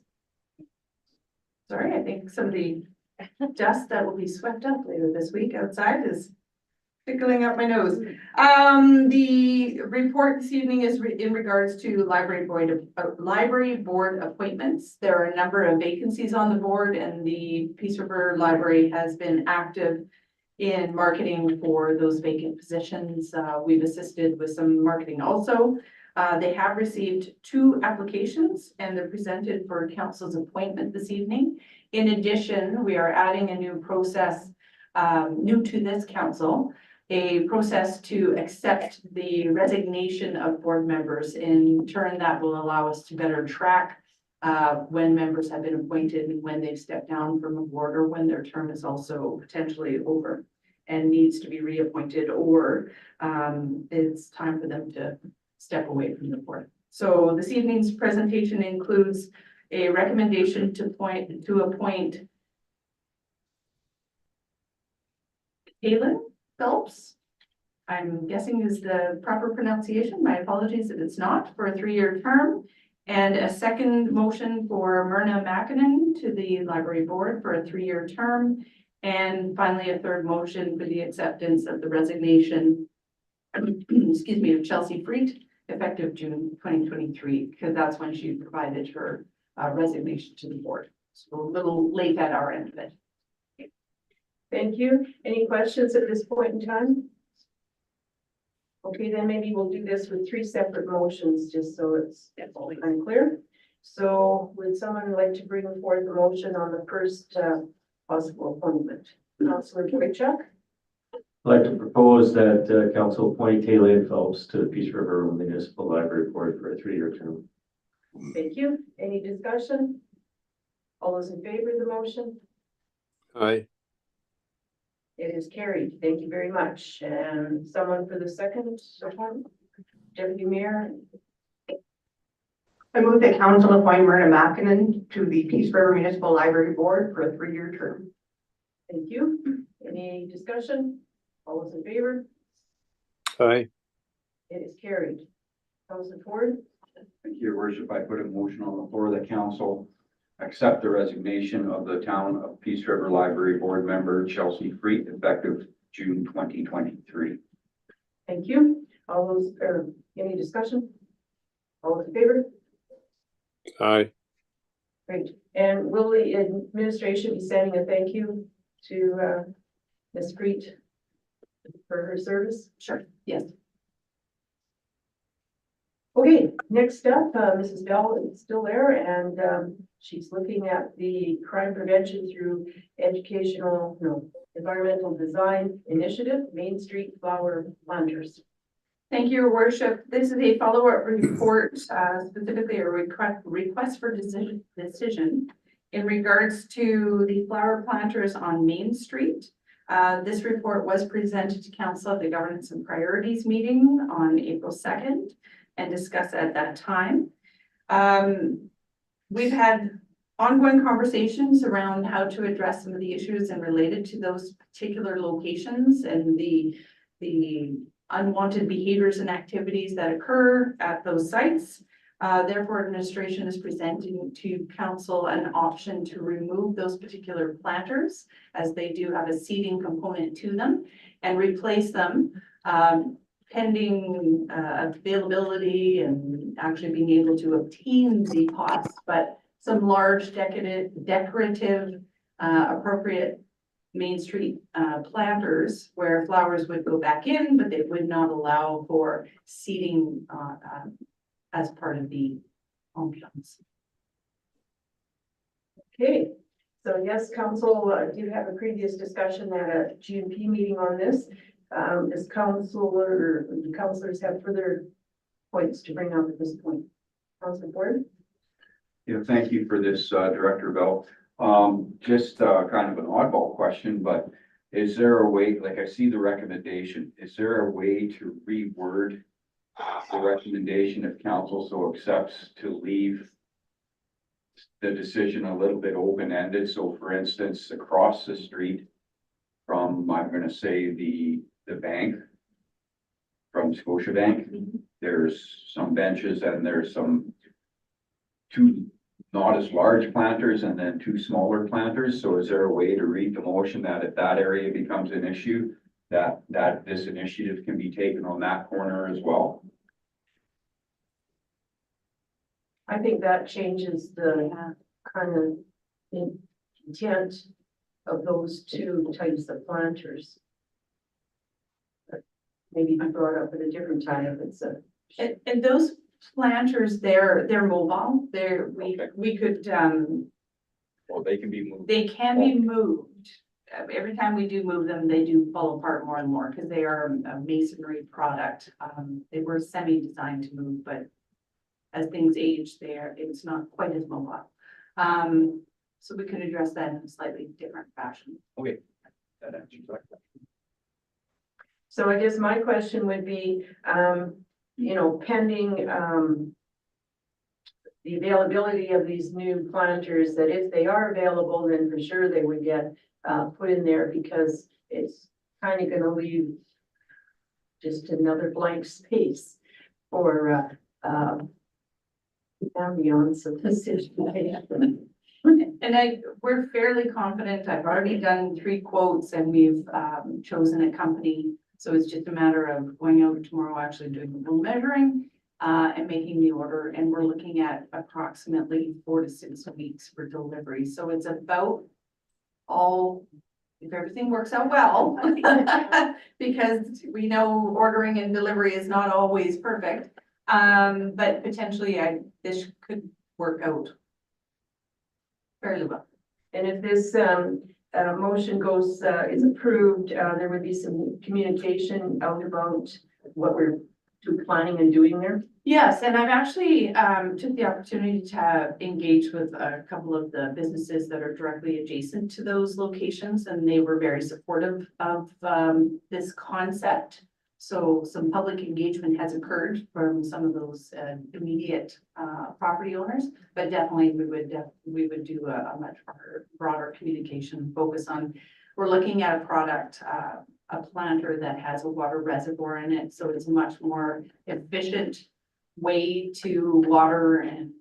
Sorry, I think some of the dust that will be swept up later this week outside is tickling up my nose. The report this evening is in regards to library board appointments. There are a number of vacancies on the board, and the Peace River Library has been active in marketing for those vacant positions. We've assisted with some marketing also. They have received 2 applications and they're presented for council's appointment this evening. In addition, we are adding a new process, new to this council, a process to accept the resignation of board members. In turn, that will allow us to better track when members have been appointed and when they've stepped down from a board, or when their term is also potentially over and needs to be reappointed, or it's time for them to step away from the board. So this evening's presentation includes a recommendation to appoint Kaylin Phelps, I'm guessing is the proper pronunciation. My apologies if it's not, for a 3-year term. And a second motion for Myrna Makinen to the library board for a 3-year term. And finally, a third motion for the acceptance of the resignation, excuse me, of Chelsea Freet, effective June 2023, because that's when she provided her resignation to the board. So a little late at our end of it. Thank you. Any questions at this point in time? Okay, then maybe we'll do this with 3 separate motions, just so it's unclear. So would someone like to bring forth a motion on the first possible appointment? Councilor Boychuk? I'd like to propose that council appoint Kaylin Phelps to the Peace River Municipal Library Board for a 3-year term. Thank you. Any discussion? All those in favor of the motion? Aye. It is carried. Thank you very much. And someone for the second appointment? Deputy Mayor? I move that council appoint Myrna Makinen to the Peace River Municipal Library Board for a 3-year term. Thank you. Any discussion? All those in favor? Aye. It is carried. Councilor Ford? Thank you, Your Worship. I put a motion on the floor that council accept the resignation of the Town of Peace River Library Board member Chelsea Freet, effective June 2023. Thank you. All those, any discussion? All those in favor? Aye. Great. And will the administration be sending a thank you to Ms. Freet for her service? Sure, yes. Okay, next up, Mrs. Bell is still there, and she's looking at the crime prevention through environmental design initiative, Main Street Flower Planters. Thank you, Your Worship. This is a follow-up report, specifically a request for decision in regards to the flower planters on Main Street. This report was presented to council at the Governance and Priorities meeting on April 2nd and discussed at that time. We've had ongoing conversations around how to address some of the issues and related to those particular locations and the unwanted behaviors and activities that occur at those sites. Therefore, administration is presenting to council an option to remove those particular planters, as they do have a seeding component to them, and replace them pending availability and actually being able to obtain the pots, but some large decorative appropriate Main Street planters where flowers would go back in, but they would not allow for seeding as part of the ambiance. Okay, so yes, council do have a previous discussion at a GMP meeting on this. Does councilors have further points to bring up at this point? Councilor Ford? Yeah, thank you for this, Director Bell. Just kind of an oddball question, but is there a way, like I see the recommendation, is there a way to reword the recommendation if council so accepts to leave the decision a little bit open-ended? So for instance, across the street from, I'm going to say the bank, from Scotiabank, there's some benches and there's some two not as large planters and then 2 smaller planters. So is there a way to read the motion that if that area becomes an issue, that this initiative can be taken on that corner as well. I think that changes the kind of intent of those two types of planters. Maybe be brought up at a different time if it's a. And those planters, they're mobile, we could, Well, they can be moved. they can be moved. Every time we do move them, they do fall apart more and more because they are a masonry product. They were semi-designed to move, but as things age, it's not quite as mobile. So we could address that in a slightly different fashion. Okay. That answers that question. So I guess my question would be, pending, the availability of these new planters, that if they are available, then for sure they would get, put in there because it's kind of gonna leave just another blank space for, ambiance of the situation. And we're fairly confident. I've already done 3 quotes and we've chosen a company. So it's just a matter of going out tomorrow, actually doing the full measuring and making the order. And we're looking at approximately 4 to 6 weeks for delivery. So it's about all, if everything works out well, because we know ordering and delivery is not always perfect. But potentially this could work out fairly well. And if this motion goes, is approved, there would be some communication out about what we're planning and doing there. Yes, and I've actually took the opportunity to engage with a couple of the businesses that are directly adjacent to those locations, and they were very supportive of this concept. So some public engagement has occurred from some of those immediate property owners, but definitely we would do a much broader communication focus on. We're looking at a product, a planter that has a water reservoir in it, so it's a much more efficient way to water and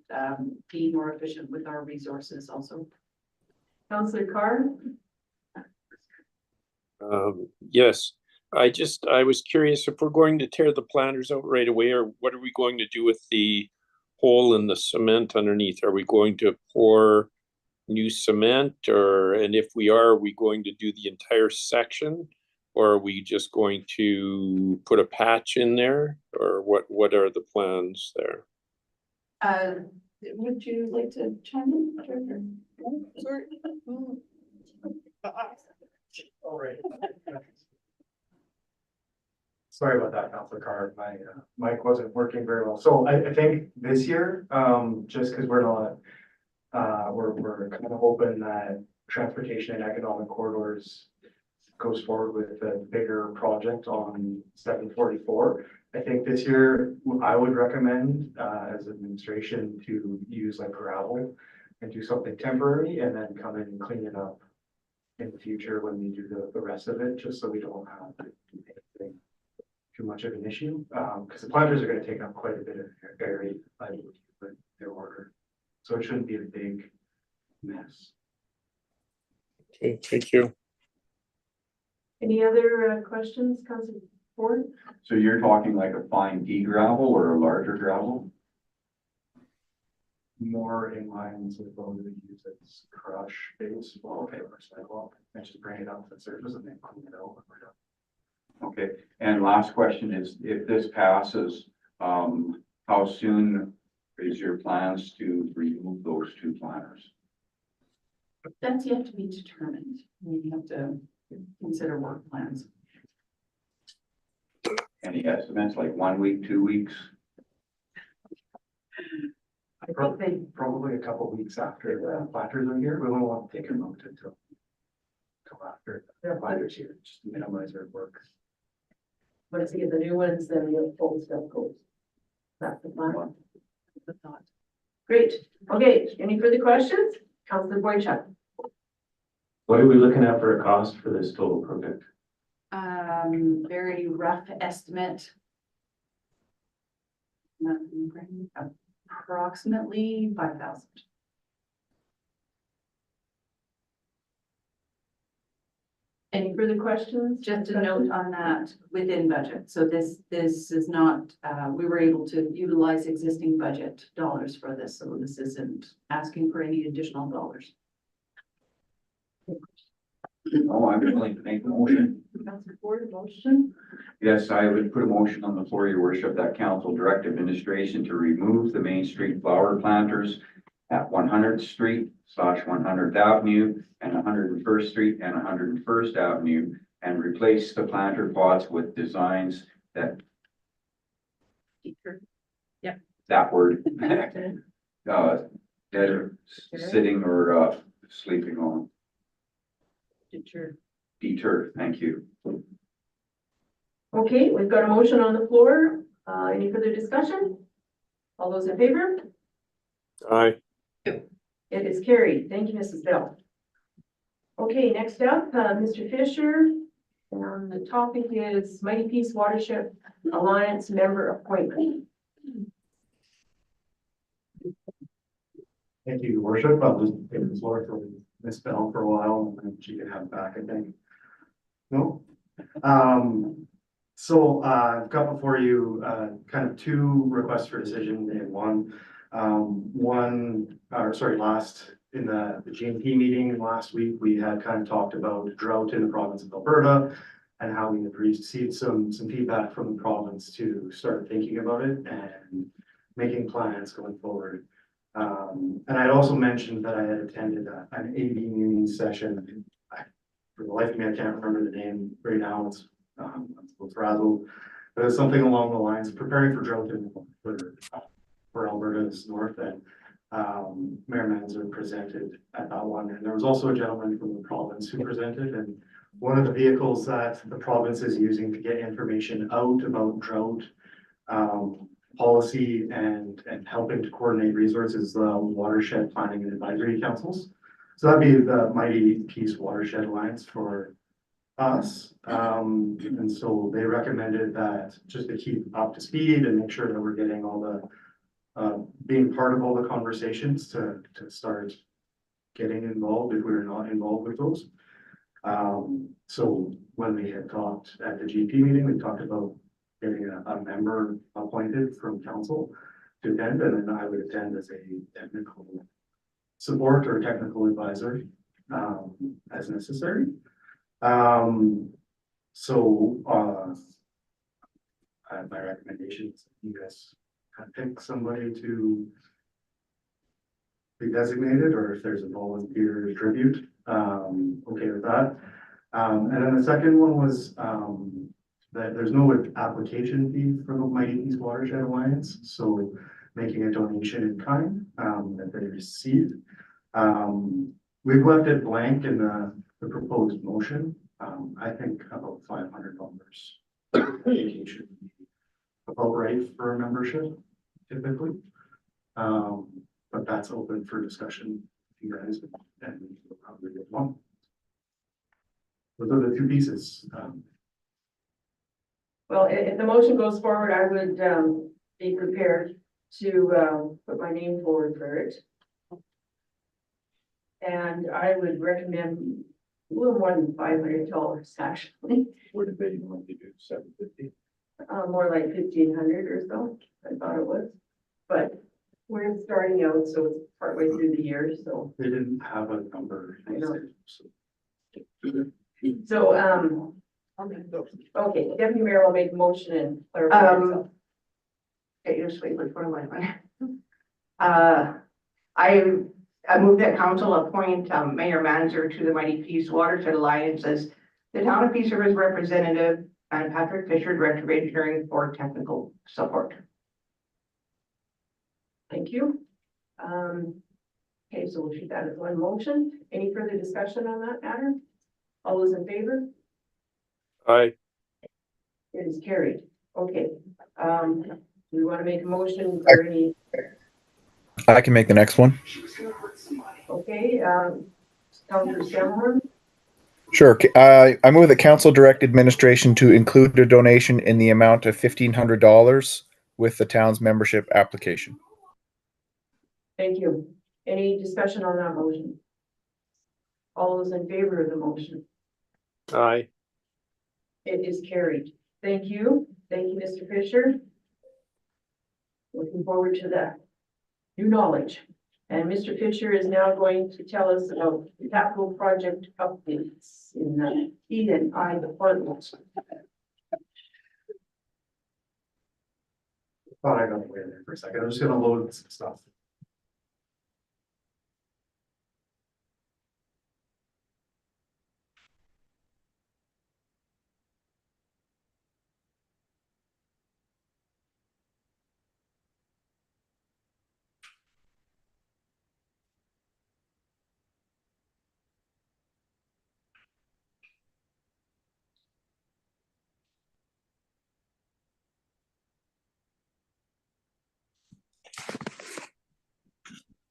be more efficient with our resources also. Councillor Carr? Yes, I was curious if we're going to tear the planters out right away, or what are we going to do with the hole in the cement underneath? Are we going to pour new cement, and if we are we going to do the entire section, or are we just going to put a patch in there, or what are the plans there? Would you like to chime in? Sorry. All right. Sorry about that, Councilor Carr. My mic wasn't working very well. So I think this year, just because we're not, we're kind of hoping that transportation and economic corridors goes forward with a bigger project on 744. I think this year, I would recommend as administration to use like gravel and do something temporary and then come in and clean it up in the future when we do the rest of it, just so we don't have anything too much of an issue. Because the planters are going to take up quite a bit of area, I believe, with their order. So it shouldn't be a big mess. Okay, thank you. Any other questions, Councillor Ford? So you're talking like a fine pea gravel or a larger gravel? More in lines with what we would use as crush base, wallpaper sidewalk, and just bring it up to the surface and then clean it out. Okay, and last question is, if this passes, how soon is your plans to remove those 2 planters? That's yet to be determined. We have to consider work plans. Any estimates, like 1 week, 2 weeks? Probably a couple weeks after the planters are here. We won't want to take them out until after the planters here, just to minimize our work. Once you get the new ones, then the old stuff goes. That's the plan. The thought. Great. Okay, any further questions? Councillor Boychuk. What are we looking at for a cost for this total project? Very rough estimate. Approximately 5,000. Any further questions? Just a note on that, within budget. So this is not, we were able to utilize existing budget dollars for this, so this isn't asking for any additional dollars. Oh, I'm willing to make the motion. Councilor Ford, a motion. Yes, I would put a motion on the floor, your worship, that council direct administration to remove the Main Street flower planters at 100th Street / 100th Avenue and 101st Street and 101st Avenue, and replace the planter pots with designs that, that word, that are sitting or sleeping on. Deter, thank you. Okay, we've got a motion on the floor. Any further discussion? All those in favor? Aye. It is carried. Thank you, Mrs. Bell. Okay, next up, Mr. Fisher. And the topic is Mighty Peace Watershed Alliance member appointment. Thank you, your worship. I'll just give the floor for Ms. Bell for a while, and then she can have it back, I think. No? So I've got before you, kind of two requests for decision in one. Last, in the GMP meeting last week, we had kind of talked about drought in the province of Alberta and how we had received some feedback from the province to start thinking about it and making plans going forward. And I'd also mentioned that I had attended an AV meeting session. For the life of me, I can't remember the name right now. It's frazzled, but it's something along the lines of preparing for drought in for Alberta's north, and Mayor Manzer presented at that one. And there was also a gentleman from the province who presented, and one of the vehicles that the province is using to get information out about drought policy and helping to coordinate resources, the watershed planning and advisory councils. So that'd be the Mighty Peace Watershed Alliance for us. And so they recommended that just to keep up to speed and make sure that we're getting all the, being part of all the conversations to start getting involved if we're not involved with those. So when we had talked at the GP meeting, we talked about getting a member appointed from council to attend, and then I would attend as a technical support or technical advisor as necessary. My recommendation is you guys kind of pick somebody to be designated, or if there's a volunteer tribute, okay with that. And then the second one was that there's no application fee for the Mighty Peace Watershed Alliance, so making a donation in kind that they receive. We've left it blank in the proposed motion. I think about $500 application would be about right for a membership typically. But that's open for discussion with you guys, and we'll probably get one. Those are the two pieces. Well, if the motion goes forward, I would be prepared to put my name forward for it. And I would recommend a little more than $500 actually. We're debating on to do $750. More like 1,500 or so, I thought it was. But we're starting out, so it's partway through the year, so. They didn't have a number. I know. So, okay, Deputy Mayor will make a motion and clarify himself. Okay, just wait, which one am I move that council appoint Mayor Manzer to the Mighty Peace Watershed Alliance as the Town of Peace River's representative, and Patrick Fisher, Director of Engineering, for technical support. Thank you. Okay, so we'll treat that as one motion. Any further discussion on that matter? All those in favor? Aye. It is carried. Okay. We want to make a motion for any, I can make the next one. okay, Councilor Shamhorn, Sure. I move that council direct administration to include a donation in the amount of $1,500 with the town's membership application. thank you. Any discussion on that motion? All those in favor of the motion? Aye. It is carried. Thank you. Thank you, Mr. Fisher. Looking forward to the new knowledge. And Mr. Fisher is now going to tell us about the capital project updates in the E&I department. Thought I got away there for a second. I'm just gonna load some stuff.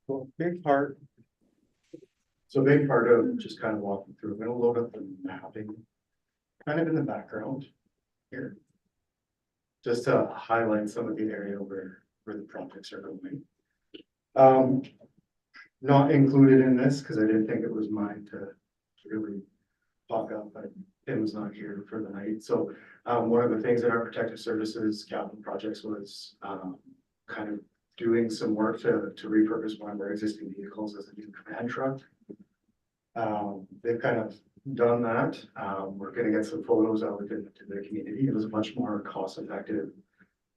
Well, big part. So a big part of just kind of walking through, I'm gonna load up the mapping. Kind of in the background here. Just to highlight some of the area where the projects are going. Not included in this, because I didn't think it was mine to really talk up, but Tim was not here for the night, so. One of the things in our protective services capital projects was, kind of doing some work to repurpose one of our existing vehicles as a new command truck. They've kind of done that. We're gonna get some photos out to the community. It was a much more cost-effective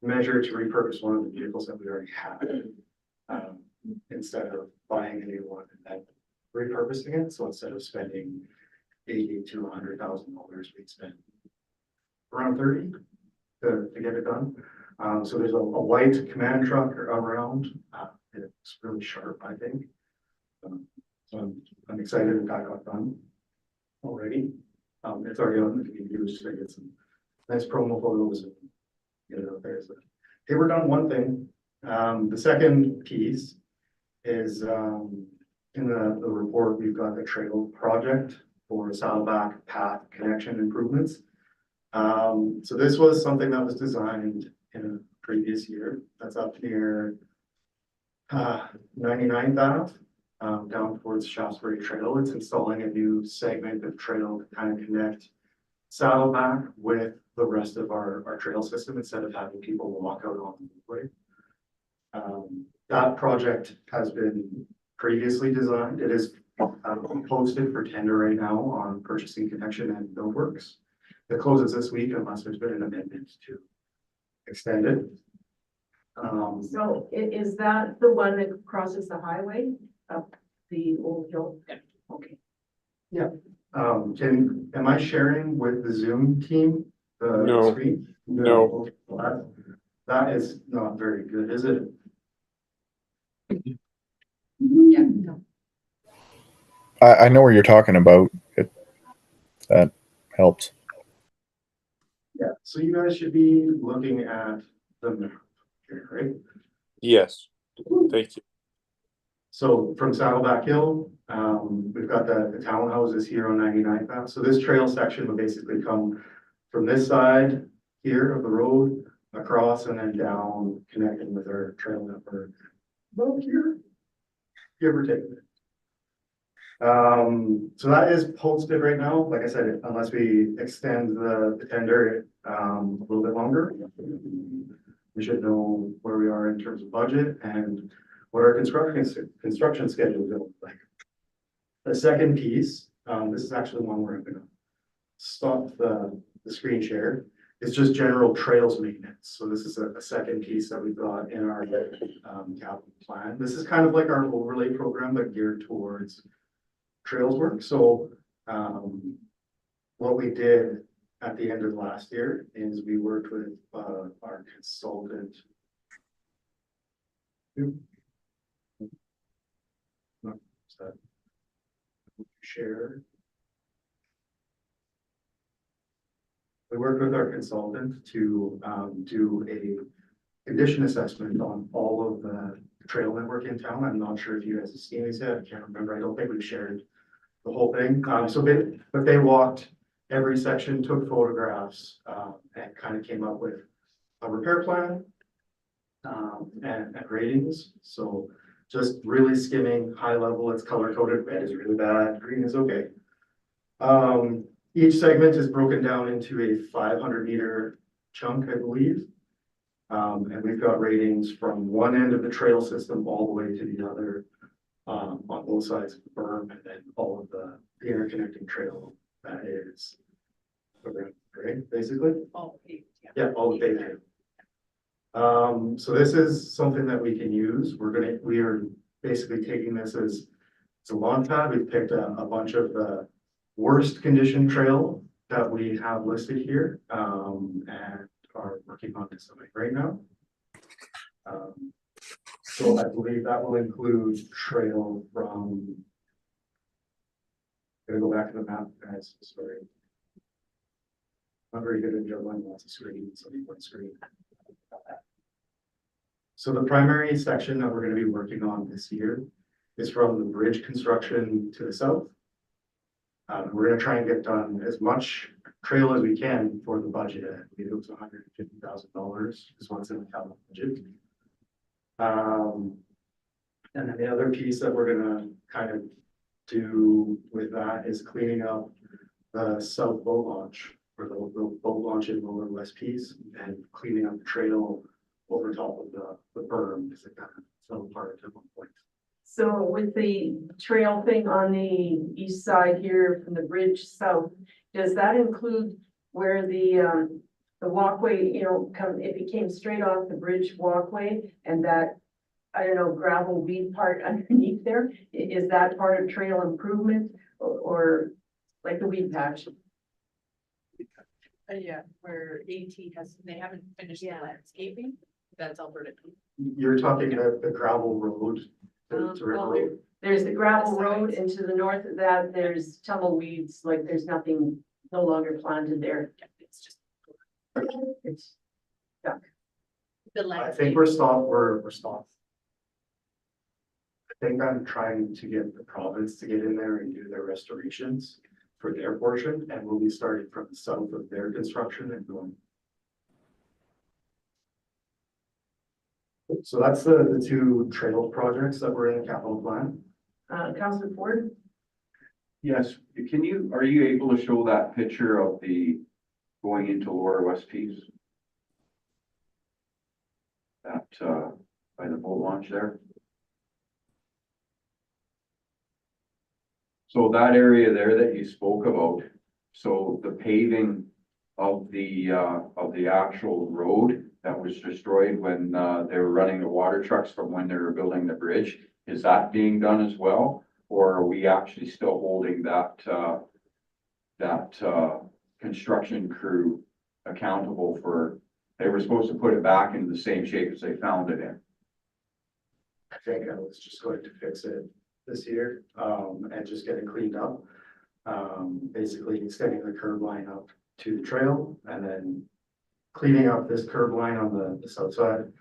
measure to repurpose one of the vehicles that we already had. Instead of buying a new one and then repurposing it. So instead of spending $80,000 to $100,000, we'd spend around 30 to get it done. So there's a white command truck around. It's really sharp, I think. So I'm excited that that got done already. It's already out in the community, so I get some nice promo photos and get it out there. So they were done one thing. The second piece is in the report, we've got the trail project for Saddleback Path connection improvements. So this was something that was designed in a previous year. That's up near 99th Ave, down towards Shaftesbury Trail. It's installing a new segment of trail to kind of connect Saddleback with the rest of our trail system instead of having people walk out on the way. That project has been previously designed. It is posted for tender right now on Purchasing Connection and Buildworks. It closes this week unless there's been an amendment to extend it. So is that the one that crosses the highway up the old hill? Yeah. Okay. Yeah. Am I sharing with the Zoom team the No. screen? No. Okay. Well, that is not very good, is it? Yeah. I know where you're talking about. That helps. Yeah. So you guys should be looking at the map here, right? Yes. Thank you. So from Saddleback Hill, we've got the townhouses here on 99th Ave. So this trail section would basically come from this side here of the road across and then down, connecting with our trail network. About here, give or take. So that is posted right now. Like I said, unless we extend the tender a little bit longer, we should know where we are in terms of budget and what our construction schedule will look like. The second piece, this is actually one where I'm gonna stop the screen share. It's just general trails maintenance. So this is a second piece that we've got in our capital plan. This is kind of like our overlay program, but geared towards trails work. So what we did at the end of last year is we worked with our consultant. Share. We worked with our consultant to do a condition assessment on all of the trail network in town. I'm not sure if you guys have seen these yet. I can't remember. I don't think we've shared the whole thing. But they walked every section, took photographs, and kind of came up with a repair plan and ratings. So just really skimming high level. It's color coded. Red is really bad. Green is okay. Each segment is broken down into a 500-meter chunk, I believe. And we've got ratings from one end of the trail system all the way to the other, on both sides of the berm, and then all of the interconnecting trail that is around, right, basically? Oh, okay, yeah. Yeah, all the pavement. So this is something that we can use. We are basically taking this as a launch pad. We've picked a bunch of the worst condition trail that we have listed here, and are working on design right now. So I believe that will include trail from. Gonna go back to the map, guys, sorry. Not very good at juggling lots of screens, only one screen. So the primary section that we're gonna be working on this year is from the bridge construction to the south. We're gonna try and get done as much trail as we can for the budget. I believe it was $150,000 is what's in the capital budget. And then the other piece that we're gonna kind of do with that is cleaning up the south boat launch, or the boat launch in Lower West piece, and cleaning up the trail over top of the berm, because it kind of fell apart at one point. So with the trail thing on the east side here from the bridge south, does that include where the walkway, you know, if it came straight off the bridge walkway and that, I don't know, gravel weed part underneath there, is that part of trail improvement or like the weed patch? Yeah, where AT they haven't finished the landscaping, that's Alberta. You're talking about the gravel road to River Well, Road? There's the gravel road, and to the north of that, there's tumbleweeds, like there's nothing, no longer planted there. It's just It's stuck. the I landscape. think we're stopped. I think I'm trying to get the province to get in there and do their restorations for their portion, and we'll be starting from the south of their construction and going. So that's the two trail projects that were in the capital plan. Councilor Ford? Yes, are you able to show that picture of the going into Lower West piece? That, by the boat launch there? So that area there that you spoke about, so the paving of the actual road that was destroyed when, they were running the water trucks from when they were building the bridge, is that being done as well? Or are we actually still holding that construction crew accountable for, they were supposed to put it back into the same shape as they found it in? I think I was just going to fix it this year, and just get it cleaned up. Basically extending the curb line up to the trail, and then cleaning up this curb line on the south side,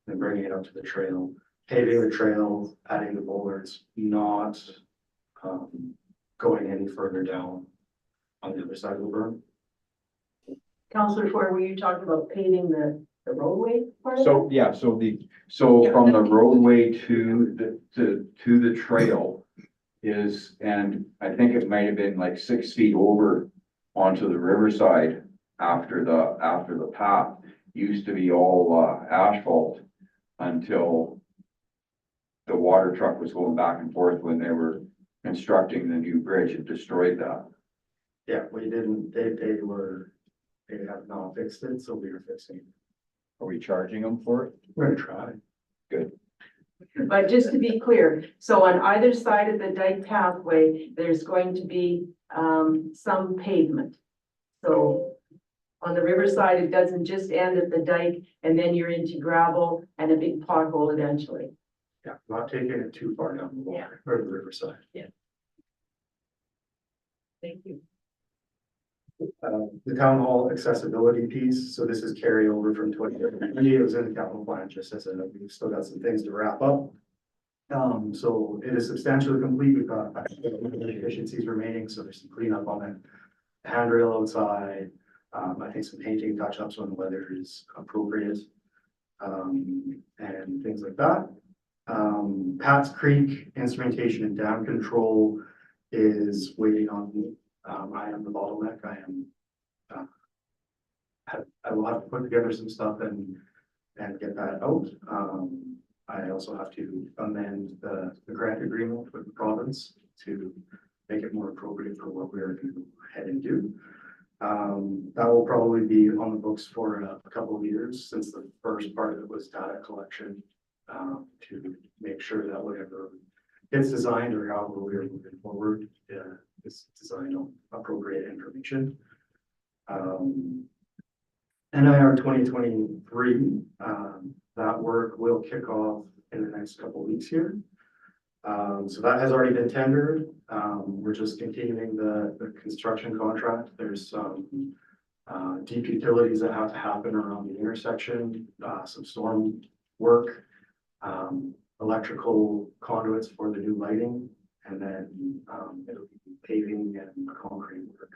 and bringing it up to the trail, paving the trail, adding the bollards, not going any further down on the other side of the berm. Councilor Ford, were you talking about paving the roadway part of it? So, yeah, so from the roadway to the trail is, and I think it might have been like 6 feet over onto the riverside after the path, used to be all asphalt until the water truck was going back and forth when they were constructing the new bridge. It destroyed that. Yeah, we didn't, they have not fixed it, so we were fixing it. Are we charging them for it? We're gonna try. Good. But just to be clear, so on either side of the dike pathway, there's going to be some pavement. So on the riverside, it doesn't just end at the dike and then you're into gravel and a big pothole eventually. Yeah, not taking it too far down the water or the riverside. Thank you. The town hall accessibility piece, so this is carryover from 2020. It was in the capital plan, just as we've still got some things to wrap up. So it is substantially complete. We've got efficiencies remaining, so there's some cleanup on it. The handrail outside, I think some painting touch-ups when the weather is appropriate, and things like that. Pat's Creek instrumentation and dam control is waiting on I am the bottleneck. I will have to put together some stuff and get that out. I also have to amend the grant agreement with the province to make it more appropriate for what we're going to head and do. That will probably be on the books for a couple of years, since the first part of it was data collection, to make sure that whatever gets designed or however we're moving forward, is designed on appropriate information. NIR 2023, that work will kick off in the next couple of weeks here. So that has already been tendered. We're just continuing the construction contract. There's some deep utilities that have to happen around the intersection, some storm work, electrical conduits for the new lighting, and then it'll be paving and concrete work.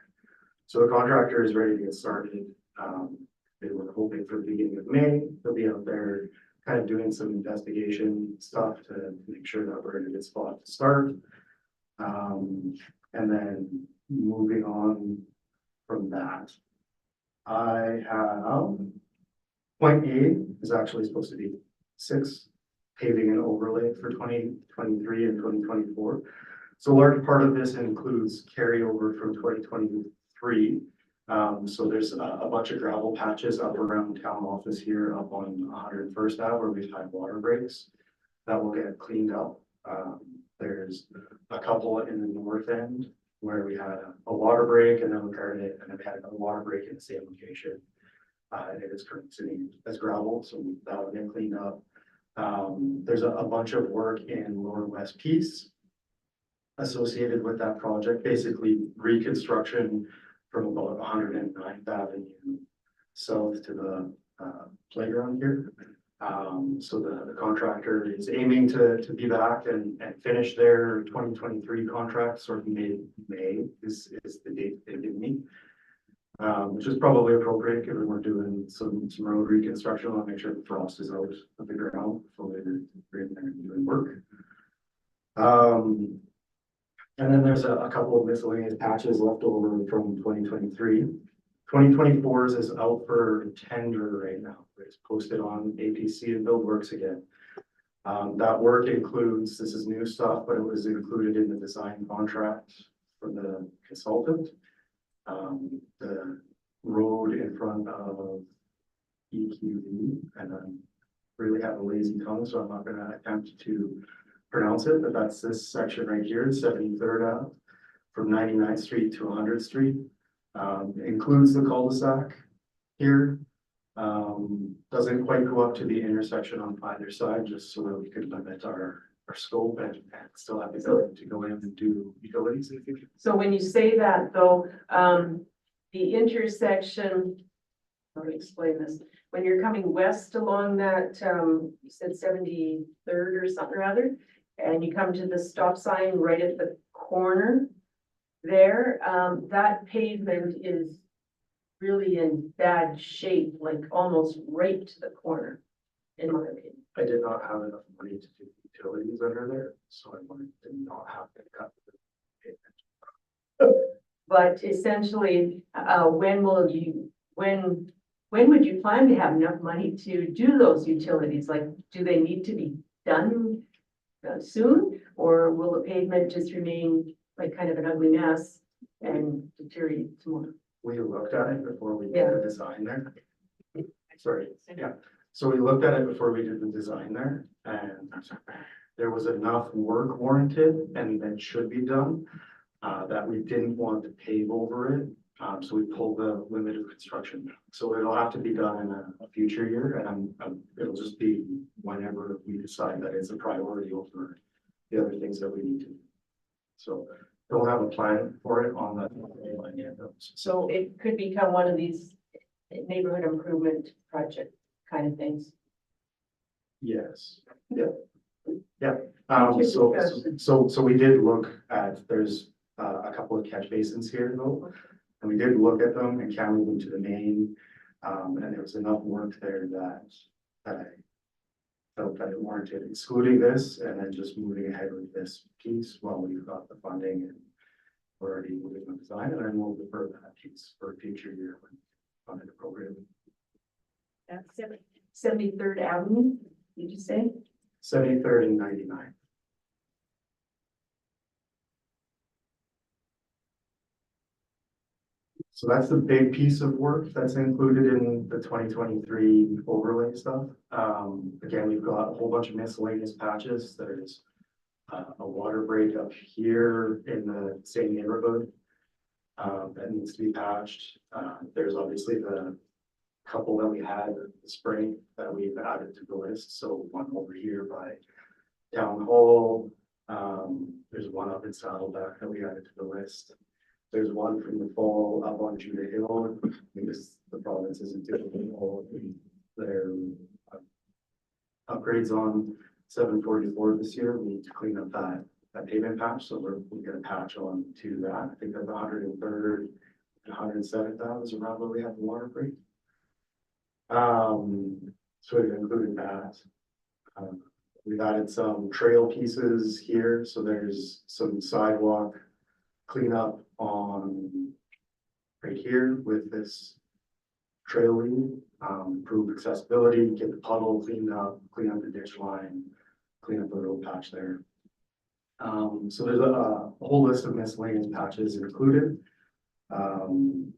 So the contractor is ready to get started. They were hoping for the beginning of May. They'll be out there kind of doing some investigation stuff to make sure that we're in a good spot to start. And then moving on from that, I have point A is actually supposed to be 6 paving and overlay for 2023 and 2024. So a large part of this includes carryover from 2023. So there's a bunch of gravel patches up around town office here up on 101st Ave where we've had water breaks that will get cleaned up. There's a couple in the north end where we had a water break and then repaired it, and then we had another water break in the same location. And it is currently sitting as gravel, so that will get cleaned up. There's a bunch of work in Lower West Peace associated with that project, basically reconstruction from about 109th Avenue south to the playground here. So the contractor is aiming to be back and finish their 2023 contract, sort of May is the date they give me. Which is probably appropriate given we're doing some road reconstruction. I'll make sure the frost is out of the ground before we're in there and doing work. And then there's a couple of miscellaneous patches left over from 2023. 2024's is out for tender right now. It's posted on APC and BuildWorks again. That work includes, this is new stuff, but it was included in the design contract for the consultant. The road in front of EQV, and I really have a lazy tongue, so I'm not going to attempt to pronounce it, but that's this section right here, 73rd Ave, from 99th Street to 100th Street. Includes the cul-de-sac here. Doesn't quite go up to the intersection on either side, just so that we could limit our scope and still have the ability to go in and do utilities in the future. So when you say that though, the intersection, how do I explain this? When you're coming west along that, you said 73rd or something or other, and you come to the stop sign right at the corner there, that pavement is really in bad shape, like almost right to the corner, in my opinion. I did not have enough money to do utilities under there, so I wanted to not have to cut the pavement. But essentially, when would you plan to have enough money to do those utilities? Like, do they need to be done soon? Or will the pavement just remain like kind of an ugly mess and deteriorate some more? We looked at it before we did the design there. Sorry, yeah. So we looked at it before we did the design there, and there was enough work warranted and that should be done that we didn't want to pave over it. So we pulled the limit of construction. So it'll have to be done in a future year, and it'll just be whenever we decide that it's a priority over the other things that we need to do. So don't have a plan for it on that. So it could become one of these neighborhood improvement project kind of things. Yes, yeah. Yeah, so we did look at, there's a couple of catch basins here though. And we did look at them and counted them to the main. And there was enough work there that I felt that it warranted excluding this and then just moving ahead with this piece while we've got the funding and we're already moving on design, and then we'll defer that piece for a future year when funded appropriately. 73rd Avenue, did you say? 73rd and 99. So that's the big piece of work that's included in the 2023 overlay stuff. Again, we've got a whole bunch of miscellaneous patches. There's a water break up here in the same neighborhood that needs to be patched. There's obviously the couple that we had in the spring that we've added to the list. So one over here by Town Hall. There's one up in Saddleback that we added to the list. There's one from the fall up on Judah Hill, because the province isn't doing all of their upgrades on 744 this year. We need to clean up that pavement patch, so we're gonna patch on to that. I think that's 103rd and 107th is around where we have the water break. So we've included that. We've added some trail pieces here, so there's some sidewalk cleanup on right here with this trail lead, improve accessibility, get the puddle cleaned up, clean up the ditch line, clean up the road patch there. So there's a whole list of miscellaneous patches included. And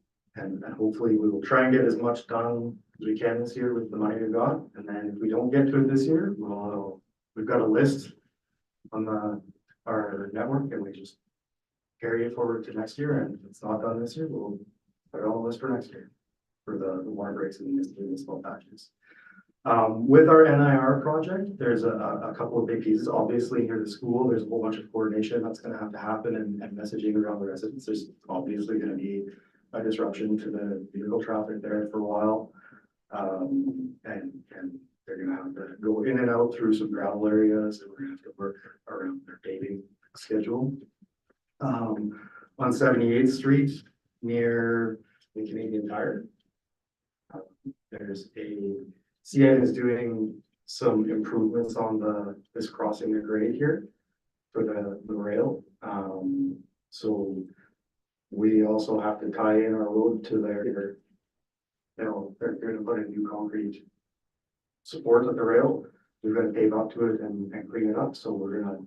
hopefully we will try and get as much done as we can this year with the money we've got. And then if we don't get to it this year, we've got a list on our network, and we just carry it forward to next year. And if it's not done this year, we'll put it on the list for next year for the water breaks and the small patches. With our NIR project, there's a couple of big pieces. Obviously, near the school, there's a whole bunch of coordination that's going to have to happen, and messaging around the residents. There's obviously going to be a disruption to the vehicle traffic there for a while. And they're going to have to go in and out through some gravel areas, and we're going to have to work around their paving schedule. On 78th Street near the Canadian Tire, there's CN is doing some improvements on this crossing the grade here for the rail. So we also have to tie in our road to their, they're going to put a new concrete support at the rail. We're going to pave up to it and clean it up. So we're going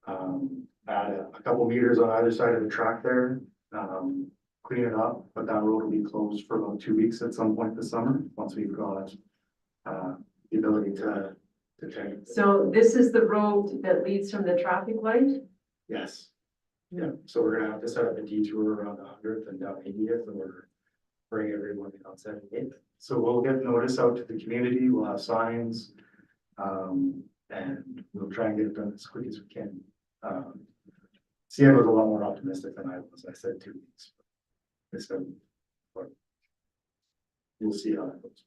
to add a couple meters on either side of the track there, clean it up, but that road will be closed for about 2 weeks at some point this summer, once we've got the ability to change. So this is the road that leads from the traffic light? Yes. Yeah, so we're gonna have to set up a detour around 100th and down 80th, and we're bring everyone in on 78th. So we'll get notice out to the community, we'll have signs, and we'll try and get it done as quick as we can. CN was a lot more optimistic than I was. I said 2 weeks. They said, but we'll see how that goes.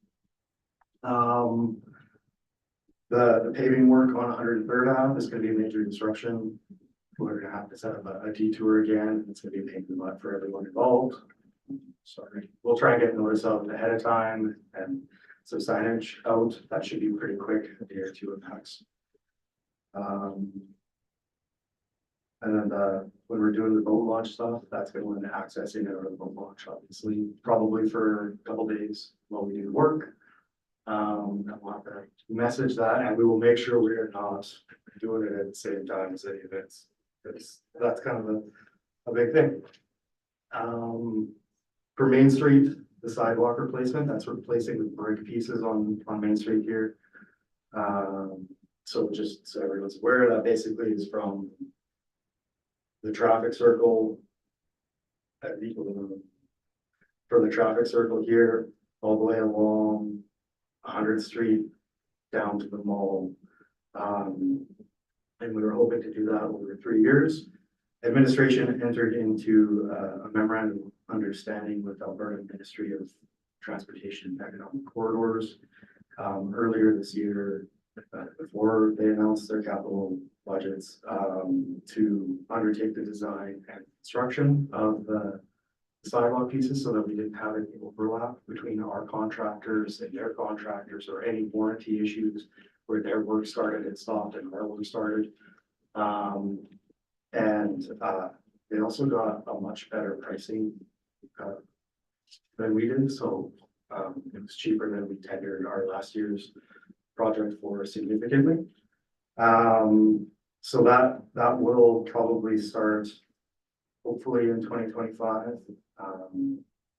The paving work on 103rd Ave is going to be a major disruption. We're going to have to set up a detour again. It's going to be a pain in the butt for everyone involved. Sorry. We'll try and get notice out ahead of time and some signage out. That should be pretty quick, a day or two of max. And then when we're doing the boat launch stuff, that's going to limit accessing out of the boat launch, obviously, probably for a couple days while we do the work. I want to message that, and we will make sure we are not doing it at the same time as any events. That's kind of a big thing. For Main Street, the sidewalk replacement, that's replacing the brick pieces on Main Street here. So just so everyone's aware, that basically is from the traffic circle from the traffic circle here all the way along 100th Street down to the mall. And we were hoping to do that over 3 years. Administration entered into a memorandum of understanding with Alberta Ministry of Transportation and Economic Corridors earlier this year, before they announced their capital budgets, to undertake the design and construction of the sidewalk pieces so that we didn't have any overlap between our contractors and their contractors or any warranty issues where their work started and stopped and our work started. And They also got a much better pricing than we did, so it was cheaper than we tendered our last year's project for significantly. So that will probably start hopefully in 2025.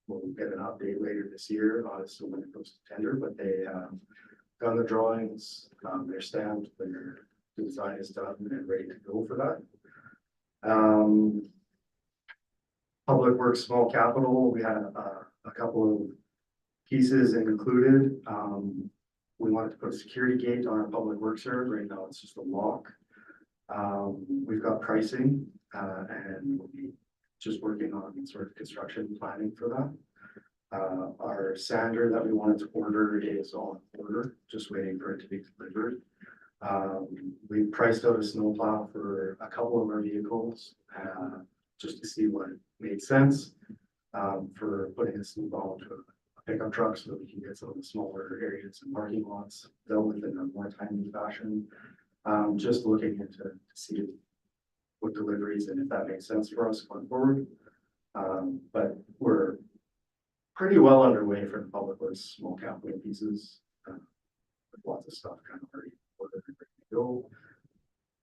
We'll get an update later this year as to when it goes to tender, but they have done the drawings, they're stamped, their design is done and ready to go for that. Public Works Small Capital, we had a couple of pieces included. We wanted to put a security gate on our Public Works server. Right now it's just a lock. We've got pricing and we'll be just working on sort of construction planning for that. Our sander that we wanted to order is on order, just waiting for it to be delivered. We priced out a snowplow for a couple of our vehicles just to see what made sense for putting a snowplow into a pickup truck so that we can get some of the smaller areas and parking lots dealt with in a more timely fashion. Just looking into to see what deliveries and if that makes sense for us going forward. But we're pretty well underway for the Public Works Small Capital pieces. With lots of stuff kind of already ordered and ready to go.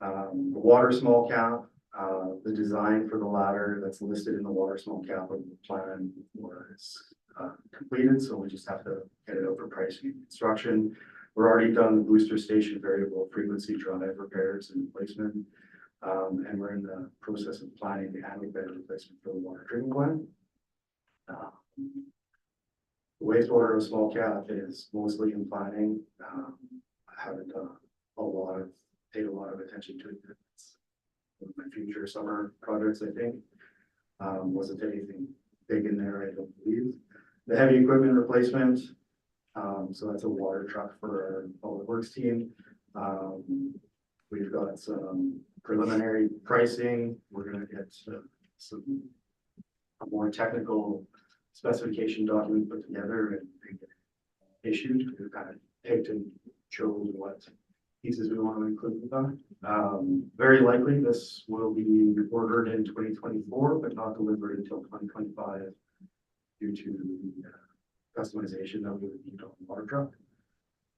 The water small cap, the design for the ladder that's listed in the water small capital plan was completed, so we just have to get it out for pricing and construction. We're already done the booster station variable frequency drive repairs and replacement, and we're in the process of planning the annual bed replacement for the water treatment plant. The wastewater small cap is mostly in planning. I haven't done paid a lot of attention to it. It's one of my future summer projects, I think. Wasn't anything big in there, I don't believe. The heavy equipment replacement, so that's a water truck for our Public Works team. We've got some preliminary pricing. We're gonna get a more technical specification document put together and get issued. We've kind of picked and chose what pieces we want to include with that. Very likely this will be ordered in 2024, but not delivered until 2025 due to the customization that we would need on the water truck.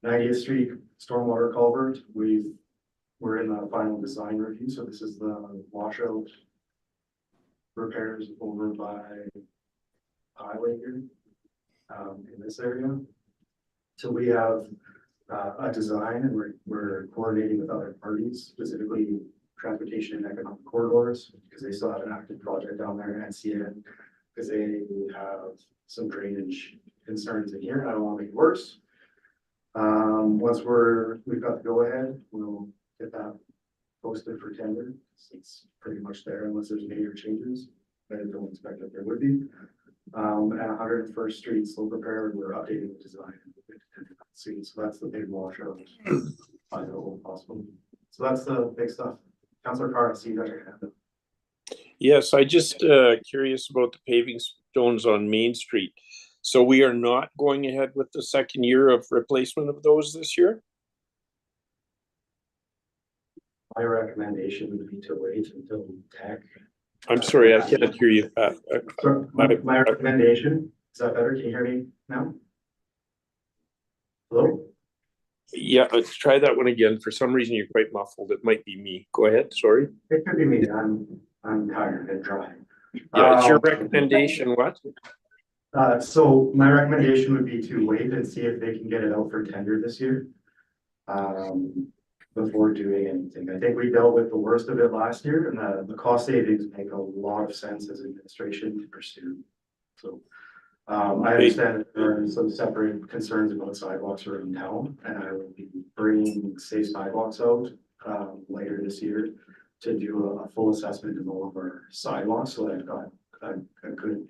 90th Street stormwater culvert, we're in the final design review, so this is the washout repairs over by highway here in this area. So we have a design and we're coordinating with other parties, specifically transportation and economic corridors, because they still have an active project down there at CN, because they have some drainage concerns in here. I don't want to make it worse. Once we've got the go ahead, we'll get that posted for tender. It's pretty much there unless there's major changes. I don't expect that there would be. At 101st Street slope repair, we're updating the design. So that's the big washout. I know possible. So that's the big stuff. Councillor Carr, I see you got your hand up. Yes, I just curious about the paving stones on Main Street. So we are not going ahead with the second year of replacement of those this year? My recommendation would be to wait until tech. I'm sorry, I can't hear you. My recommendation, is that better? Can you hear me now? Hello? Yeah, let's try that one again. For some reason, you're quite muffled. It might be me. Go ahead, sorry. It could be me. I'm tired and dry. Yeah, it's your recommendation, what? So my recommendation would be to wait and see if they can get it out for tender this year. Before doing anything. I think we dealt with the worst of it last year, and the cost savings make a lot of sense as administration to pursue. So I understand that there are some separate concerns about sidewalks around town, and I will be bringing safe sidewalks out later this year to do a full assessment of all of our sidewalks, so that I've got a good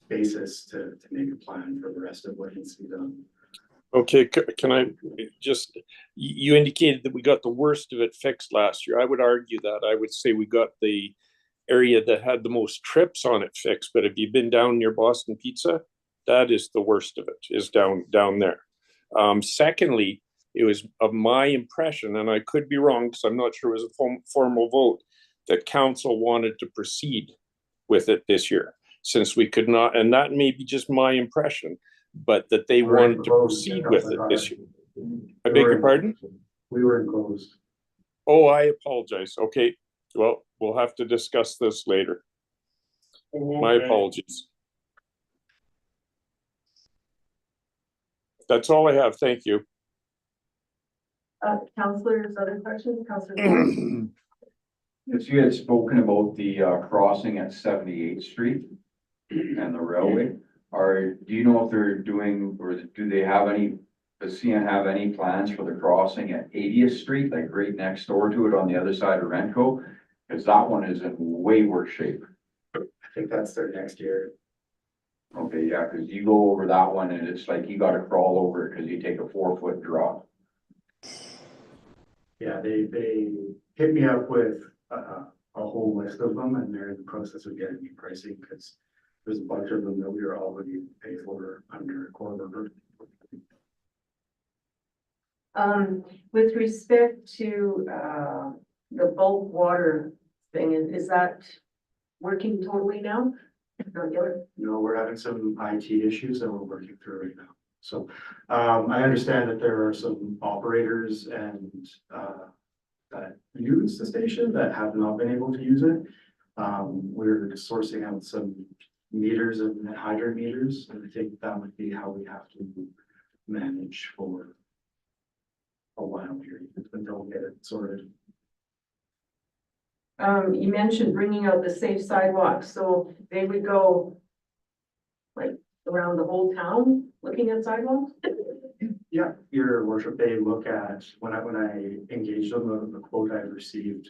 basis to make a plan for the rest of what needs to be done. Okay, can I just, you indicated that we got the worst of it fixed last year. I would argue that. I would say we got the area that had the most trips on it fixed, but if you've been down near Boston Pizza, that is the worst of it, is down there. Secondly, it was of my impression, and I could be wrong because I'm not sure it was a formal vote, that council wanted to proceed with it this year, since we could not, and that may be just my impression, but that they wanted to proceed with it this year. I beg your pardon? We were enclosed. Oh, I apologize. Okay, well, we'll have to discuss this later. My apologies. That's all I have. Thank you. Counselors, other questions? Counselor? As you had spoken about the crossing at 78th Street and the railway, do you know if they're doing, or do they have any, does CN have any plans for the crossing at 80th Street, like right next door to it on the other side of Renco? Because that one is in way worse shape. I think that's their next year. Okay, yeah, because you go over that one and it's like you gotta crawl over it because you take a 4-foot drop. Yeah, they hit me up with a whole list of them, and they're in the process of getting me pricing, because there's a bunch of them that we were already paid for under Core River. With respect to, the bulk water thing, is that working totally now? No, we're having some IT issues that we're working through right now. So, I understand that there are some operators and, that use the station that have not been able to use it. We're sourcing out some meters and hydrant meters, and I think that would be how we have to manage for a while here until we get it sorted. You mentioned bringing out the safe sidewalks, so they would go like around the whole town looking at sidewalks? Yeah, your worship, they look at, when I engaged them, the quote I received,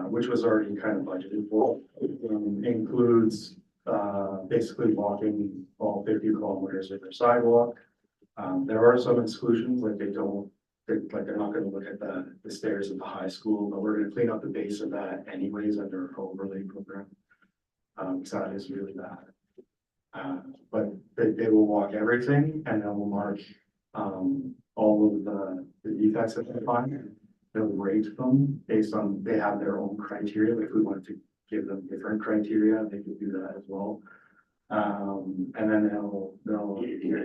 which was already kind of budgeted for, includes, basically walking all 50 kilometers of their sidewalk. There are some exclusions, like they're not gonna look at the stairs of the high school, but we're gonna clean up the base of that anyways under our overlay program. So that is really bad. But they will walk everything, and then we'll mark all of the defects that they find. They'll rate them based on, they have their own criteria. If we wanted to give them different criteria, they could do that as well. And then they'll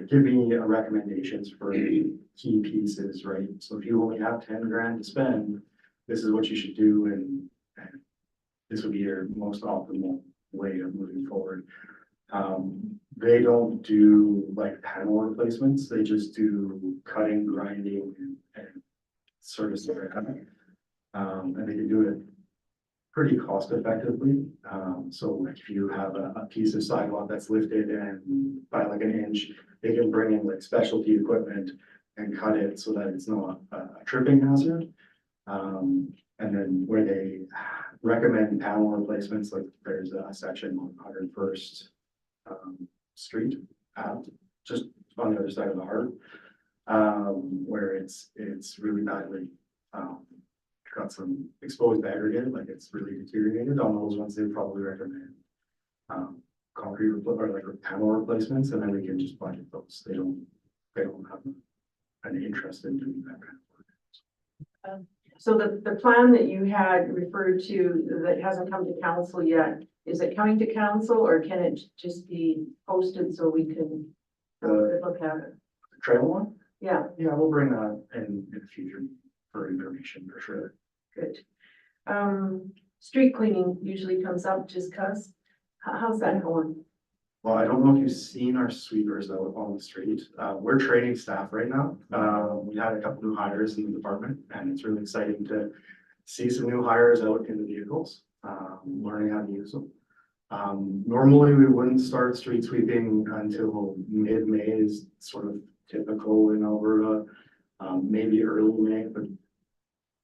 give me recommendations for key pieces, right? So if you only have 10 grand to spend, this is what you should do, and this would be your most optimal way of moving forward. They don't do like panel replacements, they just do cutting, grinding, and sort of stuff. And they can do it pretty cost effectively. So like if you have a piece of sidewalk that's lifted and by like an inch, they can bring in like specialty equipment and cut it so that it's not a tripping hazard. And then where they recommend panel replacements, like there's a section on 101st Street, just on the other side of the heart, where it's really badly got some exposed aggregate, like it's really deteriorated. On those ones, they probably recommend concrete or like panel replacements, and then we can just budget those. They don't have an interest in doing that kind of work. So the plan that you had referred to that hasn't come to council yet, is it coming to council, or can it just be posted so we can look at it? The trail one? Yeah, Yeah, we'll bring that in the future for information for sure. good. Street cleaning usually comes up just cause. How's that going? Well, I don't know if you've seen our sweepers out on the street. We're training staff right now. We had a couple new hires in the department, and it's really exciting to see some new hires out in the vehicles, learning how to use them. Normally we wouldn't start street sweeping until mid-May is sort of typical in Alberta, maybe early May, but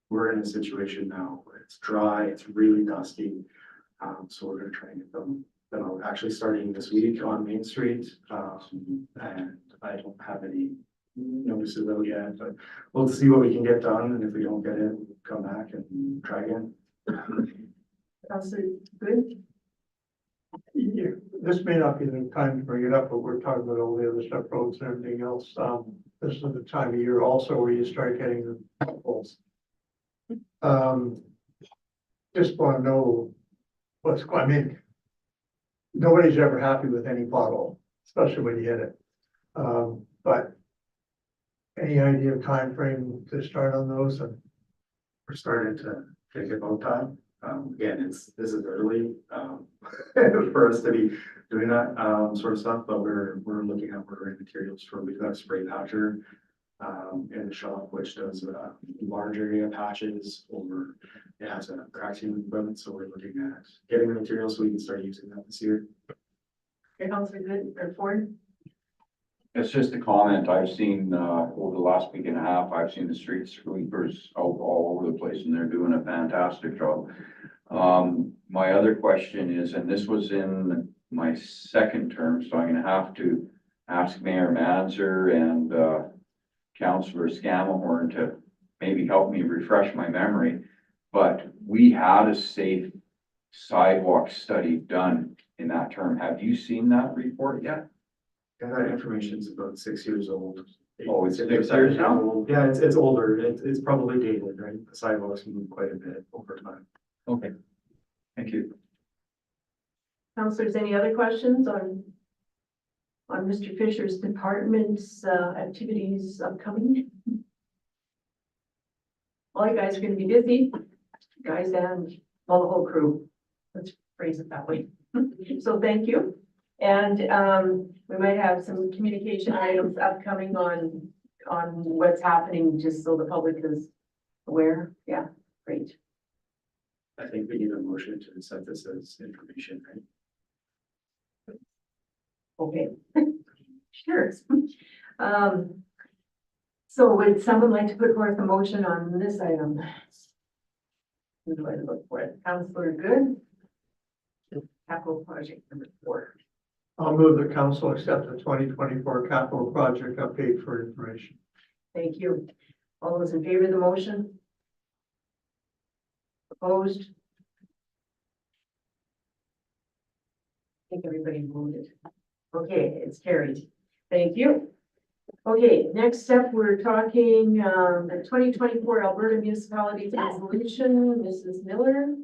we're in a situation now where it's dry, it's really dusty. So we're gonna try and get them actually starting this week on Main Street. And I don't have any notices out yet, but we'll see what we can get done. And if we don't get it, we'll come back and try again. Good. Yeah, this may not be the time to bring it up, but we're talking about all the other stuff, roads and everything else. This is the time of year also where you start getting the potholes. just want to know I mean, nobody's ever happy with any pothole, especially when you hit it. But any idea of time frame to start on those? And We're starting to think about that. Again, this is early, for us to be doing that, sort of stuff, but we're looking at ordering materials we've got a spray patcher, in the shop, which does, large area patches over, it has a crack sealing equipment, so we're looking at getting the materials so we can start using that this year. Okay, Councilor Good, or Ford? It's just a comment. I've seen, over the last week and a half, I've seen the street sweepers out all over the place and they're doing a fantastic job. My other question is, and this was in my second term, so I'm gonna have to ask Mayor Manzer and, Councillor Scamahorn to maybe help me refresh my memory. But we had a safe sidewalk study done in that term. Have you seen that report yet? And that information's about 6 years old. Oh, it's 6 years now? Yeah, it's older. It's probably dated, right? The sidewalks move quite a bit over time. Okay. Thank you. Councilors, any other questions on Mr. Fisher's department's activities upcoming? All you guys are gonna be busy, guys and well, the whole crew. Let's phrase it that way. So thank you. And we might have some communication items upcoming on what's happening, just so the public is aware. Yeah, great. I think we need a motion to set this as information, right? Okay, sure. So would someone like to put forth a motion on this item? Who do I look for it? Councilor Good? Capital project number 4. I'll move the council accept the 2024 capital project update for information. Thank you. All those in favor of the motion? Opposed? I think everybody voted. Okay, it's carried. Thank you. Okay, next up, we're talking the 2024 Alberta Municipalities Resolution. Mrs. Miller.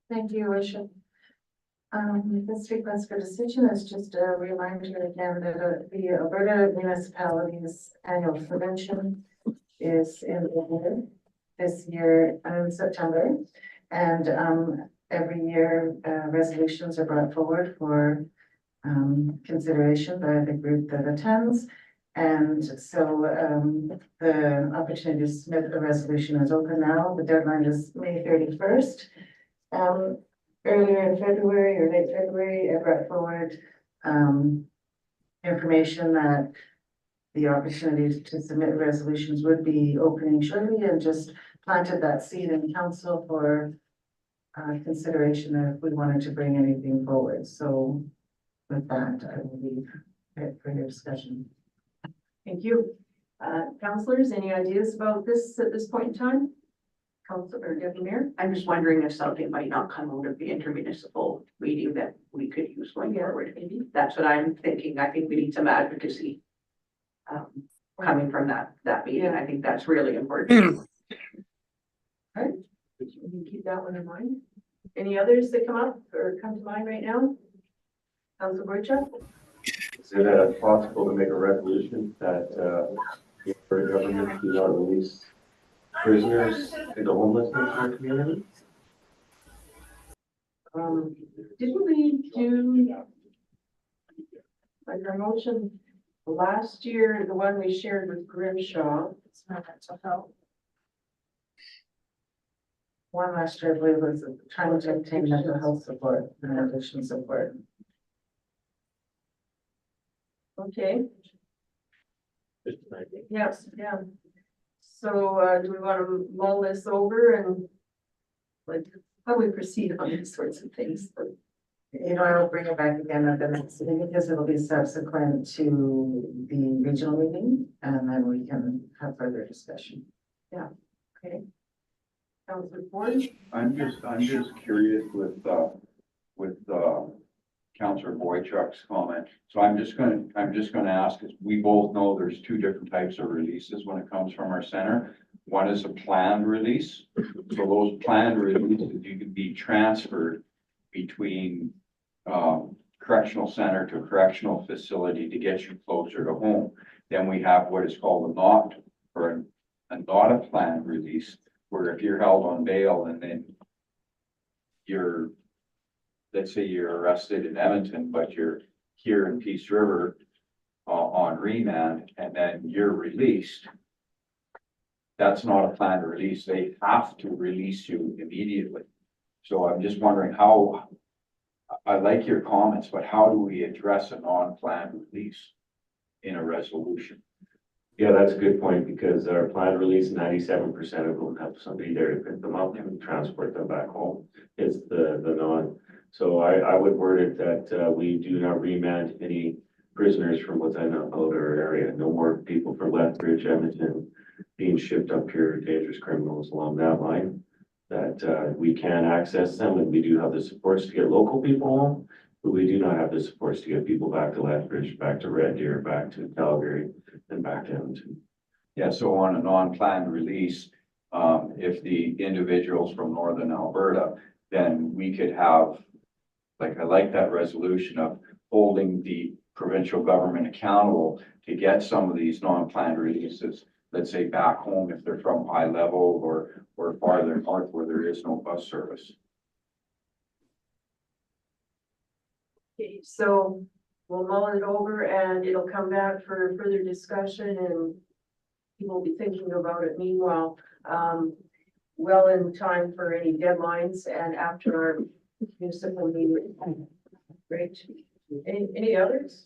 Thank you, Worship. This request for decision is just a reminder again that the Alberta Municipalities Annual Convention is in this year in September. And every year resolutions are brought forward for consideration by the group that attends. And so the opportunity to submit a resolution is open now. The deadline is May 31st. Earlier in February or late February, I brought forward information that the opportunity to submit resolutions would be opening shortly, and just planted that seed in council for consideration if we wanted to bring anything forward. So with that, I will leave it for your discussion. Thank you. Councilors, any ideas about this at this point in time? Councilor Deputy Mayor? I'm just wondering if something might not come out of the intermunicipal meeting that we could use going forward. Maybe. That's what I'm thinking. I think we need some advocacy coming from that meeting. I think that's really important. Right. We can keep that one in mind. Any others that come up or come to mind right now? Councilor Borchak? Is it possible to make a resolution that the Alberta government do not release prisoners into homelessness in our community? Didn't we do like our motion last year, the one we shared with Grimshaw? It's not mental health. One last year, I believe, was trying to obtain mental health support and addiction support. Okay. Just an idea. Yes, yeah. So do we want to mull this over and like how we proceed on these sorts of things? You know, I will bring it back again at the next meeting because it'll be subsequent to the regional meeting, and then we can have further discussion. Yeah, okay. Councilor Ford? I'm just curious with Councillor Boychuk's comment. So I'm just gonna ask, because we both know there's two different types of releases when it comes from our center. One is a planned release. So those planned releases, you can be transferred between correctional center to correctional facility to get you closer to home. Then we have what is called a not a planned release, where if you're held on bail and then let's say you're arrested in Edmonton, but you're here in Peace River on remand, and then you're released. That's not a planned release. They have to release you immediately. So I'm just wondering how, I like your comments, but how do we address a non-planned release in a resolution? Yeah, that's a good point, because our planned release, 97% of them have somebody there to pick them up and transport them back home. It's the non. So I would word it that we do not remand any prisoners from within our outer area. No more people from Lethbridge, Edmonton being shipped up here, dangerous criminals along that line. That we can access them, and we do have the supports to get local people home, but we do not have the supports to get people back to Lethbridge, back to Red Deer, back to Calgary, and back to Edmonton. Yeah, so on a non-planned release, if the individual's from Northern Alberta, then we could have, like, I like that resolution of holding the provincial government accountable to get some of these non-planned releases, let's say back home if they're from High Level or farther north where there is no bus service. Okay, so we'll mull it over and it'll come back for further discussion, and people will be thinking about it meanwhile. Well in time for any deadlines and after our municipal meeting. Great. Any others?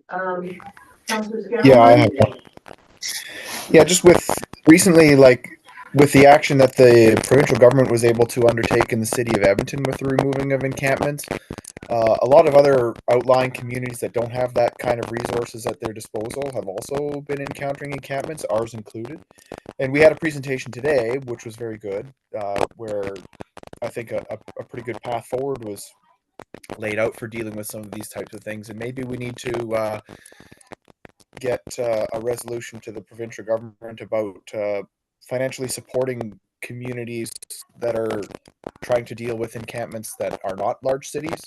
Councilor Scanlon? Yeah, I have one. Yeah, just with recently, like with the action that the provincial government was able to undertake in the city of Edmonton with the removing of encampments, a lot of other outlying communities that don't have that kind of resources at their disposal have also been encountering encampments, ours included. And we had a presentation today, which was very good, where I think a pretty good path forward was laid out for dealing with some of these types of things. And maybe we need to get a resolution to the provincial government about financially supporting communities that are trying to deal with encampments that are not large cities,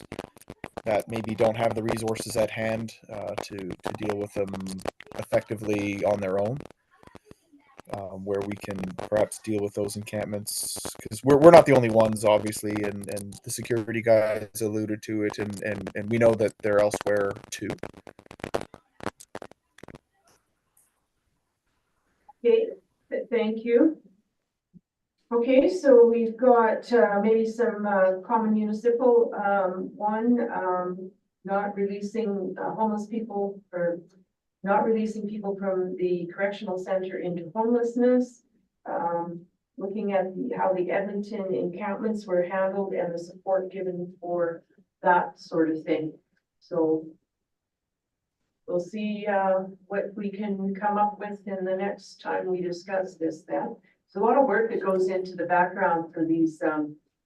that maybe don't have the resources at hand to deal with them effectively on their own. Where we can perhaps deal with those encampments, because we're not the only ones, obviously, and the security guys alluded to it, and we know that they're elsewhere too. Okay, thank you. Okay, so we've got maybe some common municipal, not releasing homeless people, or not releasing people from the correctional center into homelessness. Looking at how the Edmonton encampments were handled and the support given for that sort of thing. So we'll see what we can come up with in the next time we discuss this then. There's a lot of work that goes into the background for these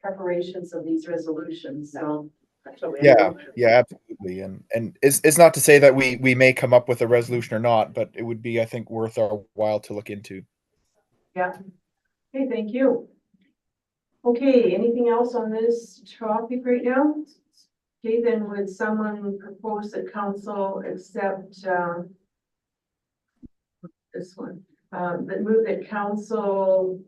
preparations of these resolutions, so. Yeah, absolutely. And it's not to say that we may come up with a resolution or not, but it would be, I think, worth our while to look into. Yeah. Okay, thank you. Okay, anything else on this topic right now? Okay, then would someone propose that council accept this one? That move that council,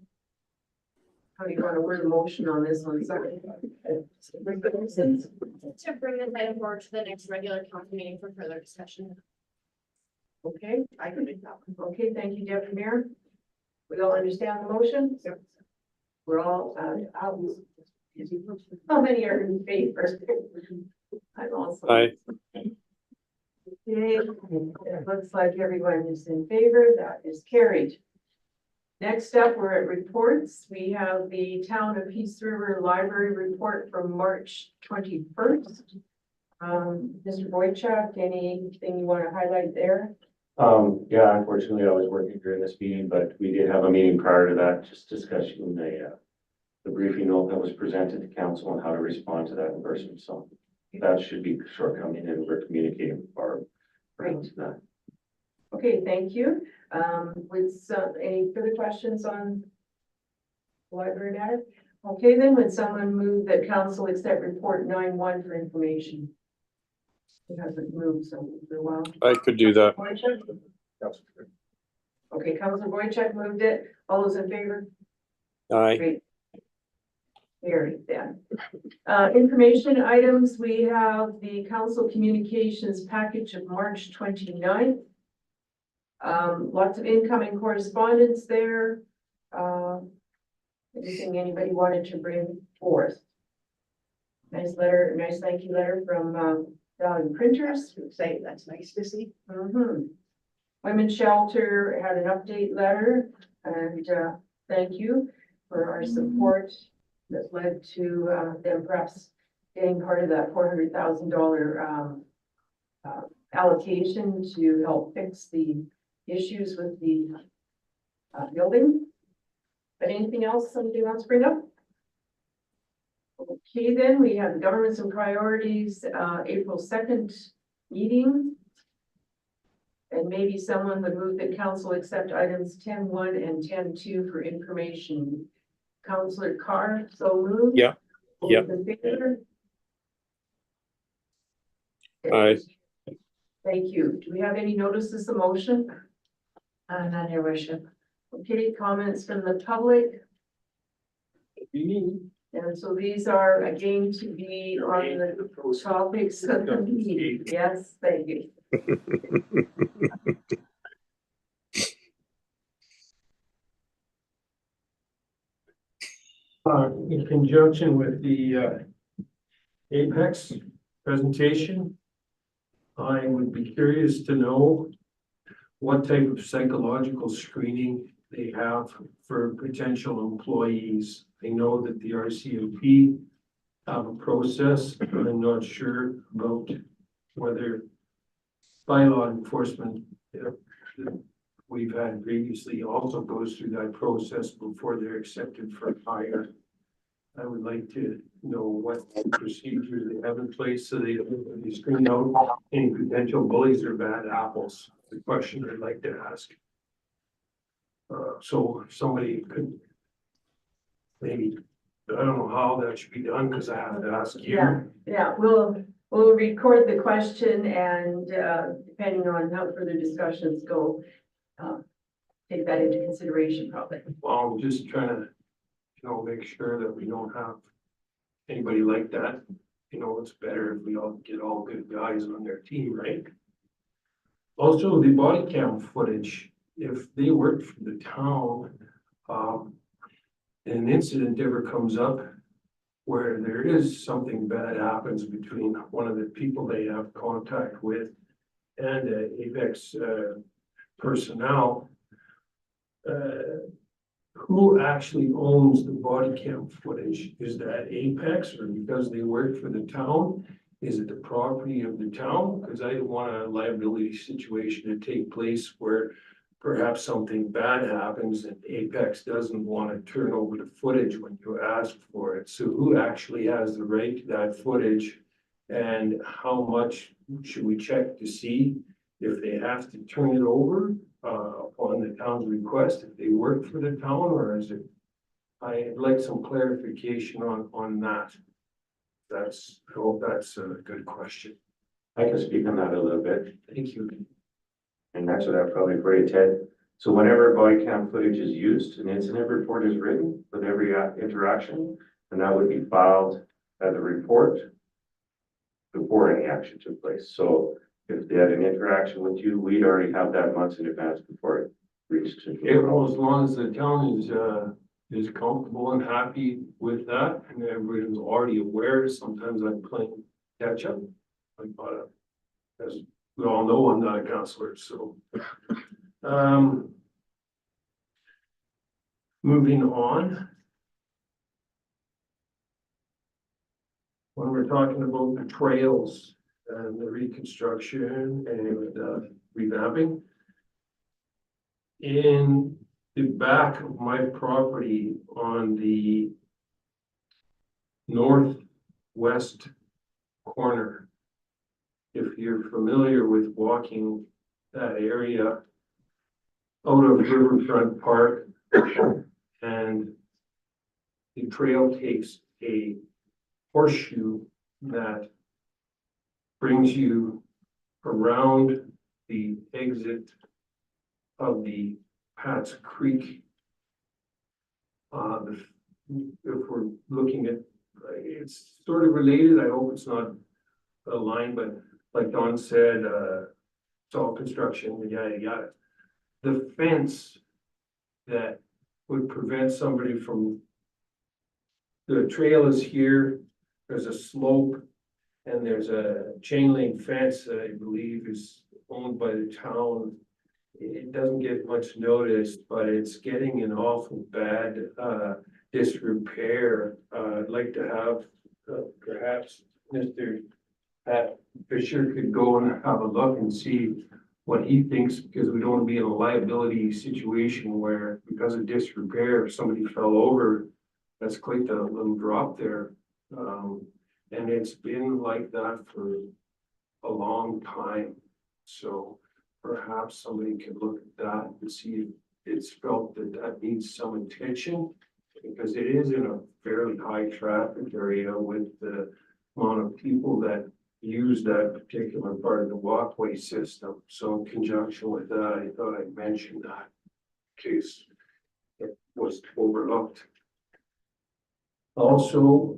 how do you want to word a motion on this one? Sorry. To bring this item forward to the next regular council meeting for further discussion. Okay, I can make that one. Okay, thank you, Deputy Mayor. We all understand the motion? We're all, how many are in favor? I'm also. Aye. Okay, it looks like everyone is in favor. That is carried. Next up, we're at reports. We have the Town of Peace River Library report from March 21st. Mr. Boychuk, anything you want to highlight there? Yeah, unfortunately, I was working during this meeting, but we did have a meeting prior to that, just discussing the briefing note that was presented to council and how to respond to that in person. So that should be shortcoming, and we're communicating with Barb. Great. Okay, thank you. Any further questions on the library matter? Okay, then, would someone move that council accept report 9-1 for information? It hasn't moved so for a while. I could do that. Okay, Councilor Boychuk moved it. All those in favor? Aye. Great. Carried then. Information items, we have the council communications package of March 29th. Lots of incoming correspondence there. Anything anybody wanted to bring forth? Nice letter, nice thank you letter from Valley Printers. Say, that's nice to see. Women's Shelter had an update letter, and thank you for our support that led to them perhaps getting part of that $400,000 allocation to help fix the issues with the building. But anything else somebody wants to bring up? Okay, then we have the Governments and Priorities April 2nd meeting. And maybe someone would move that council accept items 10-1 and 10-2 for information. Councillor Carr, so moved. Yeah. All Yeah. those in favor? Aye. Thank you. Do we have any notices of motion? None, your worship. Okay, comments from the public? And so these are again to be on the topics of the meeting. Yes, thank you. In conjunction with the Apex presentation, I would be curious to know what type of psychological screening they have for potential employees. I know that the RCMP have a process, but I'm not sure about whether bylaw enforcement that we've had previously also goes through that process before they're accepted for hire. I would like to know what procedures they have in place so they screen out any potential bullies or bad apples. The question I'd like to ask. So if somebody could maybe, I don't know how that should be done because I have to ask you. Yeah, we'll record the question and depending on how further discussions go, take that into consideration probably. Well, I'm just trying to, make sure that we don't have anybody like that. It's better if we all get all good guys on their team, right? Also, the body cam footage, if they work for the town, and an incident ever comes up where there is something bad happens between one of the people they have contact with and Apex personnel, who actually owns the body cam footage? Is that Apex, or because they work for the town? Is it the property of the town? Because I don't want a liability situation to take place where perhaps something bad happens and Apex doesn't want to turn over the footage when you ask for it. So who actually has the right to that footage? And how much should we check to see if they have to turn it over upon the town's request, if they work for the town, or is it? I'd like some clarification on that. I hope that's a good question. I can speak on that a little bit, Thank you. and actually that probably for you, Ted. So whenever body cam footage is used, an incident report is written with every interaction, and that would be filed as a report before any action took place. So if they had an interaction with you, we'd already have that months in advance before it reached. As long as the town is comfortable and happy with that, and everybody's already aware, sometimes I'm playing catch up. As we all know, I'm not a counselor, so. Moving on. When we're talking about the trails and the reconstruction and revamping. In the back of my property on the northwest corner, if you're familiar with walking that area out of Riverfront Park. And the trail takes a horseshoe that brings you around the exit of the Pat's Creek. If we're looking at, it's sort of related, I hope it's not a line, but like Don said, it's all construction, yada, yada. The fence that would prevent somebody from, the trail is here, there's a slope, and there's a chain link fence that I believe is owned by the town. It doesn't get much notice, but it's getting in awful bad disrepair. I'd like to have perhaps Mr. Pat Fisher could go and have a look and see what he thinks, because we don't want to be in a liability situation where, because of disrepair, if somebody fell over, that's quite a little drop there. And it's been like that for a long time. So perhaps somebody could look at that and see if it's felt that that needs some attention, because it is in a fairly high traffic area with the amount of people that use that particular part of the walkway system. So in conjunction with that, I thought I'd mention that in case it was overlooked. Also,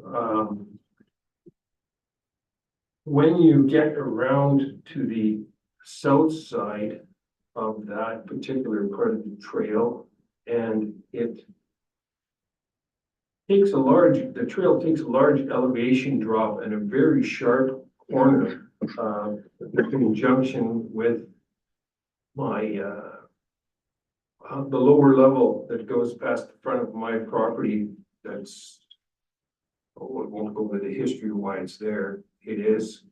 when you get around to the south side of that particular part of the trail, and it takes the trail takes a large elevation drop and a very sharp corner, in conjunction with my, the lower level that goes past the front of my property. That's, oh, I won't go into the history of why it's there. It is.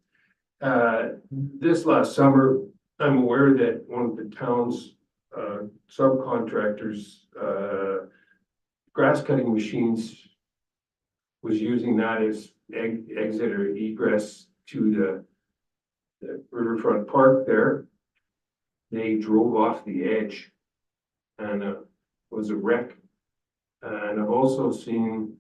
This last summer, I'm aware that one of the town's subcontractors, grass cutting machines, was using that as exit or egress to the Riverfront Park there. They drove off the edge and it was a wreck. And I've also seen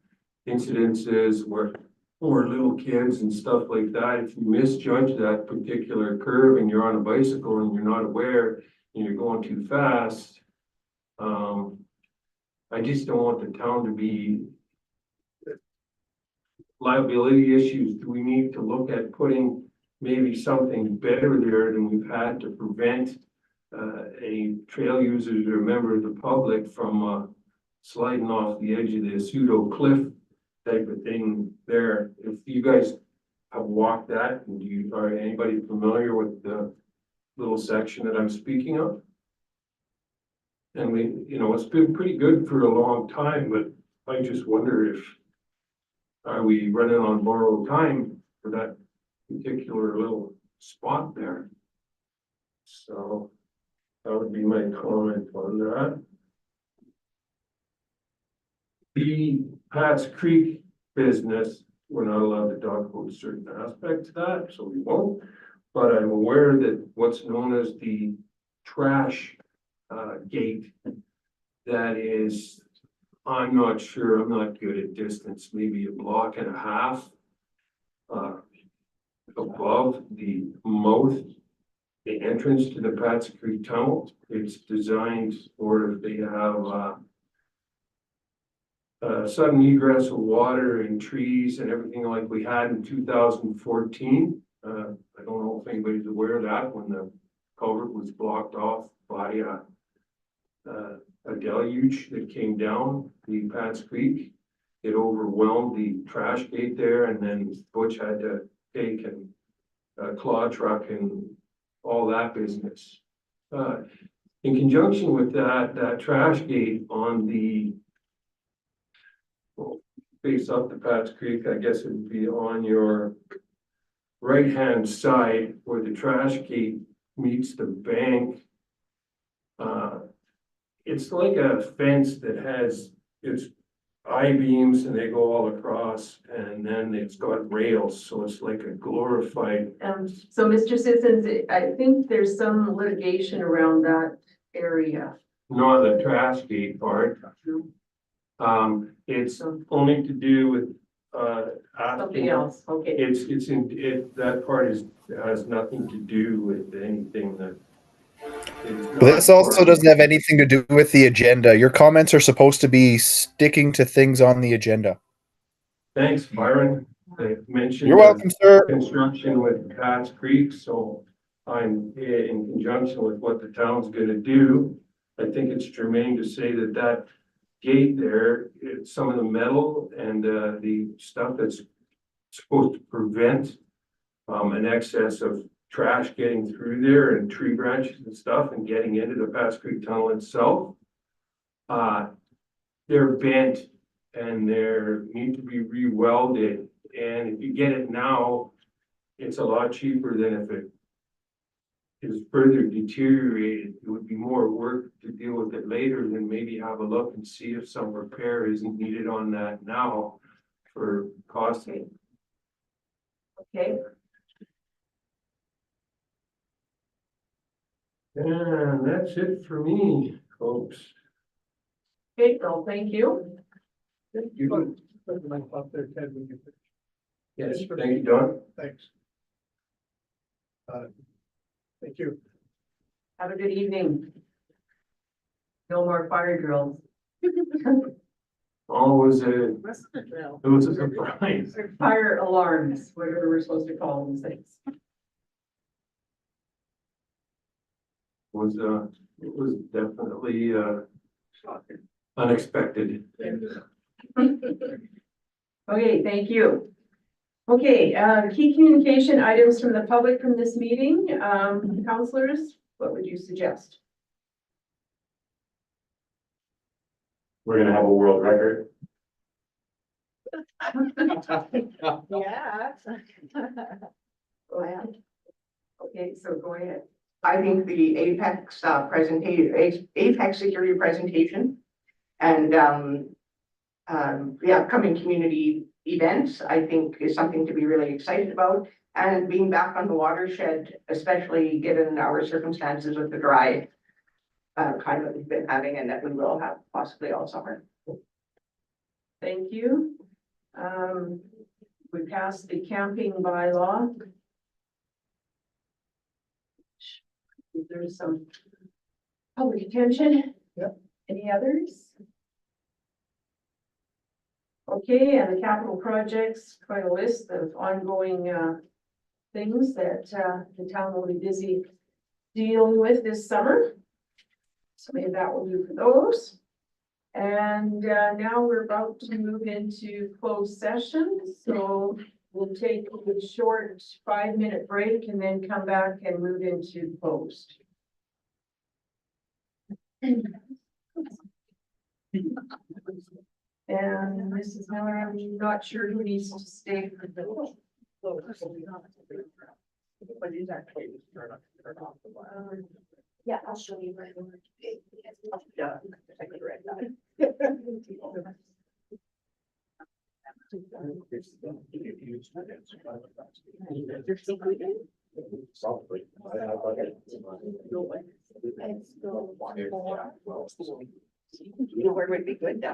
incidences where little kids and stuff like that, if you misjudge that particular curve and you're on a bicycle and you're not aware and you're going too fast, I just don't want the town to be liability issues. Do we need to look at putting maybe something better there than we've had to prevent any trail users or a member of the public from sliding off the edge of the pseudo cliff type of thing there? If you guys have walked that, and are anybody familiar with the little section that I'm speaking of? And it's been pretty good for a long time, but I just wonder if, are we running on borrowed time for that particular little spot there? So that would be my comment on that. The Pat's Creek business, we're not allowed to talk about certain aspects of that, so we won't. But I'm aware that what's known as the trash gate, that is, I'm not sure, I'm not good at distance, maybe a block and a half above the mouth, the entrance to the Pat's Creek tunnel. It's designed for if they have sudden egress of water and trees and everything like we had in 2014. I don't know if anybody's aware of that, when the culvert was blocked off by a deluge that came down the Pat's Creek. It overwhelmed the trash gate there, and then Butch had to take a claw truck and all that business. In conjunction with that trash gate on the face up the Pat's Creek, I guess it would be on your right-hand side where the trash gate meets the bank. It's like a fence that has its I-beams and they go all across, and then it's got rails, so it's like a glorified. So Mr. Sissons, I think there's some litigation around that area. not the trash gate part. It's only to do with, Something else, okay. that part has nothing to do with anything that. is But this not also part- doesn't have anything to do with the agenda. Your comments are supposed to be sticking to things on the agenda. Thanks, Byron. I mentioned. You're welcome, sir. Construction with Pat's Creek, so I'm in conjunction with what the town's gonna do. I think it's germane to say that that gate there, it's some of the metal and the stuff that's supposed to prevent an excess of trash getting through there and tree branches and stuff and getting into the Pat's Creek Tunnel itself. They're bent and they're need to be re-welded. And if you get it now, it's a lot cheaper than if it is further deteriorated. It would be more work to deal with it later than maybe have a look and see if some repair isn't needed on that now for costing. Okay, And that's it for me, folks. okay, well, thank you. You Put my up there, Ted, when you. Yes, thank you, Don. Thanks. Thank you. Have a good evening. No more fire drills. Always it was a surprise. Fire alarms, whatever we're supposed to call these things. It was definitely unexpected. Okay, thank you. Okay, key communication items from the public from this meeting. Counselors, what would you suggest? We're gonna have a world record. Yeah. Okay, so go ahead. I think the Apex presentation, Apex security presentation and the upcoming community events, I think is something to be really excited about. And being back on the watershed, especially given our circumstances with the dry climate that we've been having and that we will have possibly all summer. Thank you. We passed the camping bylaw. There's some public attention. Yep. Any others? Okay, and the capital projects, quite a list of ongoing things that the town will be busy dealing with this summer. So maybe that will do for those. And now we're about to move into closed session, so we'll take a short 5-minute break and then come back and move into closed. And Mrs. Miller, I'm not sure who needs to stay for the. Yeah, I'll show you. You know where would be good down